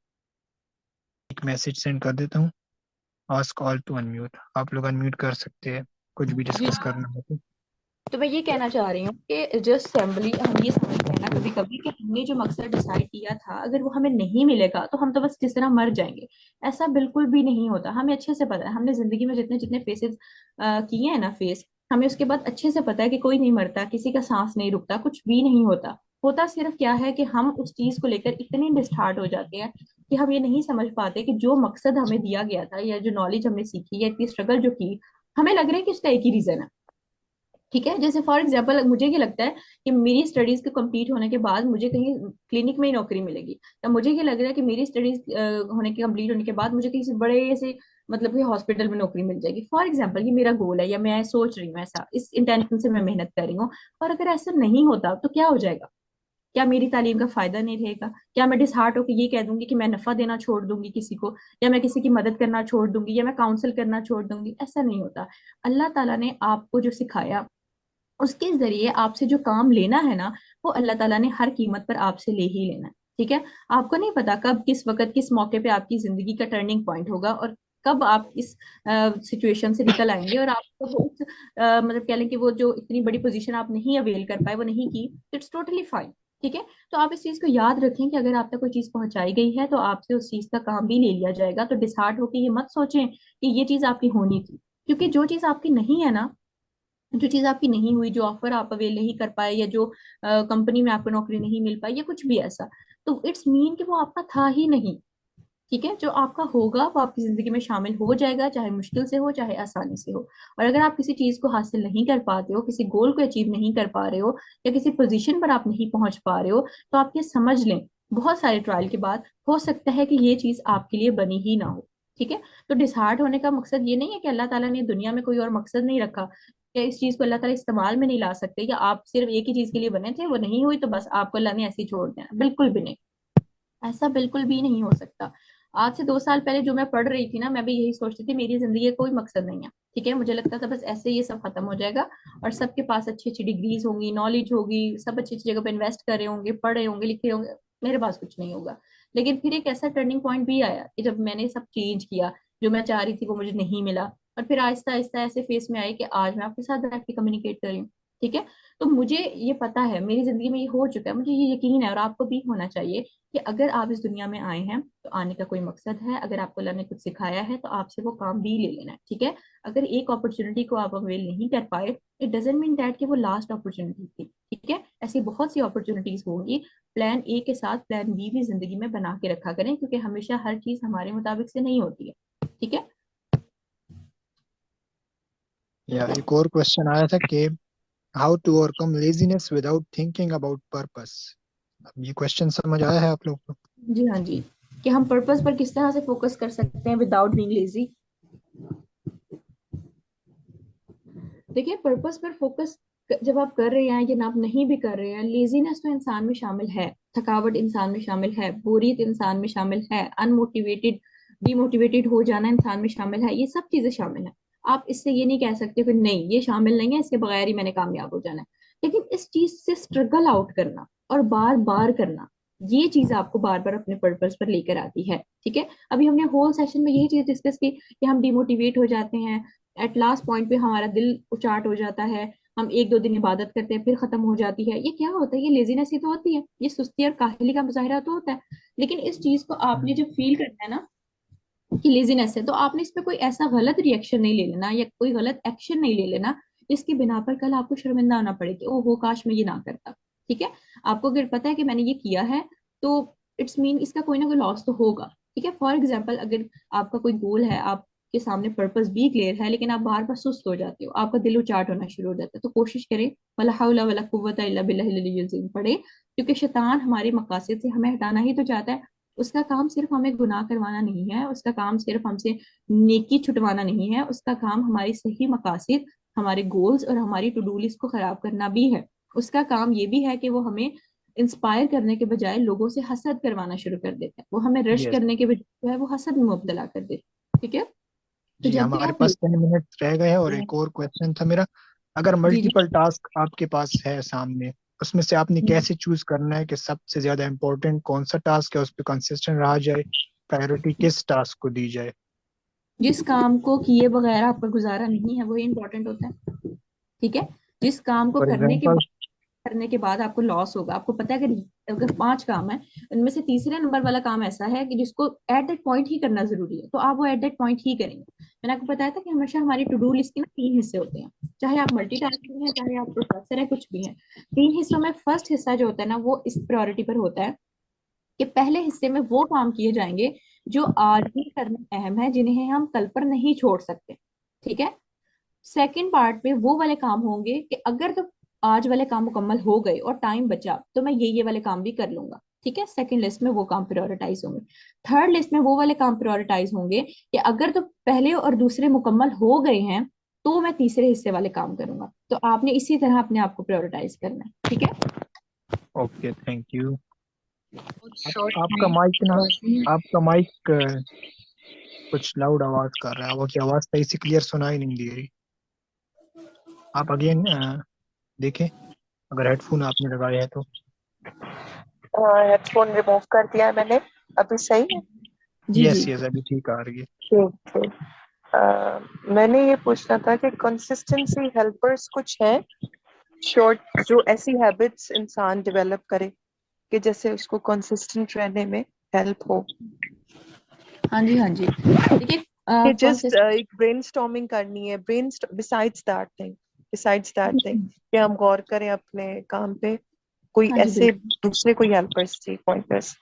एक मैसेज सेंड कर देता हूँ, आस्क कॉल टू अनम्यूट। आप लोग अनम्यूट कर सकते हैं कुछ भी जी, डिस्कस करना हो तो। तो मैं ये कहना चाह रही हूँ कि जस्ट सिंपली हम ये समझते हैं ना कभी कभी कि हमने जो मकसद डिसाइड किया था, अगर वो हमें नहीं मिलेगा तो हम तो बस जिस तरह मर जाएंगे। ऐसा बिल्कुल भी नहीं होता, हमें अच्छे से पता है, हमने जिंदगी में जितने जितने फेसेस किए हैं ना, फेस, हमें उसके बाद अच्छे से पता है कि कोई नहीं मरता, किसी का सांस नहीं रुकता, कुछ भी नहीं होता। होता सिर्फ क्या है कि हम उस चीज को लेकर इतने डिस्टार्ट हो जाते हैं कि हम ये नहीं समझ पाते कि जो मकसद हमें दिया गया था, या जो नॉलेज हमने सीखी, या इतनी स्ट्रगल जो की, हमें लग रहा है कि उसका एक ही रीजन है। ठीक है, जैसे फॉर एग्जाम्पल मुझे ये लगता है कि मेरी स्टडीज के कंप्लीट होने के बाद मुझे कहीं क्लिनिक में ही नौकरी मिलेगी, या मुझे ये लग रहा है कि मेरी स्टडीज होने के कंप्लीट होने के बाद मुझे किसी बड़े से, मतलब कि हॉस्पिटल में नौकरी मिल जाएगी। फॉर एग्जाम्पल, ये मेरा गोल है, या मैं सोच रही हूँ ऐसा, इस इंटेंशन से मैं मेहनत कर रही हूँ। और अगर ऐसा नहीं होता तो क्या हो जाएगा? क्या मेरी तालीम का फायदा नहीं रहेगा? क्या मैं डिसहार्ट होकर ये कह दूंगी कि मैं नफा देना छोड़ दूंगी किसी को, या मैं किसी की मदद करना छोड़ दूंगी, या मैं काउंसिल करना छोड़ दूंगी? ऐसा नहीं होता। अल्लाह ताला ने आपको जो सिखाया उसके जरिए आपसे जो काम लेना है ना, वो अल्लाह ताला ने हर कीमत पर आपसे ले ही लेना है। ठीक है? आपको नहीं पता कब, किस वक्त, किस मौके पे आपकी जिंदगी का टर्निंग पॉइंट होगा, और कब आप इस सिचुएशन से निकल आएंगे, और आपको वो उस मतलब कह लें कि वो जो इतनी बड़ी पोजीशन आप नहीं अवेल कर पाए, वो नहीं की, इट्स टोटली फाइन। ठीक है? तो आप इस चीज को याद रखें कि अगर आप तक कोई चीज पहुंचाई गई है तो आपसे उस चीज का काम भी ले लिया जाएगा। तो डिसहार्ट होकर ये मत सोचें कि ये चीज आपकी होनी थी, क्योंकि जो चीज आपकी नहीं है ना, जो चीज आपकी नहीं हुई, जो ऑफर आप अवेल नहीं कर पाए, या जो कंपनी में आपको नौकरी नहीं मिल पाई, या कुछ भी ऐसा, तो इट्स मीन कि वो आपका था ही नहीं। ठीक है? जो आपका होगा वो आपकी जिंदगी में शामिल हो जाएगा, चाहे मुश्किल से हो चाहे आसानी से हो। और अगर आप किसी चीज को हासिल नहीं कर पाते हो, किसी गोल को अचीव नहीं कर पा रहे हो, या किसी पोजीशन पर आप नहीं पहुंच पा रहे हो, तो आप ये समझ लें, बहुत सारे ट्रायल के बाद हो सकता है कि ये चीज आपके लिए बनी ही ना हो। ठीक है? तो डिसहार्ट होने का मकसद ये नहीं है कि अल्लाह ताला ने दुनिया में कोई और मकसद नहीं रखा, या इस चीज को अल्लाह ताला इस्तेमाल में नहीं ला सकते, या आप सिर्फ एक ही चीज के लिए बने थे, वो नहीं हुई तो बस आपको अल्लाह ने ऐसे ही छोड़ दिया। बिल्कुल भी नहीं, ऐसा बिल्कुल भी नहीं हो सकता। आज से 2 साल पहले जो मैं पढ़ रही थी ना, मैं भी यही सोचती थी मेरी जिंदगी का कोई मकसद नहीं है। ठीक है? मुझे लगता था बस ऐसे ये सब खत्म हो जाएगा, और सबके पास अच्छी अच्छी डिग्रीज होंगी, नॉलेज होगी, सब अच्छी अच्छी जगह पे इन्वेस्ट कर रहे होंगे, पढ़ रहे होंगे, लिख रहे होंगे, मेरे पास कुछ नहीं होगा। लेकिन फिर एक ऐसा टर्निंग पॉइंट भी आया कि जब मैंने सब चेंज किया, जो मैं चाह रही थी वो मुझे नहीं मिला, और फिर आहिस्ता आहिस्ता ऐसे फेस में आए कि आज मैं आपके साथ बैठ के कम्युनिकेट कर रही हूँ। ठीक है? तो मुझे ये पता है, मेरी जिंदगी में ये हो चुका है, मुझे ये यकीन है, और आपको भी होना चाहिए कि अगर आप इस दुनिया में आए हैं तो आने का कोई मकसद है। अगर आपको अल्लाह ने कुछ सिखाया है तो आपसे वो काम भी ले लेना है। ठीक है? अगर एक अपॉर्चुनिटी को आप अवेल नहीं कर पाए, इट डजेंट मीन दैट कि वो लास्ट अपॉर्चुनिटी थी। ठीक है? ऐसी बहुत सी अपॉर्चुनिटीज होंगी। प्लान ए के साथ प्लान बी भी जिंदगी में बना के रखा करें, क्योंकि हमेशा हर चीज हमारे मुताबिक से नहीं होती है। ठीक है? या एक और क्वेश्चन आया था कि how to overcome laziness without thinking about purpose. अब ये क्वेश्चन समझ आया है आप लोग को? जी हाँ जी। कि हम पर्पस पर किस तरह से फोकस कर सकते हैं विदाउट बीइंग लेजी। देखिए, पर्पस पर फोकस जब आप कर रहे हैं या आप नहीं भी कर रहे हैं, लेजीनेस तो इंसान में शामिल है, थकावट इंसान में शामिल है, बोरियत इंसान में शामिल है, अनमोटिवेटेड, डिमोटिवेटेड हो जाना इंसान में शामिल है, ये सब चीजें शामिल है। आप इससे ये नहीं कह सकते कि नहीं ये शामिल नहीं है, इसके बगैर ही मैंने कामयाब हो जाना है। लेकिन इस चीज से स्ट्रगल आउट करना और बार बार करना, ये चीज आपको बार बार अपने पर्पस पर लेकर आती है। ठीक है? अभी हमने होल सेशन में यही चीज डिस्कस की कि हम डिमोटिवेट हो जाते हैं, एट लास्ट पॉइंट पे हमारा दिल उचाट हो जाता है, हम 1-2 दिन इबादत करते हैं फिर खत्म हो जाती है। ये क्या होता है? ये लेजीनेस ही तो होती है, ये सुस्ती और काहली का मुजाहिरा तो होता है। लेकिन इस चीज को आपने जब फील करना है ना कि लेजीनेस है, तो आपने इस पे कोई ऐसा गलत रिएक्शन नहीं ले लेना, या कोई गलत एक्शन नहीं ले लेना जिसकी बिना पर कल आपको शर्मिंदा होना पड़े कि ओहो काश मैं ये ना करता। ठीक है? आपको अगर पता है कि मैंने ये किया है, तो इट्स मीन इसका कोई ना कोई लॉस तो होगा। ठीक है? फॉर एग्जाम्पल, अगर आपका कोई गोल है, आपके सामने पर्पस भी क्लियर है, लेकिन आप बार बार सुस्त हो जाते हो, आपका दिल उचाट होना शुरू हो जाता है, तो कोशिश करें वला हौला वला कुव्वता इल्ला बिल्लाहिल अलिय्यिल अज़ीम पढ़े, क्योंकि शैतान हमारे मकासद से हमें हटाना ही तो चाहता है। उसका काम सिर्फ हमें गुनाह करवाना नहीं है, उसका काम सिर्फ हमसे नेकी छुटवाना नहीं है, उसका काम हमारी सही मकासद, हमारे गोल्स और हमारी टू डू लिस्ट को खराब करना भी है। उसका काम ये भी है कि वो हमें इंस्पायर करने के बजाय लोगों से हसद करवाना शुरू कर देता है, वो हमें रश यस करने के बजाय जो है वो हसद में मुब्तला कर देता है। ठीक है? तो जी, जब भी हमारे आप पास 10 मिनट रह गए हैं और एक और क्वेश्चन था मेरा। अगर जी जी। मल्टीपल टास्क आपके पास है सामने, उसमें से आपने कैसे चूज करना है कि सबसे ज्यादा इम्पोर्टेंट कौन सा टास्क है, उस पर कंसिस्टेंट रहा जाए, प्रायोरिटी किस टास्क को दी जाए? जिस काम को किए बगैर आपका गुजारा नहीं है वही इंपॉर्टेंट होता है। ठीक है? जिस काम को फॉर एग्जाम्पल करने के बाद आपको लॉस होगा, आपको पता है कि अगर 5 काम है, उनमें से तीसरे नंबर वाला काम ऐसा है कि जिसको एट दैट पॉइंट ही करना जरूरी है, तो आप वो एट दैट पॉइंट ही करेंगे। मैंने आपको बताया था कि हमेशा हमारी टू डू लिस्ट के ना 3 हिस्से होते हैं, चाहे आप मल्टीटास्किंग है, चाहे आप प्रोफेसर है, कुछ भी है। 3 हिस्सों में फर्स्ट हिस्सा जो होता है ना, वो इस प्रायोरिटी पर होता है कि पहले हिस्से में वो काम किए जाएंगे जो आज भी करना अहम है, जिन्हें हम कल पर नहीं छोड़ सकते। ठीक है? सेकंड पार्ट में वो वाले काम होंगे कि अगर तो आज वाले काम मुकम्मल हो गए और टाइम बचा तो मैं ये वाले काम भी कर लूंगा। ठीक है? सेकंड लिस्ट में वो काम प्रायोरिटाइज होंगे। थर्ड लिस्ट में वो वाले काम प्रायोरिटाइज होंगे कि अगर तो पहले और दूसरे मुकम्मल हो गए हैं तो मैं तीसरे हिस्से वाले काम करूंगा। तो आपने इसी तरह अपने आप को प्रायोरिटाइज करना है। ठीक है? Okay, thank you. शॉर्ट आपका माइक ना, आपका माइक कुछ लाउड आवाज कर रहा है, आपकी आवाज सही से क्लियर सुनाई नहीं दे रही। आप अगेन देखें, अगर हेडफोन आपने लगाए हैं तो। हेडफोन रिमूव कर दिया है मैंने, अभी सही है? जी यस जी यस, अभी ठीक आ रही है। ठीक ठीक। मैंने ये पूछना था कि कंसिस्टेंसी हेल्पर्स कुछ है शॉर्ट, जो ऐसी हैबिट्स इंसान डेवलप करे कि जैसे उसको कंसिस्टेंट रहने में हेल्प हो। हाँ जी हाँ जी। देखिए कि जस्ट एक ब्रेनस्टॉर्मिंग करनी है, बिसाइड्स दैट थिंग कि हम गौर करें अपने काम पे, कोई हाँ जी ऐसे बिल्कुल। दूसरे कोई हेल्पर्स थी पॉइंटर्स।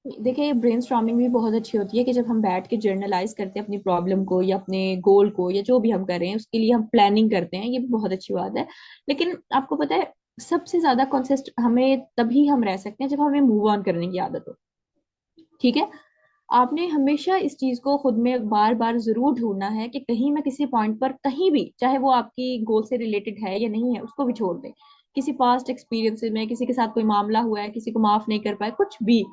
देखिए ब्रेनस्टॉर्मिंग भी बहुत अच्छी होती है कि जब हम बैठ के जर्नलाइज करते हैं अपनी प्रॉब्लम को या अपने गोल को या जो भी हम कर रहे हैं उसके लिए हम प्लानिंग करते हैं, ये भी बहुत अच्छी बात है। लेकिन आपको पता है सबसे ज्यादा कॉन्सिस्ट हमें तभी हम रह सकते हैं जब हमें मूव ऑन करने की आदत हो। ठीक है, आपने हमेशा इस चीज को खुद में बार बार जरूर ढूंढना है कि कहीं मैं किसी पॉइंट पर कहीं भी, चाहे वो आपकी गोल से रिलेटेड है या नहीं है, उसको भी छोड़ दें। किसी पास्ट एक्सपीरियंस में किसी के साथ कोई मामला हुआ है, किसी को माफ नहीं कर पाए, कुछ भी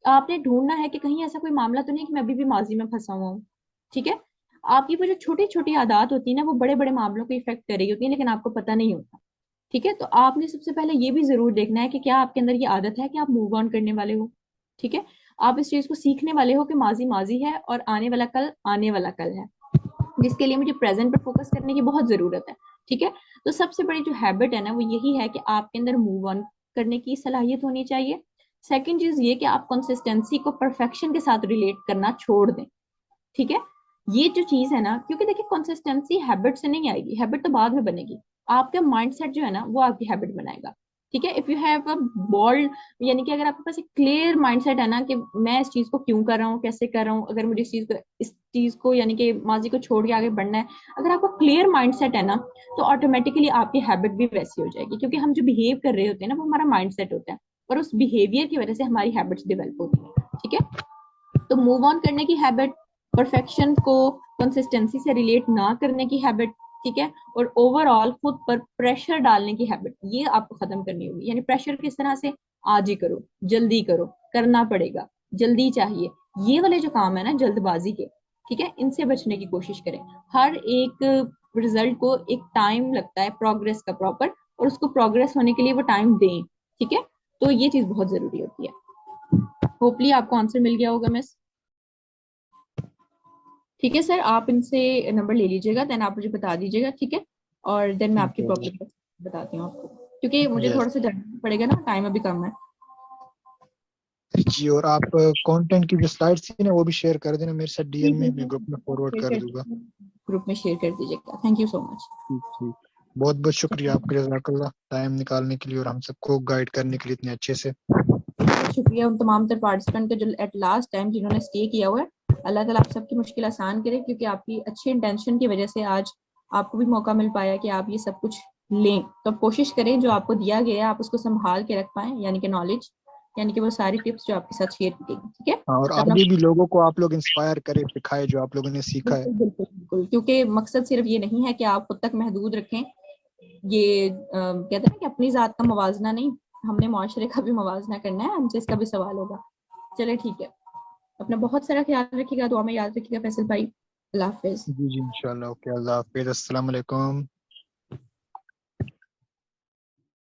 आपने ढूंढना है कि कहीं ऐसा कोई मामला तो नहीं कि मैं अभी भी माजी में फंसा हुआ हूँ। ठीक है, आपकी वो जो छोटी छोटी आदत होती है ना, वो बड़े बड़े मामलों को इफेक्ट कर रही होती है लेकिन आपको पता नहीं होता। ठीक है, तो आपने सबसे पहले ये भी जरूर देखना है कि क्या आपके अंदर ये आदत है कि आप मूव ऑन करने वाले हो। ठीक है, आप इस चीज को सीखने वाले हो कि माजी माजी है और आने वाला कल आने वाला कल है, जिसके लिए मुझे प्रेजेंट पर फोकस करने की बहुत जरूरत है। ठीक है, तो सबसे बड़ी जो हैबिट है ना वो यही है कि आपके अंदर मूव ऑन करने की सलाहियत होनी चाहिए। सेकंड चीज ये कि आप कंसिस्टेंसी को परफेक्शन के साथ रिलेट करना छोड़ दें। ठीक है, ये जो चीज है ना, क्योंकि देखिए कंसिस्टेंसी हैबिट से नहीं आएगी, हैबिट तो बाद में बनेगी। आपका माइंडसेट जो है ना वो आपकी हैबिट बनाएगा। ठीक है, if you have a bold, यानी कि अगर आपके पास एक क्लियर माइंडसेट है ना कि मैं इस चीज को क्यों कर रहा हूँ, कैसे कर रहा हूँ, अगर मुझे इस चीज को यानी कि माजी को छोड़ के आगे बढ़ना है, अगर आपका क्लियर माइंडसेट है ना तो ऑटोमेटिकली आपकी हैबिट भी वैसी हो जाएगी, क्योंकि हम जो बिहेव कर रहे होते हैं ना वो हमारा माइंडसेट होता है और उस बिहेवियर की वजह से हमारी हैबिट्स डेवलप होती है। ठीक है, तो मूव ऑन करने की हैबिट, परफेक्शन को कंसिस्टेंसी से रिलेट ना करने की हैबिट, ठीक है, और ओवरऑल खुद पर प्रेशर डालने की हैबिट, ये आपको खत्म करनी होगी। यानी प्रेशर किस तरह से, आज ही करो, जल्दी करो, करना पड़ेगा, जल्दी चाहिए, ये वाले जो काम है ना जल्दबाजी के, ठीक है, इनसे बचने की कोशिश करें। हर एक रिजल्ट को एक टाइम लगता है प्रोग्रेस का प्रॉपर, और उसको प्रोग्रेस होने के लिए वो टाइम दें। ठीक है, तो ये चीज बहुत जरूरी होती है। होपली आपको आंसर मिल गया होगा मिस। ठीक है सर, आप इनसे नंबर ले लीजिएगा, देन आप मुझे बता दीजिएगा। ठीक है, और देन मैं आपकी प्रॉब्लम बताती हूँ आपको, क्योंकि मुझे थोड़ा सा जानना पड़ेगा ना, टाइम अभी कम है। जी, और आप कंटेंट की जो स्लाइड्स थी ना वो भी शेयर कर देना मेरे साथ डीएम में, मैं ग्रुप में फॉरवर्ड कर दूंगा। ग्रुप में शेयर कर दीजिएगा। Thank you so much. ठीक ठीक, बहुत बहुत शुक्रिया आपका, जज़ाकल्लाह टाइम निकालने के लिए और हम सबको गाइड करने के लिए इतने अच्छे से। शुक्रिया उन तमाम तर पार्टिसिपेंट का जो एट लास्ट टाइम जिन्होंने स्टे किया हुआ है। अल्लाह ताला आप सबकी मुश्किल आसान करे, क्योंकि आपकी अच्छी इंटेंशन की वजह से आज आपको भी मौका मिल पाया कि आप ये सब कुछ लें। तो कोशिश करें जो आपको दिया गया है आप उसको संभाल के रख पाएं, यानी कि नॉलेज, यानी कि वो सारी टिप्स जो आपके साथ शेयर की गई। ठीक है, हाँ, और तो अपना आगे भी लोगों को आप लोग इंस्पायर करें, सिखाए जो आप लोगों ने सीखा है। बिल्कुल बिल्कुल बिल्कुल, क्योंकि मकसद सिर्फ ये नहीं है कि आप खुद तक महदूद रखें, ये कहते हैं कि अपनी जात का मवाजना नहीं, हमने मुआशरे का भी मवाजना करना है, हमसे इसका भी सवाल होगा। चले ठीक है, अपना बहुत सारा ख्याल रखिएगा, दुआ में याद रखिएगा फैसल भाई। अल्लाह हाफिज। जी जी इंशाल्लाह, ओके, अल्लाह हाफिज़, अस्सलाम वालेकुम।